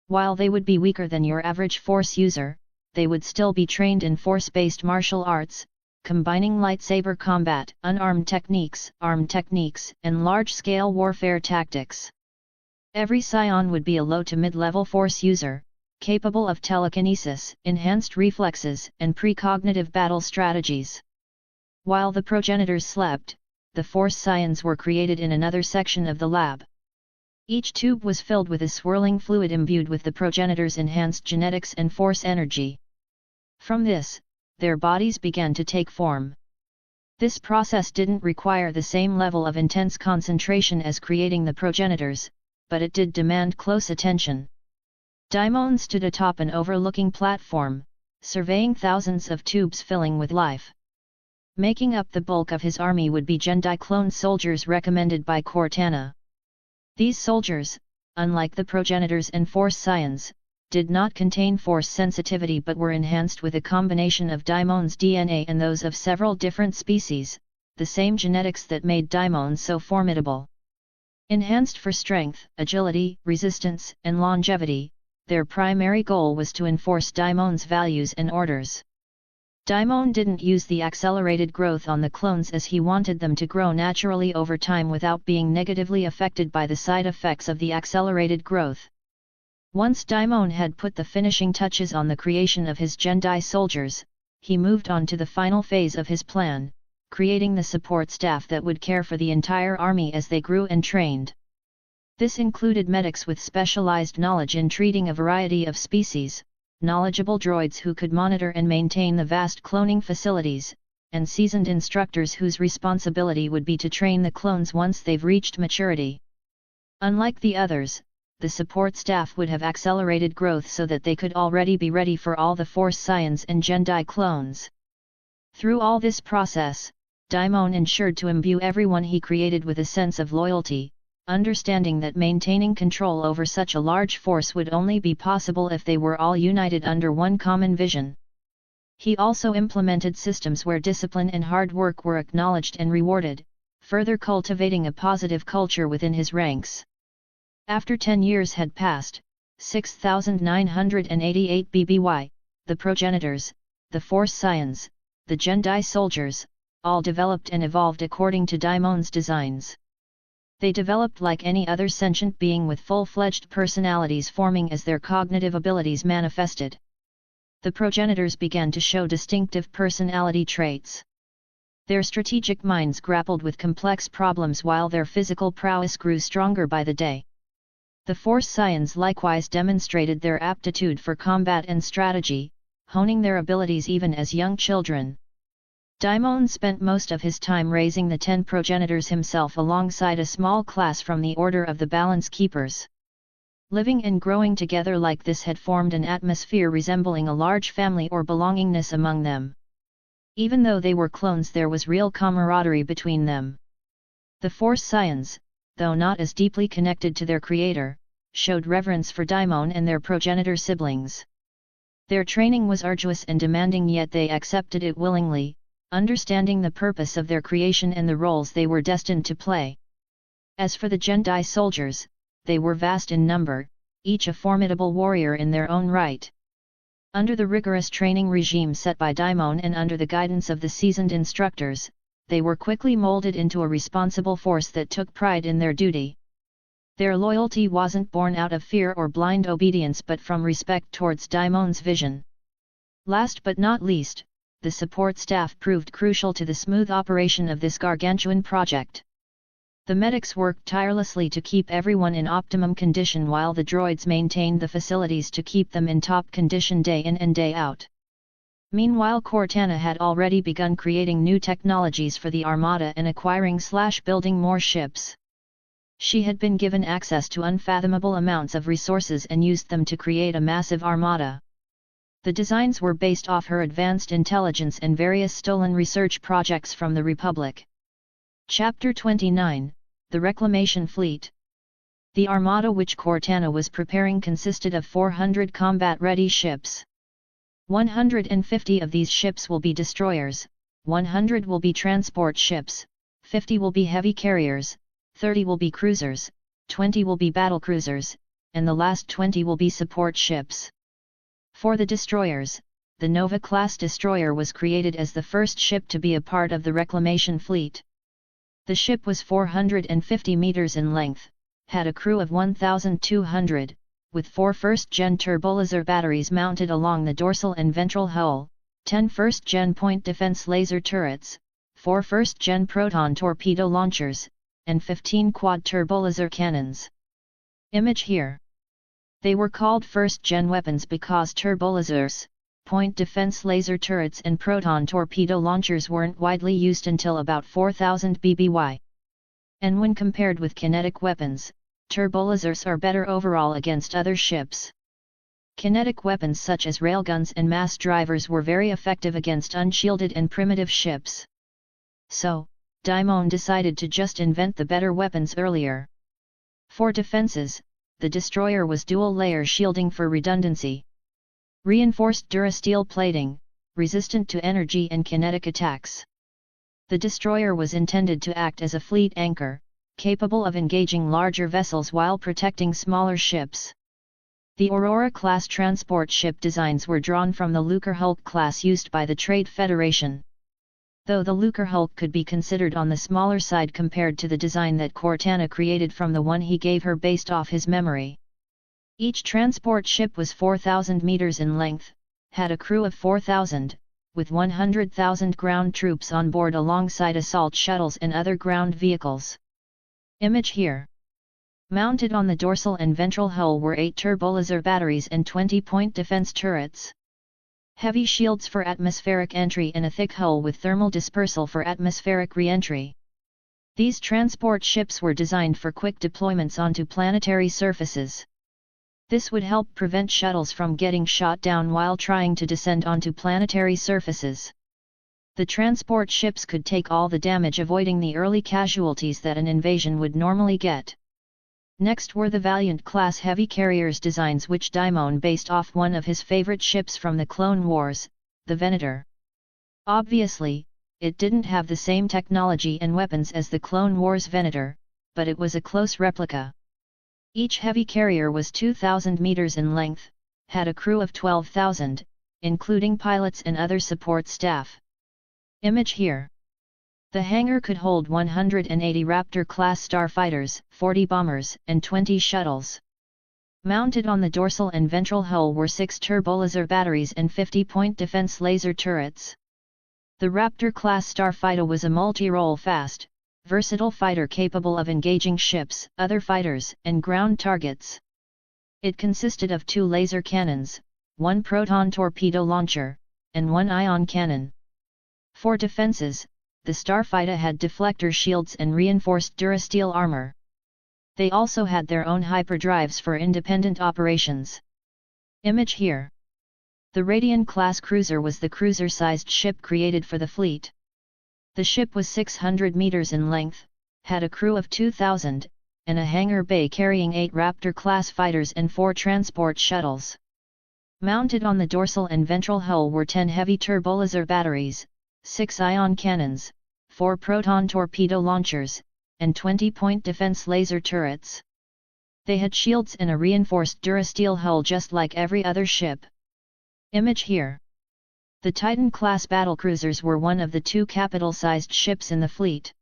While they would be weaker than your average Force user, they would still be trained in Force-based martial arts, combining lightsaber combat, unarmed techniques, armed techniques, and large-scale warfare tactics. Every Scion would be a low to mid-level Force user, capable of telekinesis, enhanced reflexes, and precognitive battle strategies. While the progenitors slept, the Force Scions were created in another section of the lab. Each tube was filled with a swirling fluid imbued with the progenitors' enhanced genetics and Force energy. From this, their bodies began to take form. This process didn't require the same level of intense concentration as creating the progenitors, but it did demand close attention. Daimon stood atop an overlooking platform, surveying thousands of tubes filling with life. Making up the bulk of his army would be Jedi clone soldiers recommended by Cortana. These soldiers, unlike the progenitors and Force Scions, did not contain Force sensitivity but were enhanced with a combination of Daimon's DNA and those of several different species, the same genetics that made Daimon so formidable. Enhanced for strength, agility, resistance, and longevity, their primary goal was to enforce Daimon's values and orders. Daimon didn't use the accelerated growth on the clones as he wanted them to grow naturally over time without being negatively affected by the side effects of the accelerated growth. Once Daimon had put the finishing touches on the creation of his Jedi soldiers, he moved on to the final phase of his plan, creating the support staff that would care for the entire army as they grew and trained. This included medics with specialized knowledge in treating a variety of species, knowledgeable droids who could monitor and maintain the vast cloning facilities, and seasoned instructors whose responsibility would be to train the clones once they've reached maturity. Unlike the others, the support staff would have accelerated growth so that they could already be ready for all the Force Scions and Jedi clones. Through all this process, Daimon ensured to imbue everyone he created with a sense of loyalty, understanding that maintaining control over such a large force would only be possible if they were all united under one common vision. He also implemented systems where discipline and hard work were acknowledged and rewarded, further cultivating a positive culture within his ranks. After 10 years had passed, 6,988 BBY, the progenitors, the Force Scions, the Jedi soldiers, all developed and evolved according to Daimon's designs. They developed like any other sentient being with full-fledged personalities forming as their cognitive abilities manifested. The progenitors began to show distinctive personality traits. Their strategic minds grappled with complex problems while their physical prowess grew stronger by the day. The Force Scions likewise demonstrated their aptitude for combat and strategy, honing their abilities even as young children. Daimon spent most of his time raising the 10 progenitors himself alongside a small class from the Order of the Balance Keepers. Living and growing together like this had formed an atmosphere resembling a large family or belongingness among them. Even though they were clones, there was real camaraderie between them. The Force Scions, though not as deeply connected to their creator, showed reverence for Daimon and their progenitor siblings. Their training was arduous and demanding, yet they accepted it willingly, understanding the purpose of their creation and the roles they were destined to play. As for the Jedi soldiers, they were vast in number, each a formidable warrior in their own right. Under the rigorous training regime set by Daimon and under the guidance of the seasoned instructors, they were quickly molded into a responsible force that took pride in their duty. Their loyalty wasn't born out of fear or blind obedience but from respect towards Daimon's vision. Last but not least, the support staff proved crucial to the smooth operation of this gargantuan project. The medics worked tirelessly to keep everyone in optimum condition while the droids maintained the facilities to keep them in top condition day in and day out. Meanwhile, Cortana had already begun creating new technologies for the Armada and acquiring/building more ships. She had been given access to unfathomable amounts of resources and used them to create a massive armada. The designs were based off her advanced intelligence and various stolen research projects from the Republic. Chapter 29, The Reclamation Fleet. The armada which Cortana was preparing consisted of 400 combat-ready ships. 150 of these ships will be destroyers, 100 will be transport ships, 50 will be heavy carriers, 30 will be cruisers, 20 will be battlecruisers, and the last 20 will be support ships. For the destroyers, the Nova-class destroyer was created as the first ship to be a part of the reclamation fleet. The ship was 450 meters in length, had a crew of 1,200, with 4 first-gen turbolaser batteries mounted along the dorsal and ventral hull, 10 first-gen point defense laser turrets, 4 first-gen proton torpedo launchers, and 15 quad turbolaser cannons. Image here. They were called first-gen weapons because turbolasers, point defense laser turrets and proton torpedo launchers weren't widely used until about 4000 BBY. And when compared with kinetic weapons, turbolasers are better overall against other ships. Kinetic weapons such as railguns and mass drivers were very effective against unshielded and primitive ships. So, Daimon decided to just invent the better weapons earlier. For defenses, the destroyer was dual-layer shielding for redundancy. Reinforced durasteel plating, resistant to energy and kinetic attacks. The destroyer was intended to act as a fleet anchor, capable of engaging larger vessels while protecting smaller ships. The Aurora-class transport ship designs were drawn from the Lucrehulk class used by the Trade Federation. Though the Lucrehulk could be considered on the smaller side compared to the design that Cortana created from the one he gave her based off his memory. Each transport ship was 4,000 meters in length, had a crew of 4,000, with 100,000 ground troops on board alongside assault shuttles and other ground vehicles. Image here. Mounted on the dorsal and ventral hull were 8 turbolaser batteries and 20 point defense turrets. Heavy shields for atmospheric entry and a thick hull with thermal dispersal for atmospheric re-entry. These transport ships were designed for quick deployments onto planetary surfaces. This would help prevent shuttles from getting shot down while trying to descend onto planetary surfaces. The transport ships could take all the damage, avoiding the early casualties that an invasion would normally get. Next were the Valiant-class heavy carriers designs which Daimon based off one of his favorite ships from the Clone Wars, the Venator. Obviously, it didn't have the same technology and weapons as the Clone Wars Venator, but it was a close replica. Each heavy carrier was 2,000 meters in length, had a crew of 12,000, including pilots and other support staff. Image here. The hangar could hold 180 Raptor-class starfighters, 40 bombers, and 20 shuttles. Mounted on the dorsal and ventral hull were 6 turbolaser batteries and 50-point defense laser turrets. The Raptor-class starfighter was a multi-role fast, versatile fighter capable of engaging ships, other fighters, and ground targets. It consisted of 2 laser cannons, 1 proton torpedo launcher, and 1 ion cannon. For defenses, the starfighter had deflector shields and reinforced durasteel armor. They also had their own hyperdrives for independent operations. Image here. The Rodian-class cruiser was the cruiser-sized ship created for the fleet. The ship was 600 meters in length, had a crew of 2,000, and a hangar bay carrying 8 Raptor-class fighters and 4 transport shuttles. Mounted on the dorsal and ventral hull were 10 heavy turbolaser batteries, 6 ion cannons, 4 proton torpedo launchers, and 20-point defense laser turrets. They had shields and a reinforced durasteel hull just like every other ship. Image here. The Titan-class battlecruisers were one of the 2 capital-sized ships in the fleet.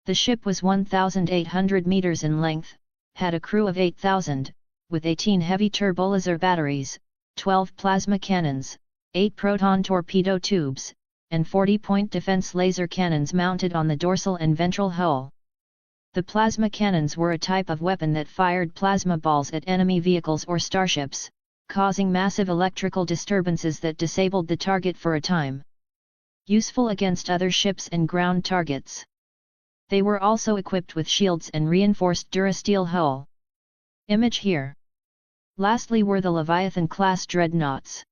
The ship was 1,800 meters in length, had a crew of 8,000, with 18 heavy turbolaser batteries, 12 plasma cannons, 8 proton torpedo tubes, and 40-point defense laser cannons mounted on the dorsal and ventral hull. The plasma cannons were a type of weapon that fired plasma balls at enemy vehicles or starships, causing massive electrical disturbances that disabled the target for a time. Useful against other ships and ground targets. They were also equipped with shields and reinforced durasteel hull. Image here. Lastly were the Leviathan-class dreadnoughts.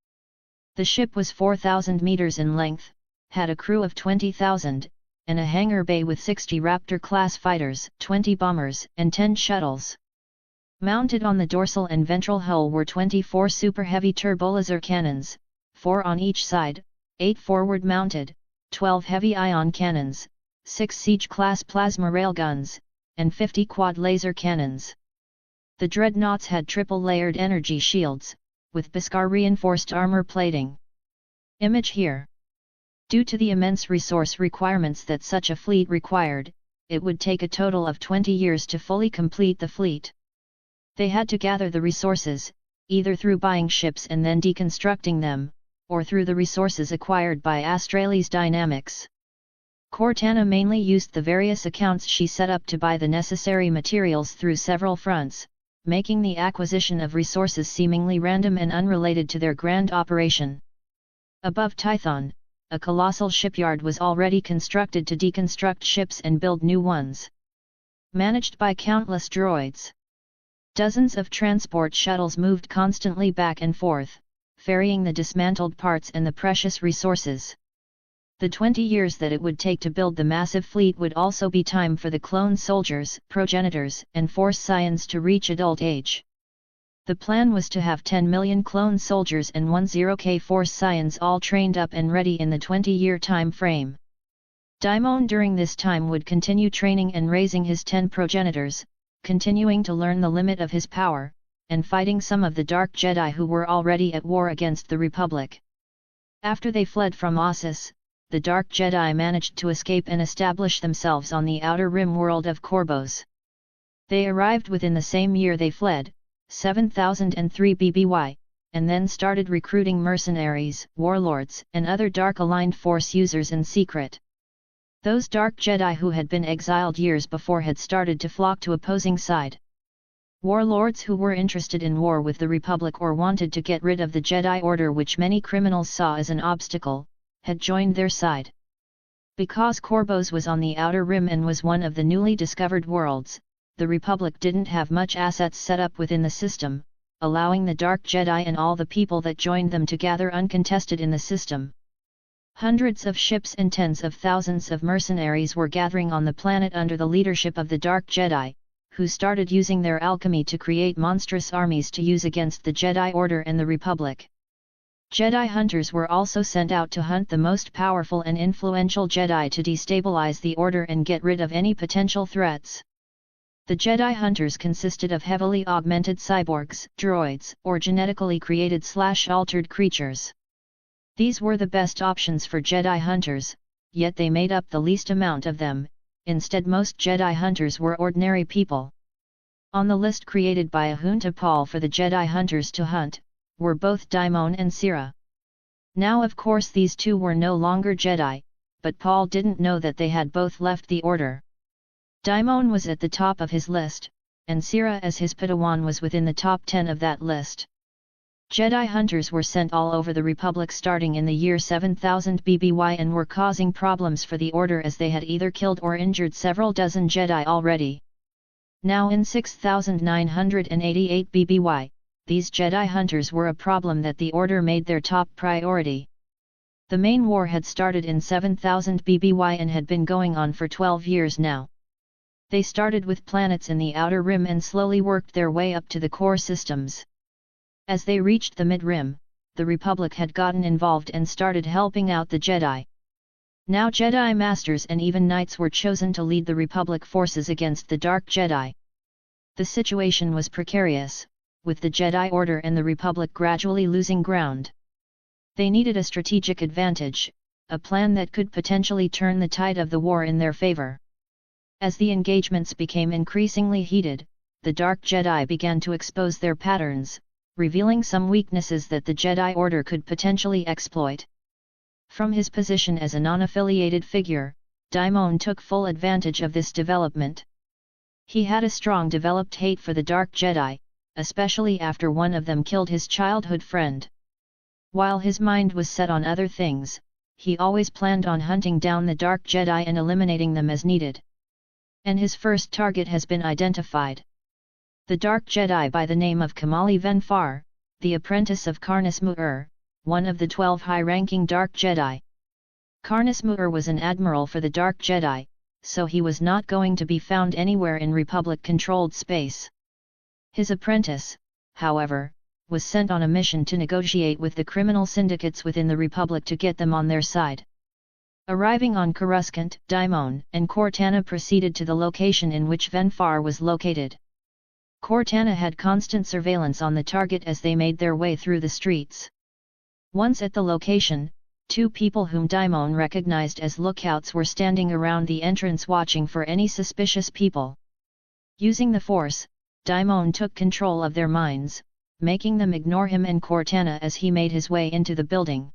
The ship was 4,000 meters in length, had a crew of 20,000, and a hangar bay with 60 Raptor-class fighters, 20 bombers, and 10 shuttles. Mounted on the dorsal and ventral hull were 24 super heavy turbolaser cannons, 4 on each side, 8 forward mounted, 12 heavy ion cannons, 6 siege-class plasma railguns, and 50 quad laser cannons. The dreadnoughts had triple-layered energy shields, with Beskar-reinforced armor plating. Image here. Due to the immense resource requirements that such a fleet required, it would take a total of 20 years to fully complete the fleet. They had to gather the resources, either through buying ships and then deconstructing them, or through the resources acquired by Astralis Dynamics. Cortana mainly used the various accounts she set up to buy the necessary materials through several fronts, making the acquisition of resources seemingly random and unrelated to their grand operation. Above Tython, a colossal shipyard was already constructed to deconstruct ships and build new ones. Managed by countless droids. Dozens of transport shuttles moved constantly back and forth, ferrying the dismantled parts and the precious resources. The 20 years that it would take to build the massive fleet would also be time for the clone soldiers, progenitors, and Force scions to reach adult age. The plan was to have 10 million clone soldiers and 10K Force scions all trained up and ready in the 20-year time frame. Daimon during this time would continue training and raising his 10 progenitors, continuing to learn the limit of his power, and fighting some of the Dark Jedi who were already at war against the Republic. After they fled from Ossus, the Dark Jedi managed to escape and establish themselves on the outer rim world of Korbos. They arrived within the same year they fled, 7003 BBY, and then started recruiting mercenaries, warlords, and other Dark-aligned Force users in secret. Those Dark Jedi who had been exiled years before had started to flock to opposing side. Warlords who were interested in war with the Republic or wanted to get rid of the Jedi Order, which many criminals saw as an obstacle, had joined their side. Because Korbos was on the Outer Rim and was one of the newly discovered worlds, the Republic didn't have much assets set up within the system, allowing the Dark Jedi and all the people that joined them to gather uncontested in the system. Hundreds of ships and tens of thousands of mercenaries were gathering on the planet under the leadership of the Dark Jedi, who started using their alchemy to create monstrous armies to use against the Jedi Order and the Republic. Jedi hunters were also sent out to hunt the most powerful and influential Jedi to destabilize the Order and get rid of any potential threats. The Jedi hunters consisted of heavily augmented cyborgs, droids, or genetically created/altered creatures. These were the best options for Jedi hunters, yet they made up the least amount of them. Instead, most Jedi hunters were ordinary people. On the list created by Ahunta Paul for the Jedi hunters to hunt, were both Daimon and Sira. Now of course these two were no longer Jedi, but Paul didn't know that they had both left the Order. Daimon was at the top of his list, and Sira as his Padawan was within the top 10 of that list. Jedi hunters were sent all over the Republic starting in the year 7000 BBY and were causing problems for the Order as they had either killed or injured several dozen Jedi already. Now in 6988 BBY, these Jedi hunters were a problem that the Order made their top priority. The main war had started in 7000 BBY and had been going on for 12 years now. They started with planets in the Outer Rim and slowly worked their way up to the core systems. As they reached the mid-rim, the Republic had gotten involved and started helping out the Jedi. Now Jedi Masters and even Knights were chosen to lead the Republic forces against the Dark Jedi. The situation was precarious, with the Jedi Order and the Republic gradually losing ground. They needed a strategic advantage, a plan that could potentially turn the tide of the war in their favor. As the engagements became increasingly heated, the Dark Jedi began to expose their patterns, revealing some weaknesses that the Jedi Order could potentially exploit. From his position as a non-affiliated figure, Daimon took full advantage of this development. He had a strong developed hate for the Dark Jedi, especially after one of them killed his childhood friend. While his mind was set on other things, he always planned on hunting down the Dark Jedi and eliminating them as needed. And his first target has been identified. The Dark Jedi by the name of Kamali Venfar, the apprentice of Karnas Mu'ur, one of the 12 high-ranking Dark Jedi. Karnas Mu'ur was an admiral for the Dark Jedi, so he was not going to be found anywhere in Republic-controlled space. His apprentice, however, was sent on a mission to negotiate with the criminal syndicates within the Republic to get them on their side. Arriving on Coruscant, Daimon and Cortana proceeded to the location in which Venfar was located. Cortana had constant surveillance on the target as they made their way through the streets. Once at the location, two people whom Daimon recognized as lookouts were standing around the entrance watching for any suspicious people. Using the Force, Daimon took control of their minds, making them ignore him and Cortana as he made his way into the building.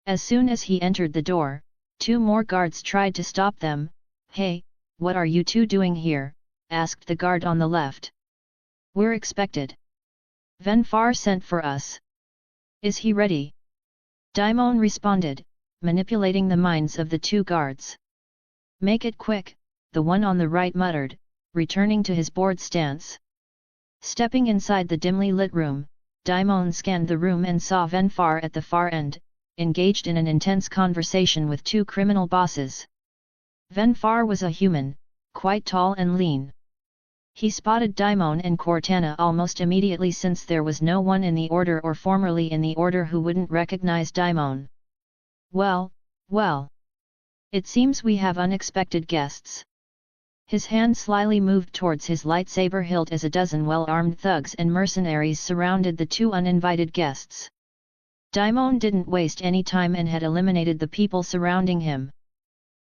As soon as he entered the door, two more guards tried to stop them. "Hey, what are you two doing here?" asked the guard on the left. "We're expected. Venfar sent for us. Is he ready?" Daimon responded, manipulating the minds of the two guards. "Make it quick," the one on the right muttered, returning to his bored stance. Stepping inside the dimly lit room, Daimon scanned the room and saw Venfar at the far end, engaged in an intense conversation with two criminal bosses. Venfar was a human, quite tall and lean. He spotted Daimon and Cortana almost immediately since there was no one in the Order or formerly in the Order who wouldn't recognize Daimon. Well, well. It seems we have unexpected guests." His hand slyly moved towards his lightsaber hilt as a dozen well-armed thugs and mercenaries surrounded the two uninvited guests. Daimon didn't waste any time and had eliminated the people surrounding him.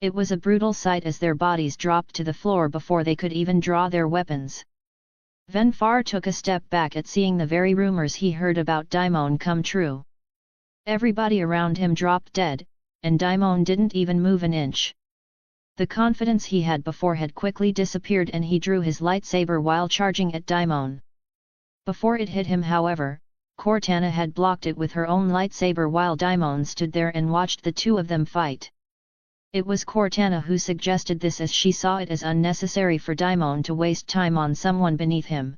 It was a brutal sight as their bodies dropped to the floor before they could even draw their weapons. Venfar took a step back at seeing the very rumors he heard about Daimon come true. Everybody around him dropped dead, and Daimon didn't even move an inch. The confidence he had before had quickly disappeared and he drew his lightsaber while charging at Daimon. Before it hit him, however, Cortana had blocked it with her own lightsaber while Daimon stood there and watched the two of them fight. It was Cortana who suggested this as she saw it as unnecessary for Daimon to waste time on someone beneath him.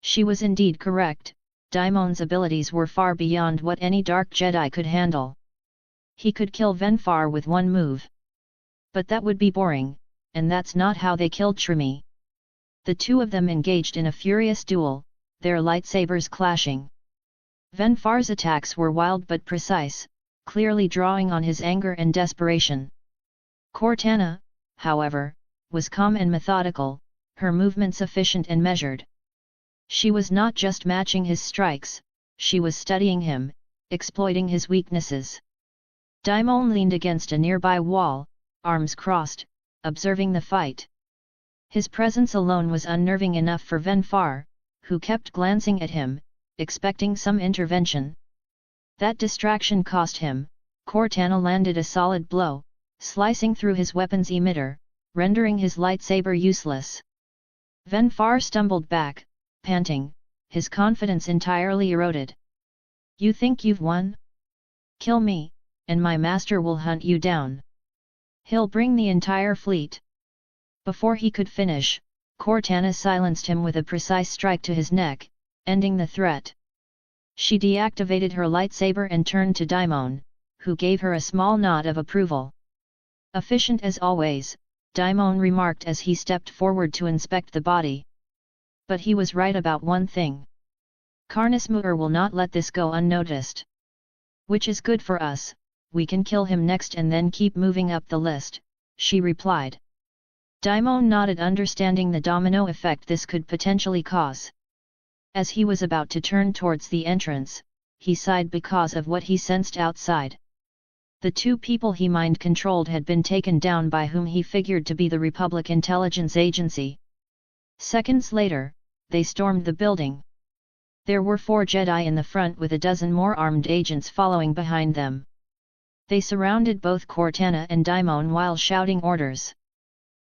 She was indeed correct. Daimon's abilities were far beyond what any dark Jedi could handle. He could kill Venfar with one move. But that would be boring, and that's not how they killed Trimi. The two of them engaged in a furious duel, their lightsabers clashing. Venfar's attacks were wild but precise, clearly drawing on his anger and desperation. Cortana, however, was calm and methodical, her movements efficient and measured. She was not just matching his strikes, she was studying him, exploiting his weaknesses. Daimon leaned against a nearby wall, arms crossed, observing the fight. His presence alone was unnerving enough for Venfar, who kept glancing at him, expecting some intervention. That distraction cost him. Cortana landed a solid blow, slicing through his weapon's emitter, rendering his lightsaber useless. Venfar stumbled back, panting, his confidence entirely eroded. "You think you've won? Kill me, and my master will hunt you down. He'll bring the entire fleet." Before he could finish, Cortana silenced him with a precise strike to his neck, ending the threat. She deactivated her lightsaber and turned to Daimon, who gave her a small nod of approval. "Efficient as always," Daimon remarked as he stepped forward to inspect the body. But he was right about one thing. Karnas Mu'ur will not let this go unnoticed. "Which is good for us, we can kill him next and then keep moving up the list," she replied. Daimon nodded, understanding the domino effect this could potentially cause. As he was about to turn towards the entrance, he sighed because of what he sensed outside. The two people he mind-controlled had been taken down by whom he figured to be the Republic Intelligence Agency. Seconds later, they stormed the building. There were 4 Jedi in the front with a dozen more armed agents following behind them. They surrounded both Cortana and Daimon while shouting orders.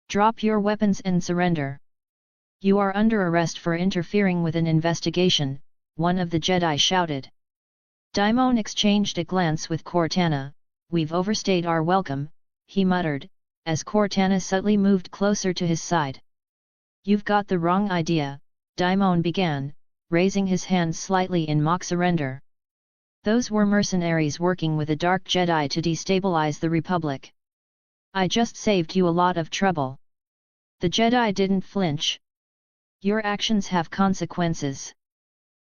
"Drop your weapons and surrender. You are under arrest for interfering with an investigation," one of the Jedi shouted. Daimon exchanged a glance with Cortana. "We've overstayed our welcome," he muttered, as Cortana subtly moved closer to his side. "You've got the wrong idea," Daimon began, raising his hands slightly in mock surrender. "Those were mercenaries working with a dark Jedi to destabilize the Republic. I just saved you a lot of trouble." The Jedi didn't flinch. Your actions have consequences.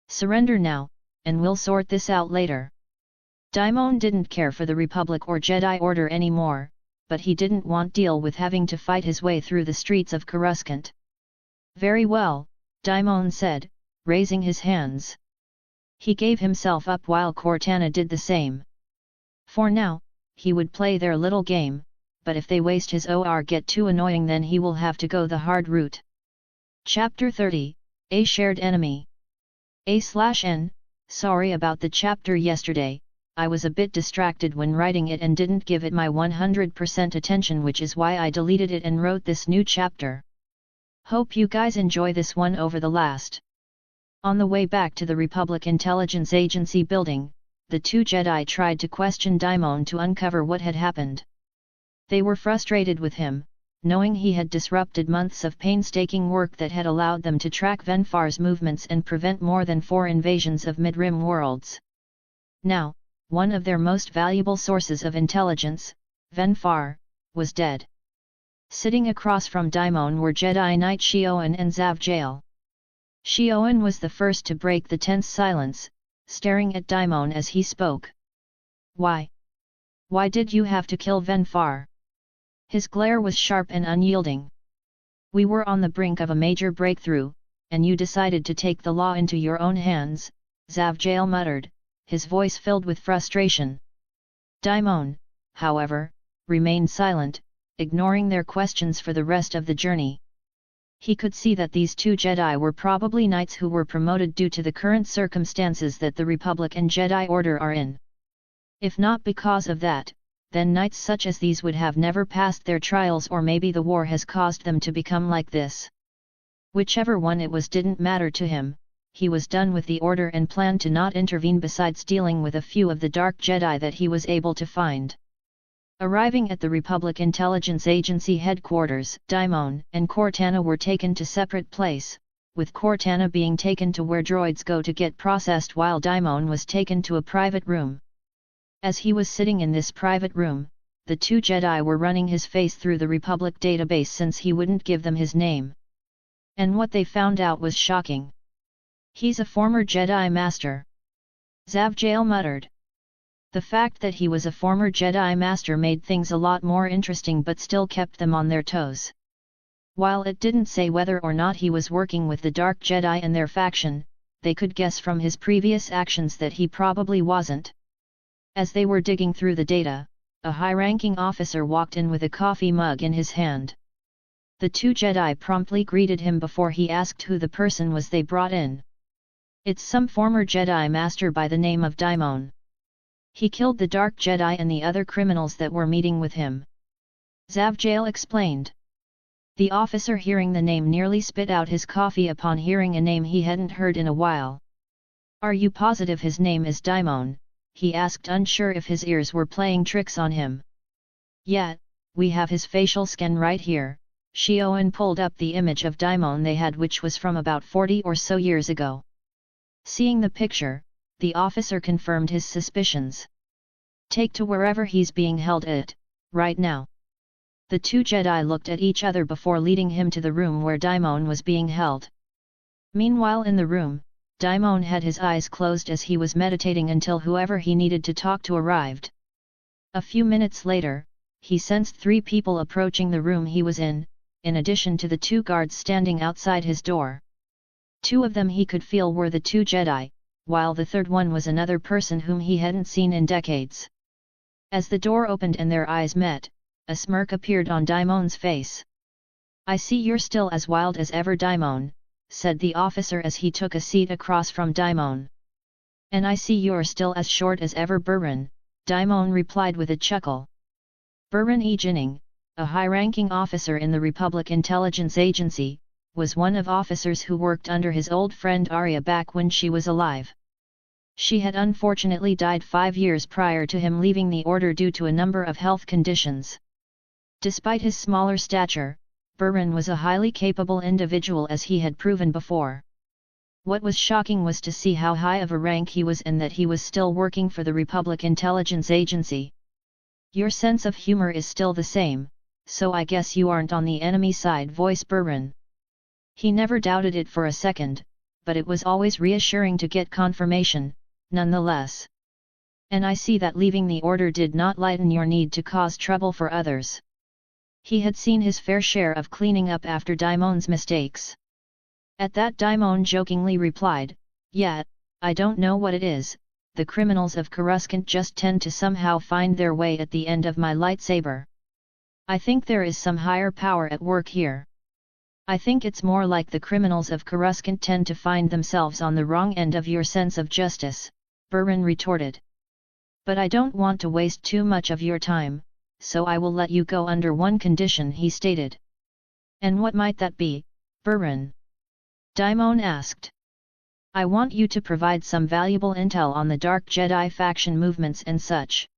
Surrender now, and we'll sort this out later. Daimon didn't care for the Republic or Jedi Order anymore, but he didn't want deal with having to fight his way through the streets of Coruscant. Very well, Daimon said, raising his hands. He gave himself up while Cortana did the same. For now, he would play their little game, but if they waste his or get too annoying then he will have to go the hard route. Chapter 30, A Shared Enemy. A/N, sorry about the chapter yesterday, I was a bit distracted when writing it and didn't give it my 100% attention, which is why I deleted it and wrote this new chapter. Hope you guys enjoy this one over the last. On the way back to the Republic Intelligence Agency building, the two Jedi tried to question Daimon to uncover what had happened. They were frustrated with him, knowing he had disrupted months of painstaking work that had allowed them to track Venfar's movements and prevent more than 4 invasions of mid-rim worlds. Now, one of their most valuable sources of intelligence, Venfar, was dead. Sitting across from Daimon were Jedi Knight Shioan and Zavjail. Shioan was the first to break the tense silence, staring at Daimon as he spoke. Why? Why did you have to kill Venfar? His glare was sharp and unyielding. We were on the brink of a major breakthrough, and you decided to take the law into your own hands, Zavjail muttered, his voice filled with frustration. Daimon, however, remained silent, ignoring their questions for the rest of the journey. He could see that these two Jedi were probably knights who were promoted due to the current circumstances that the Republic and Jedi Order are in. If not because of that, then knights such as these would have never passed their trials, or maybe the war has caused them to become like this. Whichever one it was didn't matter to him, he was done with the Order and planned to not intervene besides dealing with a few of the dark Jedi that he was able to find. Arriving at the Republic Intelligence Agency headquarters, Daimon and Cortana were taken to separate place, with Cortana being taken to where droids go to get processed while Daimon was taken to a private room. As he was sitting in this private room, the two Jedi were running his face through the Republic database since he wouldn't give them his name. And what they found out was shocking. He's a former Jedi Master. Zavjail muttered. The fact that he was a former Jedi Master made things a lot more interesting but still kept them on their toes. While it didn't say whether or not he was working with the Dark Jedi and their faction, they could guess from his previous actions that he probably wasn't. As they were digging through the data, a high-ranking officer walked in with a coffee mug in his hand. The two Jedi promptly greeted him before he asked who the person was they brought in. It's some former Jedi Master by the name of Daimon. He killed the Dark Jedi and the other criminals that were meeting with him. Zavjail explained. The officer, hearing the name, nearly spit out his coffee upon hearing a name he hadn't heard in a while. Are you positive his name is Daimon? He asked, unsure if his ears were playing tricks on him. Yeah, we have his facial scan right here. Shioan pulled up the image of Daimon they had, which was from about 40 or so years ago. Seeing the picture, the officer confirmed his suspicions. Take to wherever he's being held at, right now. The two Jedi looked at each other before leading him to the room where Daimon was being held. Meanwhile in the room, Daimon had his eyes closed as he was meditating until whoever he needed to talk to arrived. A few minutes later, he sensed 3 people approaching the room he was in addition to the 2 guards standing outside his door. 2 of them he could feel were the 2 Jedi, while the third one was another person whom he hadn't seen in decades. As the door opened and their eyes met, a smirk appeared on Daimon's face. I see you're still as wild as ever, Daimon, said the officer as he took a seat across from Daimon. And I see you're still as short as ever, Burin, Daimon replied with a chuckle. Burin E. Jinning, a high-ranking officer in the Republic Intelligence Agency, was one of officers who worked under his old friend Arya back when she was alive. She had unfortunately died 5 years prior to him leaving the Order due to a number of health conditions. Despite his smaller stature, Burin was a highly capable individual, as he had proven before. What was shocking was to see how high of a rank he was and that he was still working for the Republic Intelligence Agency. Your sense of humor is still the same, so I guess you aren't on the enemy side, voiced Burin. He never doubted it for a second, but it was always reassuring to get confirmation, nonetheless. And I see that leaving the order did not lighten your need to cause trouble for others. He had seen his fair share of cleaning up after Daimon's mistakes. At that Daimon jokingly replied, "Yeah, I don't know what it is, the criminals of Coruscant just tend to somehow find their way at the end of my lightsaber. I think there is some higher power at work here. I think it's more like the criminals of Coruscant tend to find themselves on the wrong end of your sense of justice," Burin retorted. "But I don't want to waste too much of your time, so I will let you go under one condition," he stated. "And what might that be, Burin?" Daimon asked. "I want you to provide some valuable intel on the Dark Jedi faction movements and such.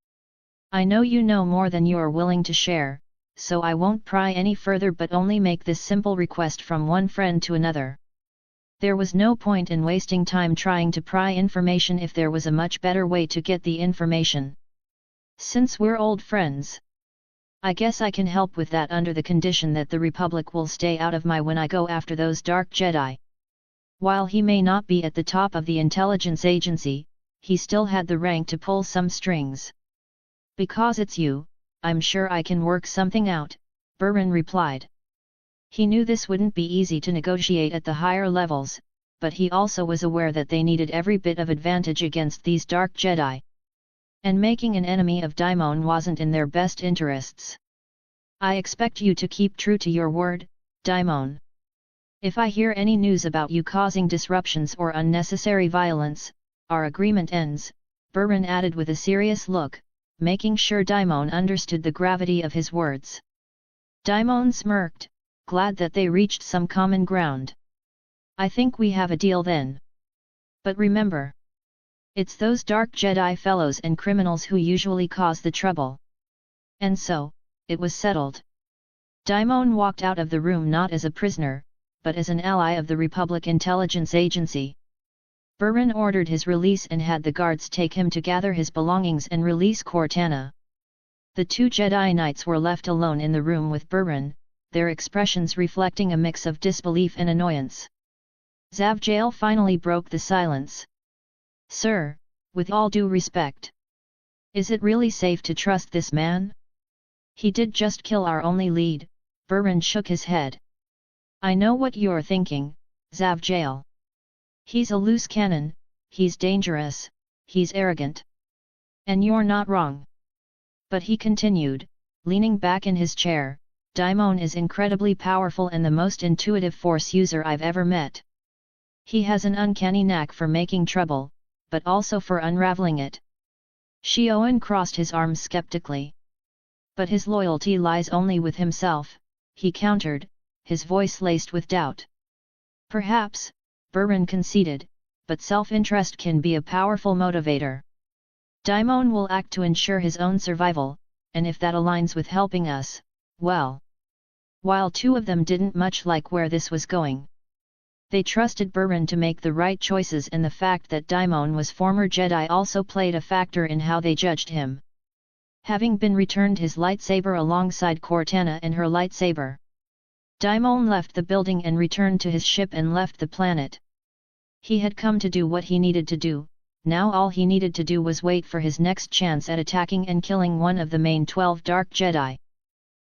I know you know more than you are willing to share, so I won't pry any further but only make this simple request from one friend to another." There was no point in wasting time trying to pry information if there was a much better way to get the information. "Since we're old friends, I guess I can help with that under the condition that the Republic will stay out of my when I go after those Dark Jedi." While he may not be at the top of the intelligence agency, he still had the rank to pull some strings. "Because it's you, I'm sure I can work something out," Burin replied. He knew this wouldn't be easy to negotiate at the higher levels, but he also was aware that they needed every bit of advantage against these Dark Jedi. And making an enemy of Daimon wasn't in their best interests. "I expect you to keep true to your word, Daimon. If I hear any news about you causing disruptions or unnecessary violence, our agreement ends," Burin added with a serious look, making sure Daimon understood the gravity of his words. Daimon smirked, glad that they reached some common ground. "I think we have a deal then. But remember, it's those Dark Jedi fellows and criminals who usually cause the trouble." And so, it was settled. Daimon walked out of the room not as a prisoner, but as an ally of the Republic Intelligence Agency. Burin ordered his release and had the guards take him to gather his belongings and release Cortana. The two Jedi Knights were left alone in the room with Burin, their expressions reflecting a mix of disbelief and annoyance. Zavjail finally broke the silence. "Sir, with all due respect, is it really safe to trust this man? He did just kill our only lead." Burin shook his head. "I know what you're thinking, Zavjail. He's a loose cannon, he's dangerous, he's arrogant. And you're not wrong." But he continued, leaning back in his chair, "Daimon is incredibly powerful and the most intuitive Force user I've ever met. He has an uncanny knack for making trouble, but also for unraveling it." Shioan crossed his arms skeptically. "But his loyalty lies only with himself," he countered, his voice laced with doubt. "Perhaps," Burin conceded, "but self-interest can be a powerful motivator. Daimon will act to ensure his own survival, and if that aligns with helping us, well." While two of them didn't much like where this was going, they trusted Burin to make the right choices, and the fact that Daimon was former Jedi also played a factor in how they judged him. Having been returned his lightsaber alongside Cortana and her lightsaber, Daimon left the building and returned to his ship and left the planet. He had come to do what he needed to do, now all he needed to do was wait for his next chance at attacking and killing one of the main 12 Dark Jedi.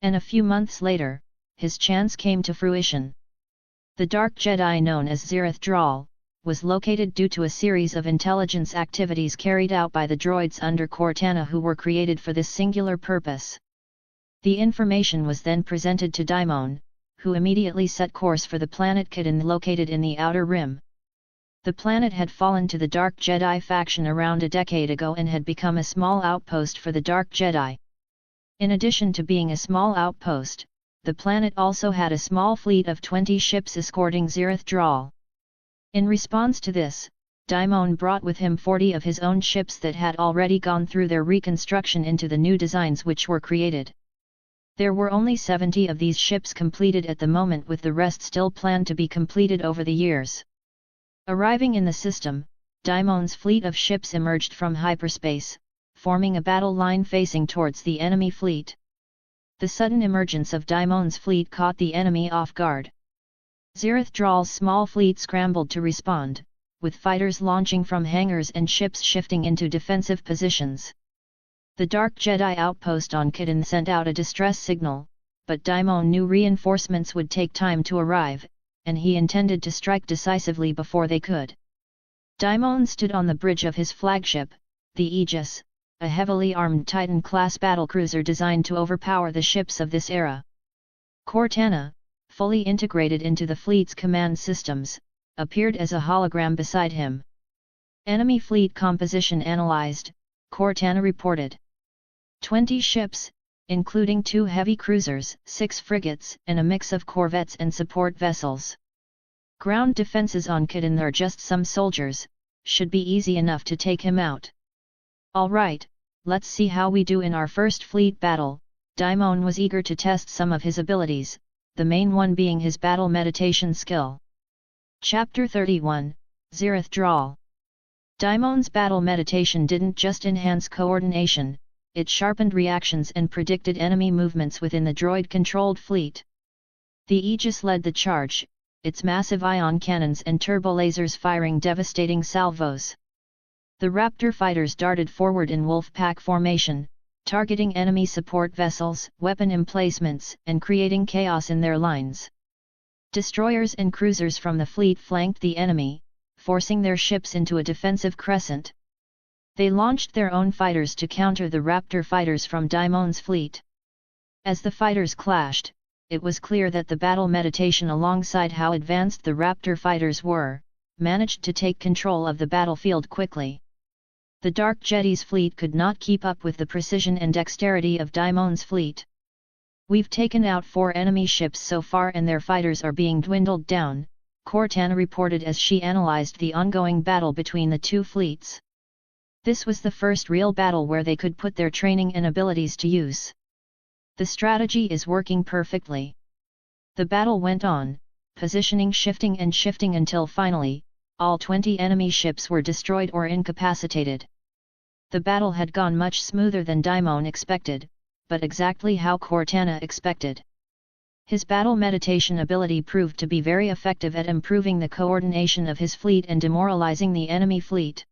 And a few months later, his chance came to fruition. The Dark Jedi known as Zirith Dral was located due to a series of intelligence activities carried out by the droids under Cortana who were created for this singular purpose. The information was then presented to Daimon, who immediately set course for the planet Kidon located in the Outer Rim. The planet had fallen to the Dark Jedi faction around a decade ago and had become a small outpost for the Dark Jedi. In addition to being a small outpost, the planet also had a small fleet of 20 ships escorting Zirith Dral. In response to this, Daimon brought with him 40 of his own ships that had already gone through their reconstruction into the new designs which were created. There were only 70 of these ships completed at the moment, with the rest still planned to be completed over the years. Arriving in the system, Daimon's fleet of ships emerged from hyperspace, forming a battle line facing towards the enemy fleet. The sudden emergence of Daimon's fleet caught the enemy off guard. Zirith Draal's small fleet scrambled to respond, with fighters launching from hangars and ships shifting into defensive positions. The Dark Jedi outpost on Kidin sent out a distress signal, but Daimon knew reinforcements would take time to arrive, and he intended to strike decisively before they could. Daimon stood on the bridge of his flagship, the Aegis, a heavily armed Titan-class battlecruiser designed to overpower the ships of this era. Cortana, fully integrated into the fleet's command systems, appeared as a hologram beside him. Enemy fleet composition analyzed, Cortana reported. 20 ships, including 2 heavy cruisers, 6 frigates, and a mix of corvettes and support vessels. Ground defenses on Kidin are just some soldiers, should be easy enough to take him out. Alright, let's see how we do in our first fleet battle. Daimon was eager to test some of his abilities, the main one being his battle meditation skill. Chapter 31, Zirith Draal. Daimon's battle meditation didn't just enhance coordination, it sharpened reactions and predicted enemy movements within the droid-controlled fleet. The Aegis led the charge, its massive ion cannons and turbolasers firing devastating salvos. The Raptor fighters darted forward in wolf pack formation, targeting enemy support vessels, weapon emplacements, and creating chaos in their lines. Destroyers and cruisers from the fleet flanked the enemy, forcing their ships into a defensive crescent. They launched their own fighters to counter the Raptor fighters from Daimon's fleet. As the fighters clashed, it was clear that the battle meditation, alongside how advanced the Raptor fighters were, managed to take control of the battlefield quickly. The Dark Jedi's fleet could not keep up with the precision and dexterity of Daimon's fleet. "We've taken out 4 enemy ships so far and their fighters are being dwindled down," Cortana reported as she analyzed the ongoing battle between the two fleets. This was the first real battle where they could put their training and abilities to use. "The strategy is working perfectly." The battle went on, positioning shifting until finally, all 20 enemy ships were destroyed or incapacitated. The battle had gone much smoother than Daimon expected, but exactly how Cortana expected. His battle meditation ability proved to be very effective at improving the coordination of his fleet and demoralizing the enemy fleet.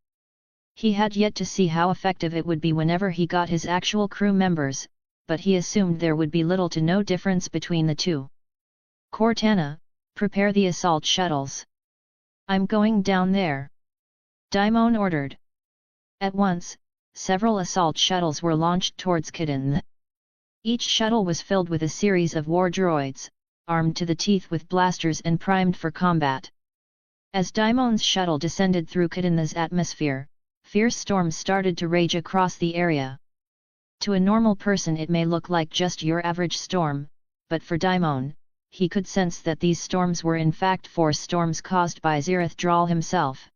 He had yet to see how effective it would be whenever he got his actual crew members, but he assumed there would be little to no difference between the two. "Cortana, prepare the assault shuttles." "I'm going down there," Daimon ordered. At once, several assault shuttles were launched towards Kidin. Each shuttle was filled with a series of war droids, armed to the teeth with blasters and primed for combat. As Daimon's shuttle descended through Kidin's atmosphere, fierce storms started to rage across the area. To a normal person it may look like just your average storm, but for Daimon, he could sense that these storms were in fact force storms caused by Zirith Draal himself.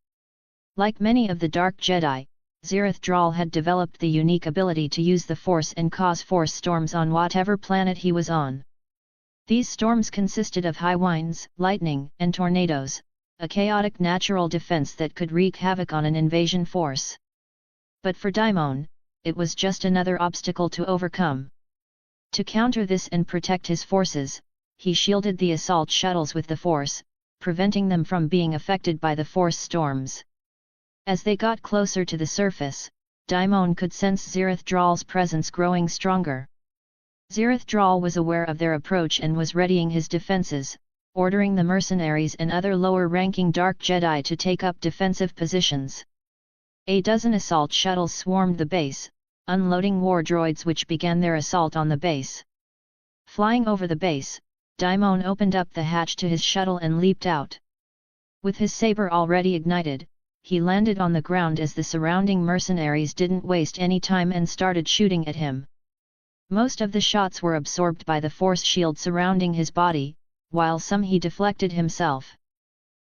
Like many of the Dark Jedi, Zirith Draal had developed the unique ability to use the Force and cause force storms on whatever planet he was on. These storms consisted of high winds, lightning, and tornadoes, a chaotic natural defense that could wreak havoc on an invasion force. But for Daimon, it was just another obstacle to overcome. To counter this and protect his forces, he shielded the assault shuttles with the Force, preventing them from being affected by the force storms. As they got closer to the surface, Daimon could sense Zirith Draal's presence growing stronger. Zirith Draal was aware of their approach and was readying his defenses, ordering the mercenaries and other lower-ranking Dark Jedi to take up defensive positions. A dozen assault shuttles swarmed the base, unloading war droids which began their assault on the base. Flying over the base, Daimon opened up the hatch to his shuttle and leaped out. With his saber already ignited, he landed on the ground as the surrounding mercenaries didn't waste any time and started shooting at him. Most of the shots were absorbed by the force shield surrounding his body, while some he deflected himself.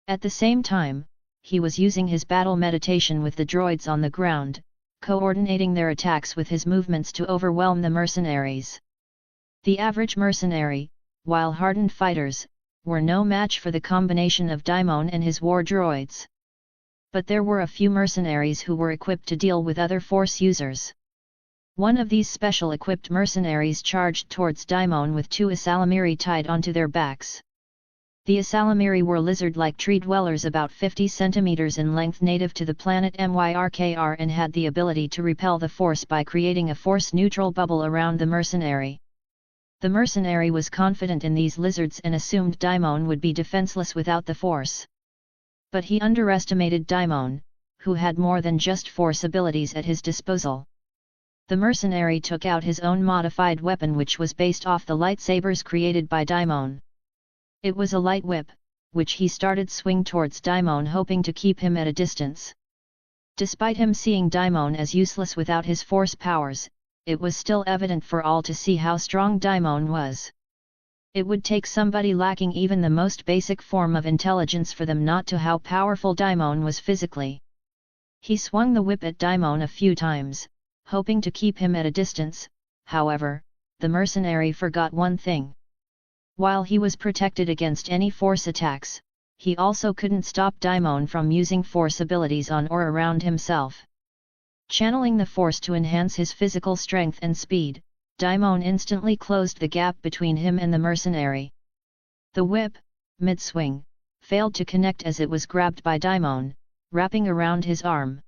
At the same time, he was using his battle meditation with the droids on the ground, coordinating their attacks with his movements to overwhelm the mercenaries. The average mercenary, while hardened fighters, were no match for the combination of Daimon and his war droids. But there were a few mercenaries who were equipped to deal with other force users. One of these special-equipped mercenaries charged towards Daimon with 2 Asalamiri tied onto their backs. The Ysalamiri were lizard-like tree dwellers about 50 centimeters in length, native to the planet Myrkr, and had the ability to repel the Force by creating a force-neutral bubble around the mercenary. The mercenary was confident in these lizards and assumed Daimon would be defenseless without the Force. But he underestimated Daimon, who had more than just Force abilities at his disposal. The mercenary took out his own modified weapon, which was based off the lightsabers created by Daimon. It was a light whip, which he started swing towards Daimon, hoping to keep him at a distance. Despite him seeing Daimon as useless without his Force powers, it was still evident for all to see how strong Daimon was. It would take somebody lacking even the most basic form of intelligence for them not to how powerful Daimon was physically. He swung the whip at Daimon a few times, hoping to keep him at a distance. However, the mercenary forgot one thing. While he was protected against any Force attacks, he also couldn't stop Daimon from using Force abilities on or around himself. Channeling the Force to enhance his physical strength and speed, Daimon instantly closed the gap between him and the mercenary. The whip, mid-swing, failed to connect as it was grabbed by Daimon, wrapping around his arm.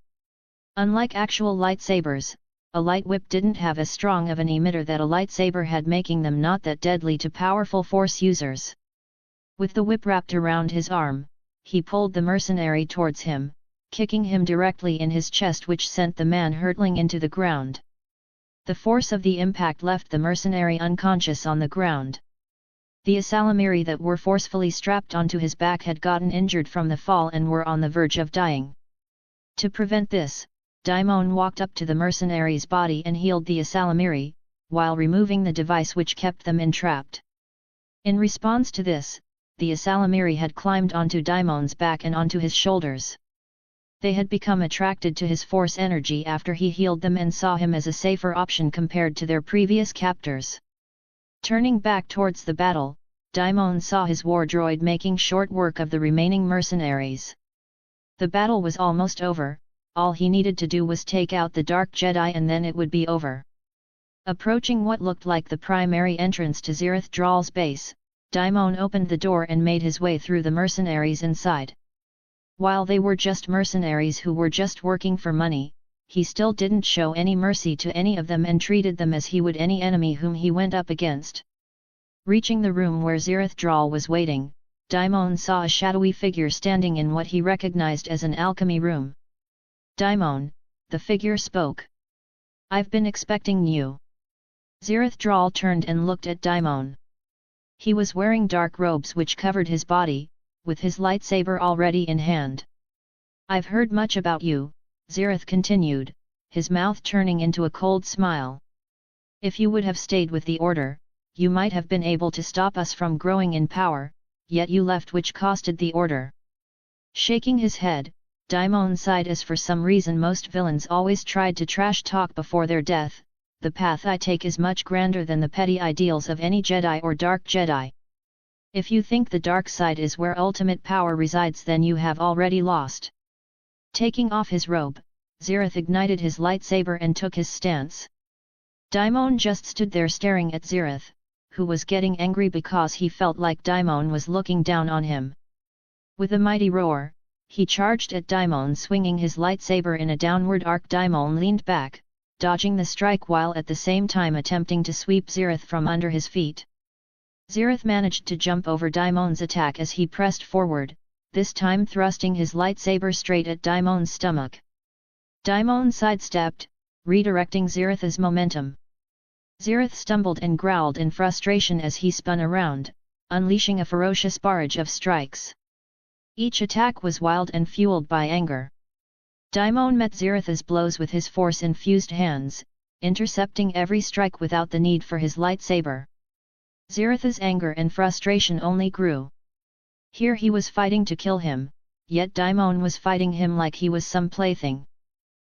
Unlike actual lightsabers, a light whip didn't have as strong of an emitter that a lightsaber had, making them not that deadly to powerful Force users. With the whip wrapped around his arm, he pulled the mercenary towards him, kicking him directly in his chest, which sent the man hurtling into the ground. The force of the impact left the mercenary unconscious on the ground. The Ysalamiri that were forcefully strapped onto his back had gotten injured from the fall and were on the verge of dying. To prevent this, Daimon walked up to the mercenary's body and healed the Ysalamiri, while removing the device which kept them entrapped. In response to this, the Ysalamiri had climbed onto Daimon's back and onto his shoulders. They had become attracted to his Force energy after he healed them and saw him as a safer option compared to their previous captors. Turning back towards the battle, Daimon saw his war droid making short work of the remaining mercenaries. The battle was almost over. All he needed to do was take out the Dark Jedi and then it would be over. Approaching what looked like the primary entrance to Zirith Dral's base, Daimon opened the door and made his way through the mercenaries inside. While they were just mercenaries who were just working for money, he still didn't show any mercy to any of them and treated them as he would any enemy whom he went up against. Reaching the room where Zirith Dral was waiting, Daimon saw a shadowy figure standing in what he recognized as an alchemy room. "Daimon," the figure spoke. "I've been expecting you." Zirith Dral turned and looked at Daimon. He was wearing dark robes which covered his body, with his lightsaber already in hand. "I've heard much about you," Zirith continued, his mouth turning into a cold smile. "If you would have stayed with the Order, you might have been able to stop us from growing in power, yet you left, which costed the Order." Shaking his head, Daimon sighed, as for some reason most villains always tried to trash talk before their death. "The path I take is much grander than the petty ideals of any Jedi or Dark Jedi. If you think the dark side is where ultimate power resides, then you have already lost." Taking off his robe, Zirith ignited his lightsaber and took his stance. Daimon just stood there staring at Zirith, who was getting angry because he felt like Daimon was looking down on him. With a mighty roar, he charged at Daimon, swinging his lightsaber in a downward arc. Daimon leaned back, dodging the strike while at the same time attempting to sweep Zirith from under his feet. Zirith managed to jump over Daimon's attack as he pressed forward, this time thrusting his lightsaber straight at Daimon's stomach. Daimon sidestepped, redirecting Zirith's momentum. Zirith stumbled and growled in frustration as he spun around, unleashing a ferocious barrage of strikes. Each attack was wild and fueled by anger. Daimon met Zirith's blows with his force-infused hands, intercepting every strike without the need for his lightsaber. Zirith's anger and frustration only grew. Here he was fighting to kill him, yet Daimon was fighting him like he was some plaything.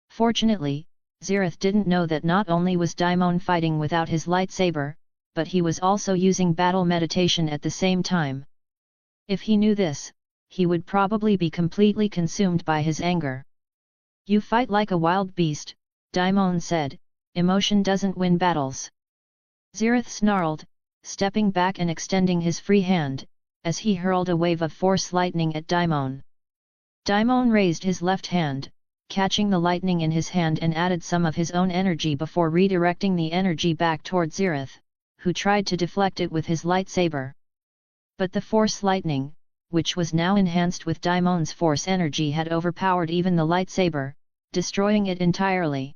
Fortunately, Zirith didn't know that not only was Daimon fighting without his lightsaber, but he was also using battle meditation at the same time. If he knew this, he would probably be completely consumed by his anger. "You fight like a wild beast," Daimon said, "emotion doesn't win battles." Zirith snarled, stepping back and extending his free hand, as he hurled a wave of force lightning at Daimon. Daimon raised his left hand, catching the lightning in his hand, and added some of his own energy before redirecting the energy back toward Zirith, who tried to deflect it with his lightsaber. But the force lightning, which was now enhanced with Daimon's force energy, had overpowered even the lightsaber, destroying it entirely.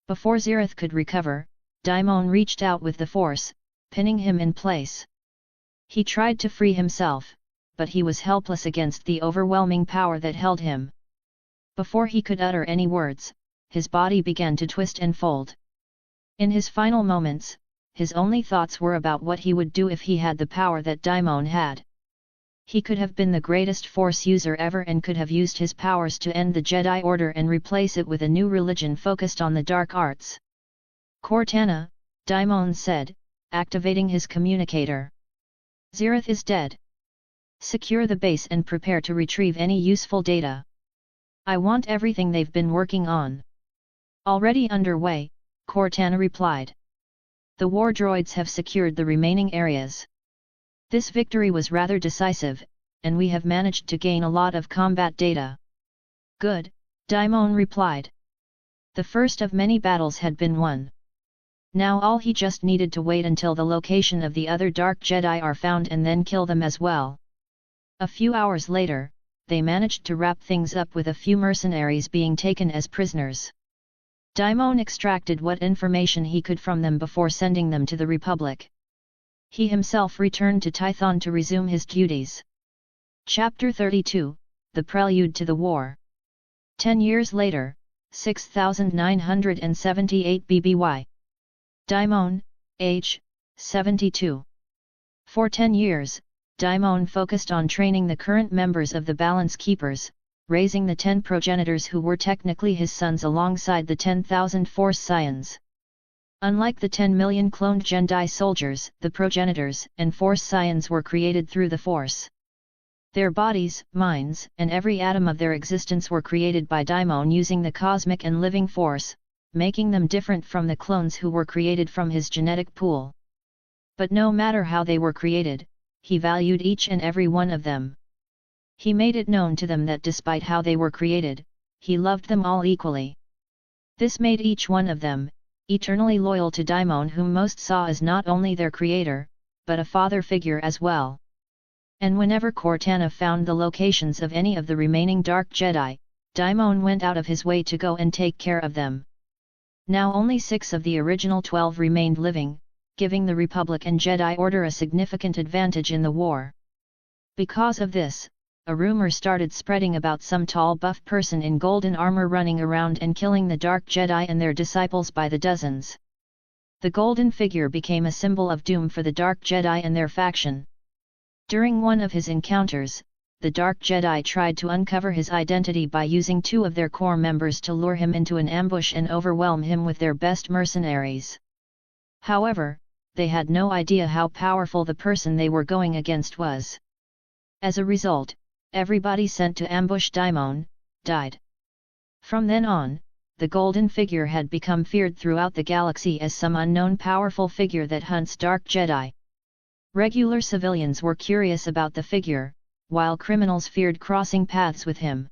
Before Zirith could recover, Daimon reached out with the force, pinning him in place. He tried to free himself, but he was helpless against the overwhelming power that held him. Before he could utter any words, his body began to twist and fold. In his final moments, his only thoughts were about what he would do if he had the power that Daimon had. He could have been the greatest Force user ever and could have used his powers to end the Jedi Order and replace it with a new religion focused on the dark arts. Cortana, Daimon said, activating his communicator. Zirith is dead. Secure the base and prepare to retrieve any useful data. I want everything they've been working on. Already underway, Cortana replied. The war droids have secured the remaining areas. This victory was rather decisive, and we have managed to gain a lot of combat data. Good, Daimon replied. The first of many battles had been won. Now all he just needed to wait until the location of the other Dark Jedi are found and then kill them as well. A few hours later, they managed to wrap things up with a few mercenaries being taken as prisoners. Daimon extracted what information he could from them before sending them to the Republic. He himself returned to Tython to resume his duties. Chapter 32, The Prelude to the War. 10 years later, 6978 BBY. Daimon, age, 72. For 10 years, Daimon focused on training the current members of the Balance Keepers, raising the 10 progenitors who were technically his sons alongside the 10,000 Force Scions. Unlike the 10 million cloned Jedi soldiers, the progenitors and Force Scions were created through the Force. Their bodies, minds, and every atom of their existence were created by Daimon using the cosmic and living force, making them different from the clones who were created from his genetic pool. But no matter how they were created, he valued each and every one of them. He made it known to them that despite how they were created, he loved them all equally. This made each one of them eternally loyal to Daimon, whom most saw as not only their creator, but a father figure as well. And whenever Cortana found the locations of any of the remaining Dark Jedi, Daimon went out of his way to go and take care of them. Now only 6 of the original 12 remained living, giving the Republic and Jedi Order a significant advantage in the war. Because of this, a rumor started spreading about some tall buff person in golden armor running around and killing the Dark Jedi and their disciples by the dozens. The golden figure became a symbol of doom for the Dark Jedi and their faction. During one of his encounters, the Dark Jedi tried to uncover his identity by using 2 of their core members to lure him into an ambush and overwhelm him with their best mercenaries. However, they had no idea how powerful the person they were going against was. As a result, everybody sent to ambush Daimon died. From then on, the golden figure had become feared throughout the galaxy as some unknown powerful figure that hunts Dark Jedi. Regular civilians were curious about the figure, while criminals feared crossing paths with him.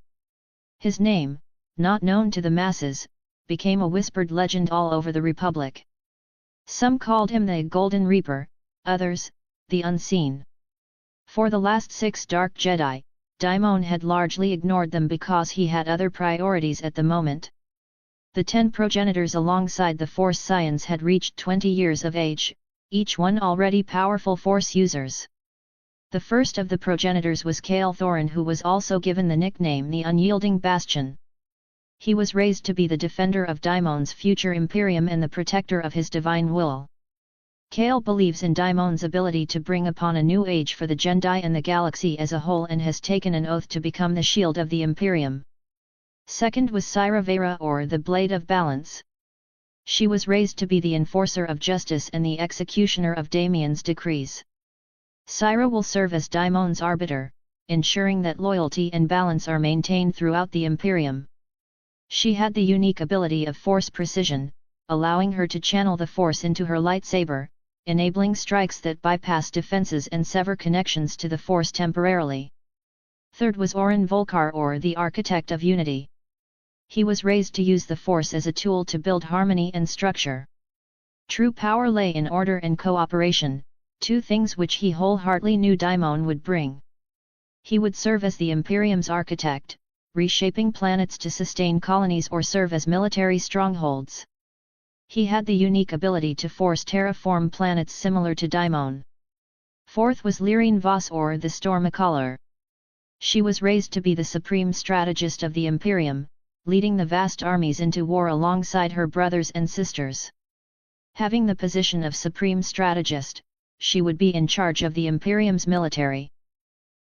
His name, not known to the masses, became a whispered legend all over the Republic. Some called him the Golden Reaper, others, the Unseen. For the last 6 Dark Jedi, Daimon had largely ignored them because he had other priorities at the moment. The 10 progenitors alongside the Force Scions had reached 20 years of age, each one already powerful Force users. The first of the progenitors was Kale Thorin, who was also given the nickname the Unyielding Bastion. He was raised to be the defender of Daimon's future Imperium and the protector of his divine will. Kale believes in Daimon's ability to bring upon a new age for the Jedi and the galaxy as a whole and has taken an oath to become the shield of the Imperium. Second was Syra Vera, or the Blade of Balance. She was raised to be the enforcer of justice and the executioner of Damien's decrees. Syra will serve as Daimon's arbiter, ensuring that loyalty and balance are maintained throughout the Imperium. She had the unique ability of Force precision, allowing her to channel the Force into her lightsaber, enabling strikes that bypass defenses and sever connections to the Force temporarily. Third was Orin Volkar, or the Architect of Unity. He was raised to use the Force as a tool to build harmony and structure. True power lay in order and cooperation, two things which he wholeheartedly knew Daimon would bring. He would serve as the Imperium's architect, reshaping planets to sustain colonies or serve as military strongholds. He had the unique ability to force terraform planets similar to Daimon. Fourth was Lyrine Voss, or the Stormcaller. She was raised to be the supreme strategist of the Imperium, leading the vast armies into war alongside her brothers and sisters. Having the position of supreme strategist, she would be in charge of the Imperium's military.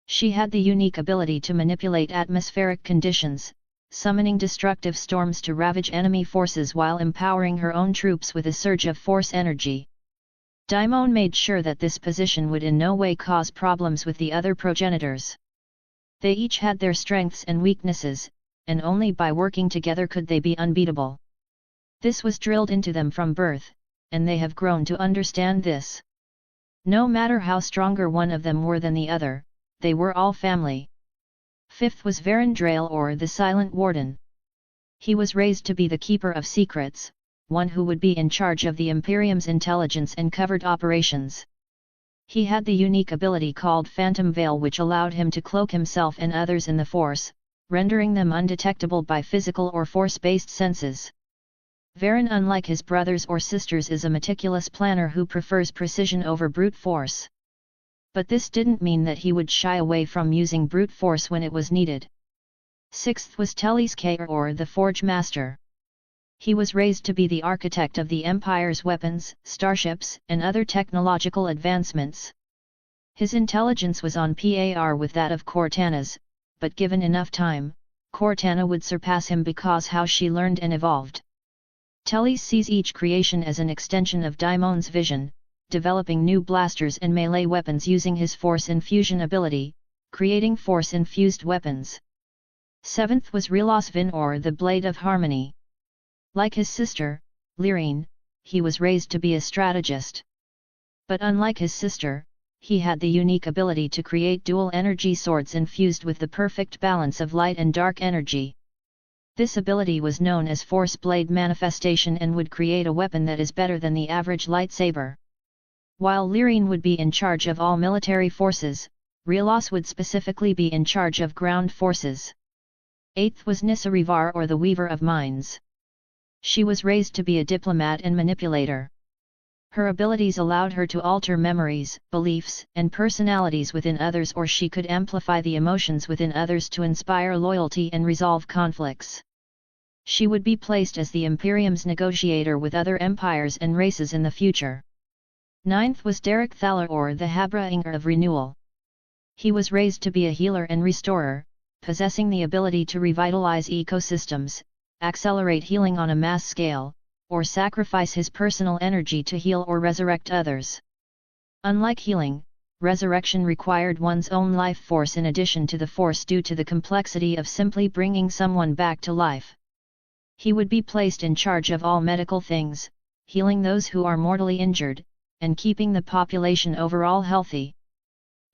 She had the unique ability to manipulate atmospheric conditions, summoning destructive storms to ravage enemy forces while empowering her own troops with a surge of force energy. Daimon made sure that this position would in no way cause problems with the other progenitors. They each had their strengths and weaknesses, and only by working together could they be unbeatable. This was drilled into them from birth, and they have grown to understand this. No matter how stronger one of them were than the other, they were all family. Fifth was Varandrail, or the Silent Warden. He was raised to be the keeper of secrets, one who would be in charge of the Imperium's intelligence and covert operations. He had the unique ability called Phantom Veil, which allowed him to cloak himself and others in the Force, rendering them undetectable by physical or force-based senses. Varen, unlike his brothers or sisters, is a meticulous planner who prefers precision over brute force. But this didn't mean that he would shy away from using brute force when it was needed. Sixth was Teles Kaer, or the Forge Master. He was raised to be the architect of the Empire's weapons, starships, and other technological advancements. His intelligence was on par with that of Cortana's, but given enough time, Cortana would surpass him because how she learned and evolved. Teles sees each creation as an extension of Daimon's vision, developing new blasters and melee weapons using his Force infusion ability, creating Force-infused weapons. Seventh was Relos Vin, or the Blade of Harmony. Like his sister, Lyrine, he was raised to be a strategist. But unlike his sister, he had the unique ability to create dual-energy swords infused with the perfect balance of light and dark energy. This ability was known as Force Blade Manifestation and would create a weapon that is better than the average lightsaber. While Lyrine would be in charge of all military forces, Relos would specifically be in charge of ground forces. Eighth was Nissa Rivar, or the Weaver of Minds. She was raised to be a diplomat and manipulator. Her abilities allowed her to alter memories, beliefs, and personalities within others, or she could amplify the emotions within others to inspire loyalty and resolve conflicts. She would be placed as the Imperium's negotiator with other empires and races in the future. Ninth was Derek Thaler, or the Habra'inger of Renewal. He was raised to be a healer and restorer, possessing the ability to revitalize ecosystems, accelerate healing on a mass scale, or sacrifice his personal energy to heal or resurrect others. Unlike healing, resurrection required one's own life force in addition to the Force due to the complexity of simply bringing someone back to life. He would be placed in charge of all medical things, healing those who are mortally injured, and keeping the population overall healthy.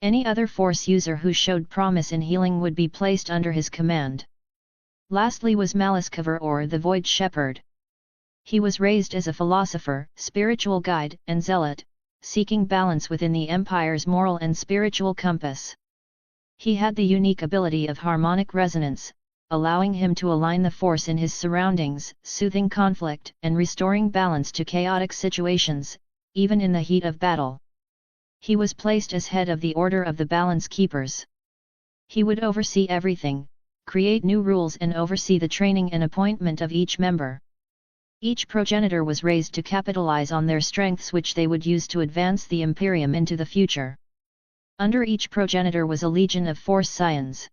Any other Force user who showed promise in healing would be placed under his command. Lastly was Malazkavar, or the Void Shepherd. He was raised as a philosopher, spiritual guide, and zealot, seeking balance within the Empire's moral and spiritual compass. He had the unique ability of harmonic resonance, allowing him to align the Force in his surroundings, soothing conflict and restoring balance to chaotic situations, even in the heat of battle. He was placed as head of the Order of the Balance Keepers. He would oversee everything, create new rules and oversee the training and appointment of each member. Each progenitor was raised to capitalize on their strengths which they would use to advance the Imperium into the future. Under each progenitor was a legion of Force Scions.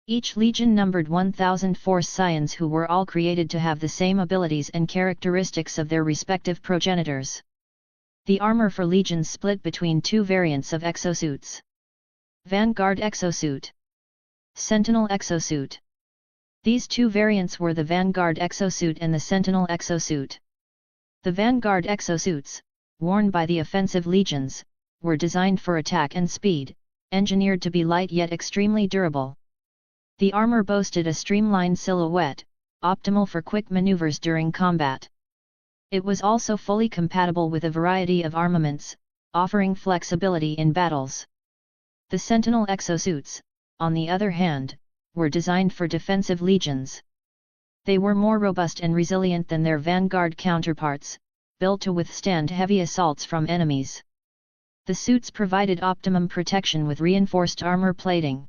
Each legion numbered 1,000 Force Scions who were all created to have the same abilities and characteristics of their respective progenitors. The armor for legions split between two variants of exosuits. Vanguard exosuit, Sentinel exosuit. These two variants were the Vanguard exosuit and the Sentinel exosuit. The Vanguard exosuits, worn by the offensive legions, were designed for attack and speed, engineered to be light yet extremely durable. The armor boasted a streamlined silhouette, optimal for quick maneuvers during combat. It was also fully compatible with a variety of armaments, offering flexibility in battles. The Sentinel exosuits, on the other hand, were designed for defensive legions. They were more robust and resilient than their Vanguard counterparts, built to withstand heavy assaults from enemies. The suits provided optimum protection with reinforced armor plating.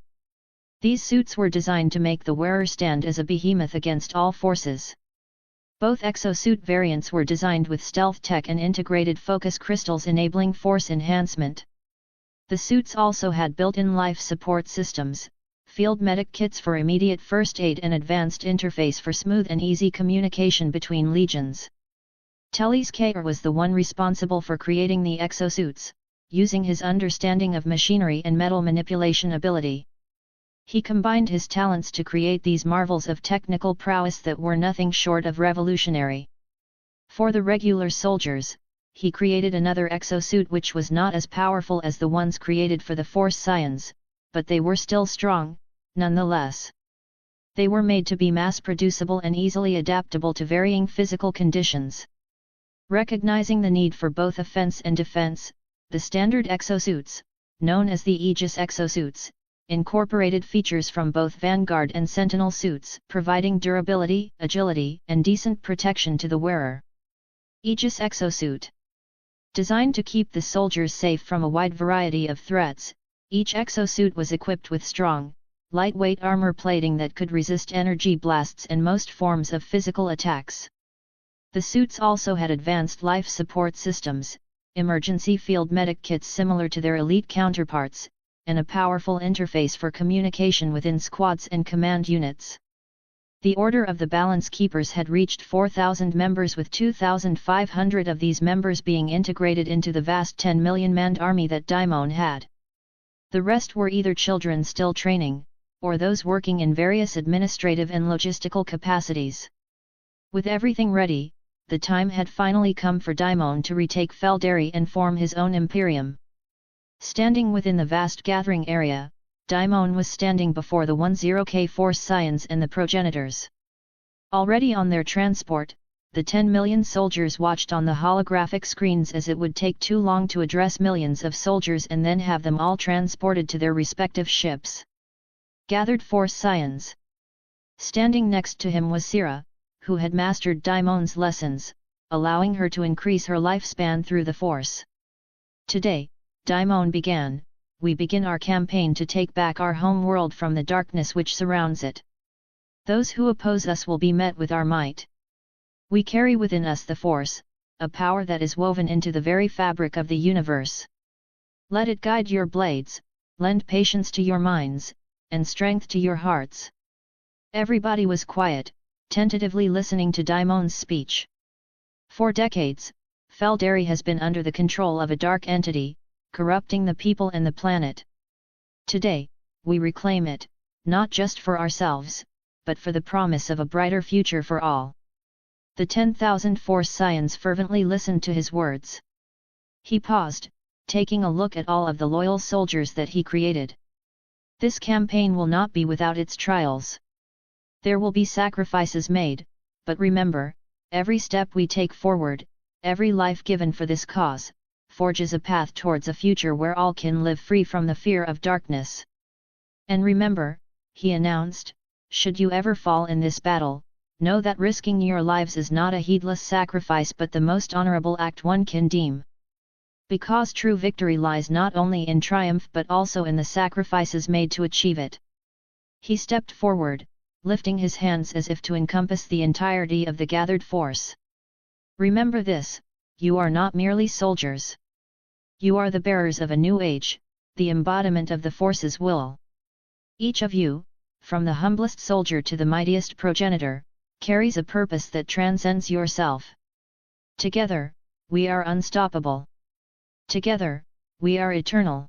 These suits were designed to make the wearer stand as a behemoth against all forces. Both exosuit variants were designed with stealth tech and integrated focus crystals enabling force enhancement. The suits also had built-in life support systems, field medic kits for immediate first aid and advanced interface for smooth and easy communication between legions. Teles Kaer was the one responsible for creating the exosuits, using his understanding of machinery and metal manipulation ability. He combined his talents to create these marvels of technical prowess that were nothing short of revolutionary. For the regular soldiers, he created another exosuit which was not as powerful as the ones created for the Force Scions, but they were still strong, nonetheless. They were made to be mass-producible and easily adaptable to varying physical conditions. Recognizing the need for both offense and defense, the standard exosuits, known as the Aegis exosuits, incorporated features from both Vanguard and Sentinel suits, providing durability, agility, and decent protection to the wearer. Aegis exosuit. Designed to keep the soldiers safe from a wide variety of threats, each exosuit was equipped with strong, lightweight armor plating that could resist energy blasts and most forms of physical attacks. The suits also had advanced life support systems, emergency field medic kits similar to their elite counterparts, and a powerful interface for communication within squads and command units. The Order of the Balance Keepers had reached 4,000 members, with 2,500 of these members being integrated into the vast 10 million manned army that Daimon had. The rest were either children still training, or those working in various administrative and logistical capacities. With everything ready, the time had finally come for Daimon to retake Feldari and form his own imperium. Standing within the vast gathering area, Daimon was standing before the 10K Force Scions and the progenitors. Already on their transport, the 10 million soldiers watched on the holographic screens as it would take too long to address millions of soldiers and then have them all transported to their respective ships. Gathered Force Scions. Standing next to him was Sira, who had mastered Daimon's lessons, allowing her to increase her lifespan through the Force. Today, Daimon began, we begin our campaign to take back our home world from the darkness which surrounds it. Those who oppose us will be met with our might. We carry within us the Force, a power that is woven into the very fabric of the universe. Let it guide your blades, lend patience to your minds, and strength to your hearts. Everybody was quiet, tentatively listening to Daimon's speech. For decades, Feldari has been under the control of a dark entity, corrupting the people and the planet. Today, we reclaim it, not just for ourselves, but for the promise of a brighter future for all. The 10,000 Force Scions fervently listened to his words. He paused, taking a look at all of the loyal soldiers that he created. This campaign will not be without its trials. There will be sacrifices made, but remember, every step we take forward, every life given for this cause, forges a path towards a future where all can live free from the fear of darkness. And remember, he announced, should you ever fall in this battle, know that risking your lives is not a heedless sacrifice but the most honorable act one can deem. Because true victory lies not only in triumph but also in the sacrifices made to achieve it. He stepped forward, lifting his hands as if to encompass the entirety of the gathered force. Remember this, you are not merely soldiers. You are the bearers of a new age, the embodiment of the Force's will. Each of you, from the humblest soldier to the mightiest progenitor, carries a purpose that transcends yourself. Together, we are unstoppable. Together, we are eternal.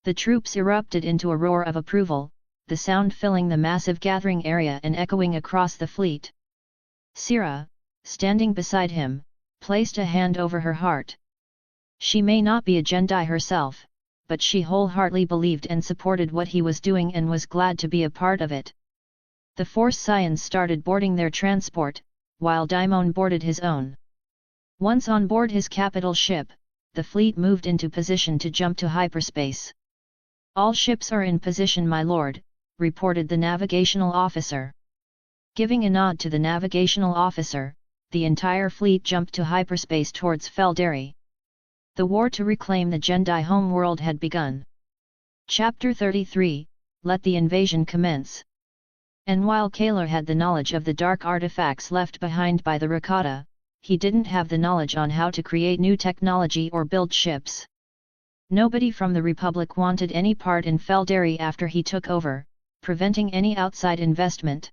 The troops erupted into a roar of approval, the sound filling the massive gathering area and echoing across the fleet. Sira, standing beside him, placed a hand over her heart. She may not be a Jedi herself, but she wholeheartedly believed and supported what he was doing and was glad to be a part of it. The Force Scions started boarding their transport, while Daimon boarded his own. Once on board his capital ship, the fleet moved into position to jump to hyperspace. "All ships are in position, my lord," reported the navigational officer. Giving a nod to the navigational officer, the entire fleet jumped to hyperspace towards Feldari. The war to reclaim the Jedi homeworld had begun. Chapter 33, Let the Invasion Commence. And while Kalar had the knowledge of the dark artifacts left behind by the Rakata, he didn't have the knowledge on how to create new technology or build ships. Nobody from the Republic wanted any part in Feldari after he took over, preventing any outside investment.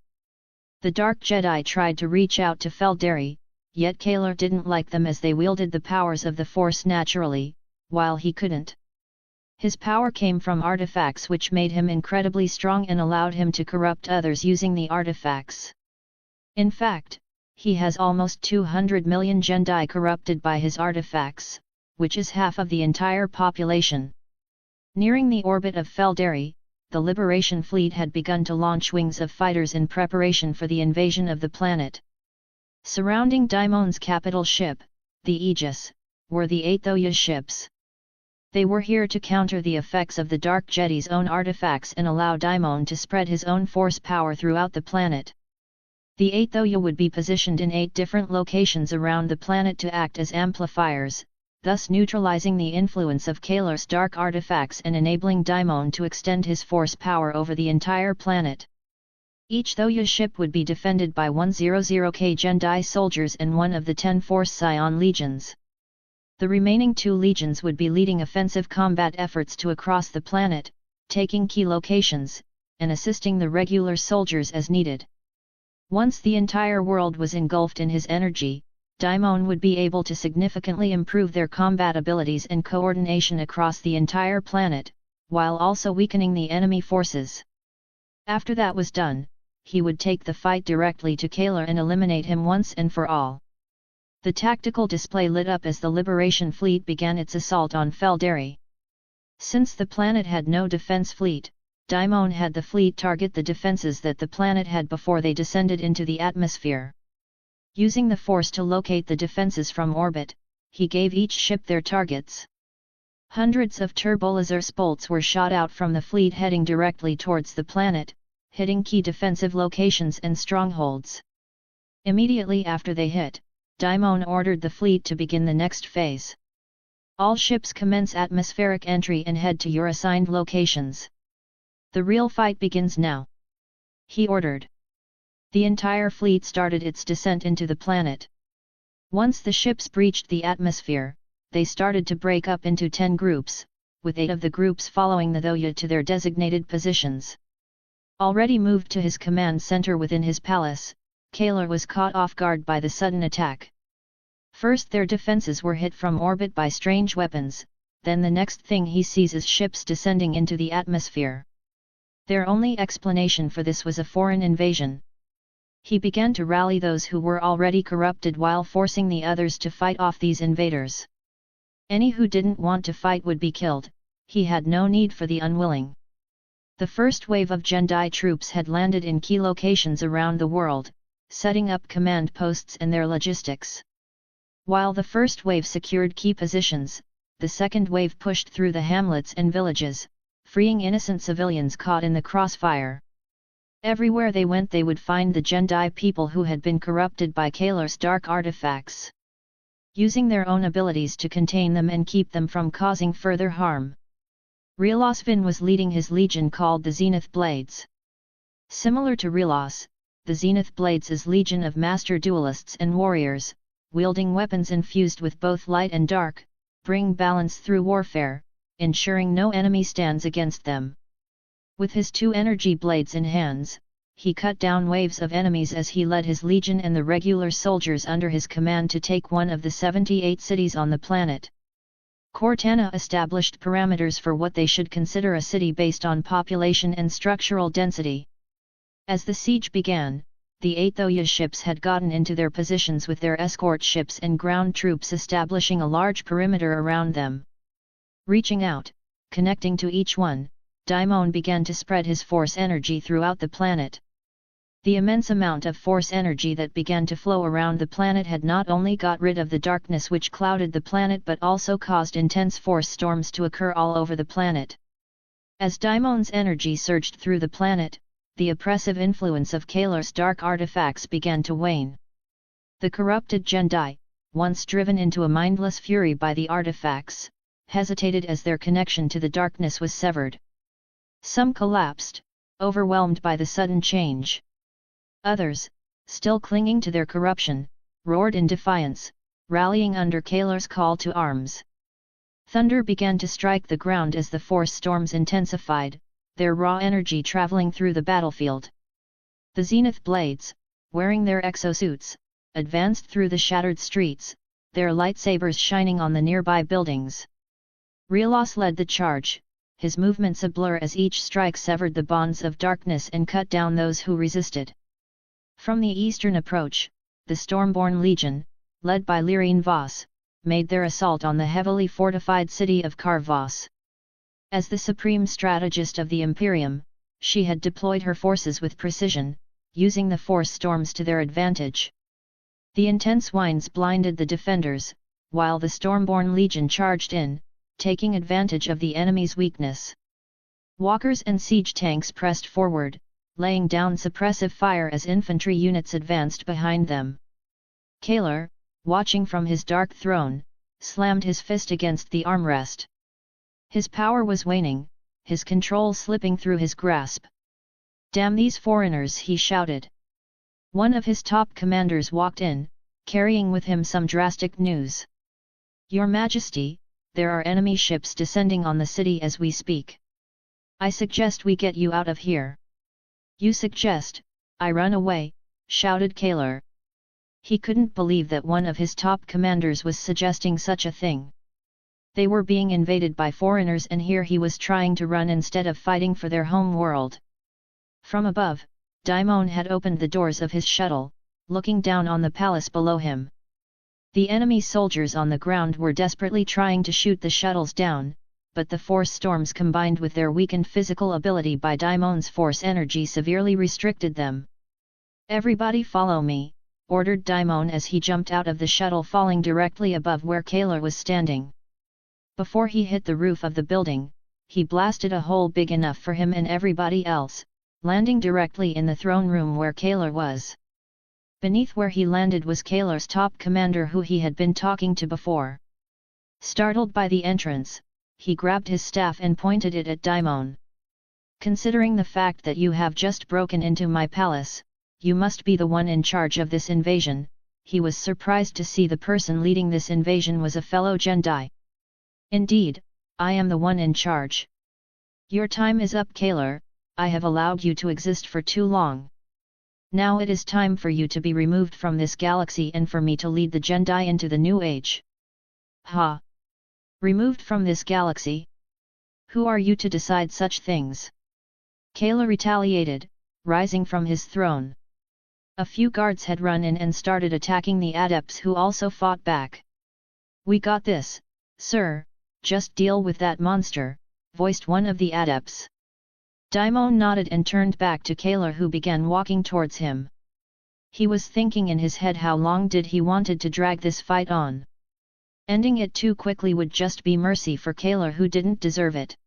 The Dark Jedi tried to reach out to Feldari, yet Kalar didn't like them as they wielded the powers of the Force naturally, while he couldn't. His power came from artifacts which made him incredibly strong and allowed him to corrupt others using the artifacts. In fact, he has almost 200 million Jedi corrupted by his artifacts, which is half of the entire population. Nearing the orbit of Feldari, the Liberation Fleet had begun to launch wings of fighters in preparation for the invasion of the planet. Surrounding Daimon's capital ship, the Aegis, were the 8 Thoya ships. They were here to counter the effects of the Dark Jedi's own artifacts and allow Daimon to spread his own force power throughout the planet. The 8 Thoya would be positioned in 8 different locations around the planet to act as amplifiers, thus neutralizing the influence of Kalar's dark artifacts and enabling Daimon to extend his force power over the entire planet. Each Thoya ship would be defended by 100K Jedi soldiers and one of the 10 Force Scion legions. The remaining 2 legions would be leading offensive combat efforts to across the planet, taking key locations, and assisting the regular soldiers as needed. Once the entire world was engulfed in his energy, Daimon would be able to significantly improve their combat abilities and coordination across the entire planet, while also weakening the enemy forces. After that was done, he would take the fight directly to Kalar and eliminate him once and for all. The tactical display lit up as the Liberation Fleet began its assault on Feldari. Since the planet had no defense fleet, Daimon had the fleet target the defenses that the planet had before they descended into the atmosphere. Using the Force to locate the defenses from orbit, he gave each ship their targets. Hundreds of turbolaser bolts were shot out from the fleet heading directly towards the planet, hitting key defensive locations and strongholds. Immediately after they hit, Daimon ordered the fleet to begin the next phase. All ships commence atmospheric entry and head to your assigned locations. The real fight begins now, he ordered. The entire fleet started its descent into the planet. Once the ships breached the atmosphere, they started to break up into 10 groups, with 8 of the groups following the Thoya to their designated positions. Already moved to his command center within his palace, Kalar was caught off guard by the sudden attack. First their defenses were hit from orbit by strange weapons, then the next thing he sees is ships descending into the atmosphere. Their only explanation for this was a foreign invasion. He began to rally those who were already corrupted while forcing the others to fight off these invaders. Any who didn't want to fight would be killed, he had no need for the unwilling. The first wave of Jedi troops had landed in key locations around the world, setting up command posts and their logistics. While the first wave secured key positions, the second wave pushed through the hamlets and villages, freeing innocent civilians caught in the crossfire. Everywhere they went they would find the Jedi people who had been corrupted by Kalar's dark artifacts, using their own abilities to contain them and keep them from causing further harm. Rielosvin was leading his legion called the Zenith Blades. Similar to Rielos, the Zenith Blades is legion of master duelists and warriors, wielding weapons infused with both light and dark, bring balance through warfare, ensuring no enemy stands against them. With his 2 energy blades in hands, he cut down waves of enemies as he led his legion and the regular soldiers under his command to take one of the 78 cities on the planet. Cortana established parameters for what they should consider a city based on population and structural density. As the siege began, the 8th Oya ships had gotten into their positions with their escort ships and ground troops establishing a large perimeter around them. Reaching out, connecting to each one, Daimon began to spread his force energy throughout the planet. The immense amount of force energy that began to flow around the planet had not only got rid of the darkness which clouded the planet but also caused intense force storms to occur all over the planet. As Daimon's energy surged through the planet, the oppressive influence of Kalar's dark artifacts began to wane. The corrupted Jedi, once driven into a mindless fury by the artifacts, hesitated as their connection to the darkness was severed. Some collapsed, overwhelmed by the sudden change. Others, still clinging to their corruption, roared in defiance, rallying under Kalar's call to arms. Thunder began to strike the ground as the force storms intensified, their raw energy traveling through the battlefield. The Zenith Blades, wearing their exosuits, advanced through the shattered streets, their lightsabers shining on the nearby buildings. Rielos led the charge, his movements a blur as each strike severed the bonds of darkness and cut down those who resisted. From the eastern approach, the Stormborn Legion, led by Lirine Voss, made their assault on the heavily fortified city of Karvos. As the supreme strategist of the Imperium, she had deployed her forces with precision, using the force storms to their advantage. The intense winds blinded the defenders, while the Stormborn Legion charged in, taking advantage of the enemy's weakness. Walkers and siege tanks pressed forward, laying down suppressive fire as infantry units advanced behind them. Kalar, watching from his dark throne, slammed his fist against the armrest. His power was waning, his control slipping through his grasp. "Damn these foreigners!" he shouted. One of his top commanders walked in, carrying with him some drastic news. "Your Majesty, there are enemy ships descending on the city as we speak. I suggest we get you out of here." "You suggest I run away?" shouted Kalar. He couldn't believe that one of his top commanders was suggesting such a thing. They were being invaded by foreigners and here he was trying to run instead of fighting for their home world. From above, Daimon had opened the doors of his shuttle, looking down on the palace below him. The enemy soldiers on the ground were desperately trying to shoot the shuttles down, but the force storms combined with their weakened physical ability by Daimon's force energy severely restricted them. "Everybody follow me," ordered Daimon as he jumped out of the shuttle, falling directly above where Kalar was standing. Before he hit the roof of the building, he blasted a hole big enough for him and everybody else, landing directly in the throne room where Kalar was. Beneath where he landed was Kalar's top commander who he had been talking to before. Startled by the entrance, he grabbed his staff and pointed it at Daimon. "Considering the fact that you have just broken into my palace, you must be the one in charge of this invasion." He was surprised to see the person leading this invasion was a fellow Jedi. "Indeed, I am the one in charge. Your time is up, Kalar. I have allowed you to exist for too long. Now it is time for you to be removed from this galaxy and for me to lead the Jedi into the new age." "Ha! Removed from this galaxy? Who are you to decide such things?" Kalar retaliated, rising from his throne. A few guards had run in and started attacking the adepts who also fought back. "We got this, sir, just deal with that monster," voiced one of the adepts. Daimon nodded and turned back to Kalar who began walking towards him. He was thinking in his head how long did he wanted to drag this fight on. Ending it too quickly would just be mercy for Kalar who didn't deserve it.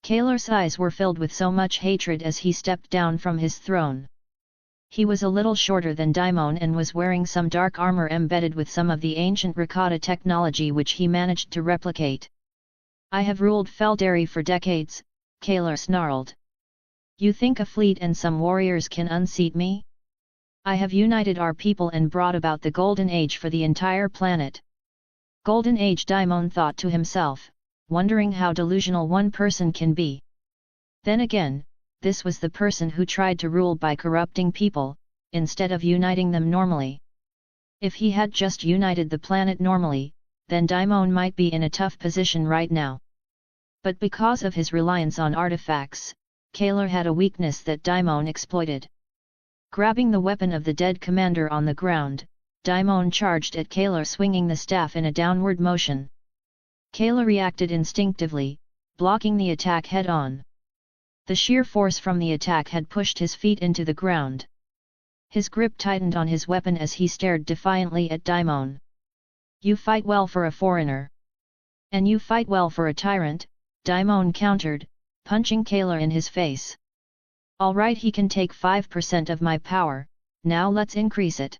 Kalar's eyes were filled with so much hatred as he stepped down from his throne. He was a little shorter than Daimon and was wearing some dark armor embedded with some of the ancient Rakata technology which he managed to replicate. "I have ruled Feldari for decades," Kalar snarled. "You think a fleet and some warriors can unseat me? I have united our people and brought about the Golden Age for the entire planet." Golden Age, Daimon thought to himself, wondering how delusional one person can be. Then again, this was the person who tried to rule by corrupting people, instead of uniting them normally. If he had just united the planet normally, then Daimon might be in a tough position right now. But because of his reliance on artifacts, Kalar had a weakness that Daimon exploited. Grabbing the weapon of the dead commander on the ground, Daimon charged at Kayla, swinging the staff in a downward motion. Kayla reacted instinctively, blocking the attack head-on. The sheer force from the attack had pushed his feet into the ground. His grip tightened on his weapon as he stared defiantly at Daimon. "You fight well for a foreigner. And you fight well for a tyrant," Daimon countered, punching Kayla in his face. "All right, he can take 5% of my power, now let's increase it."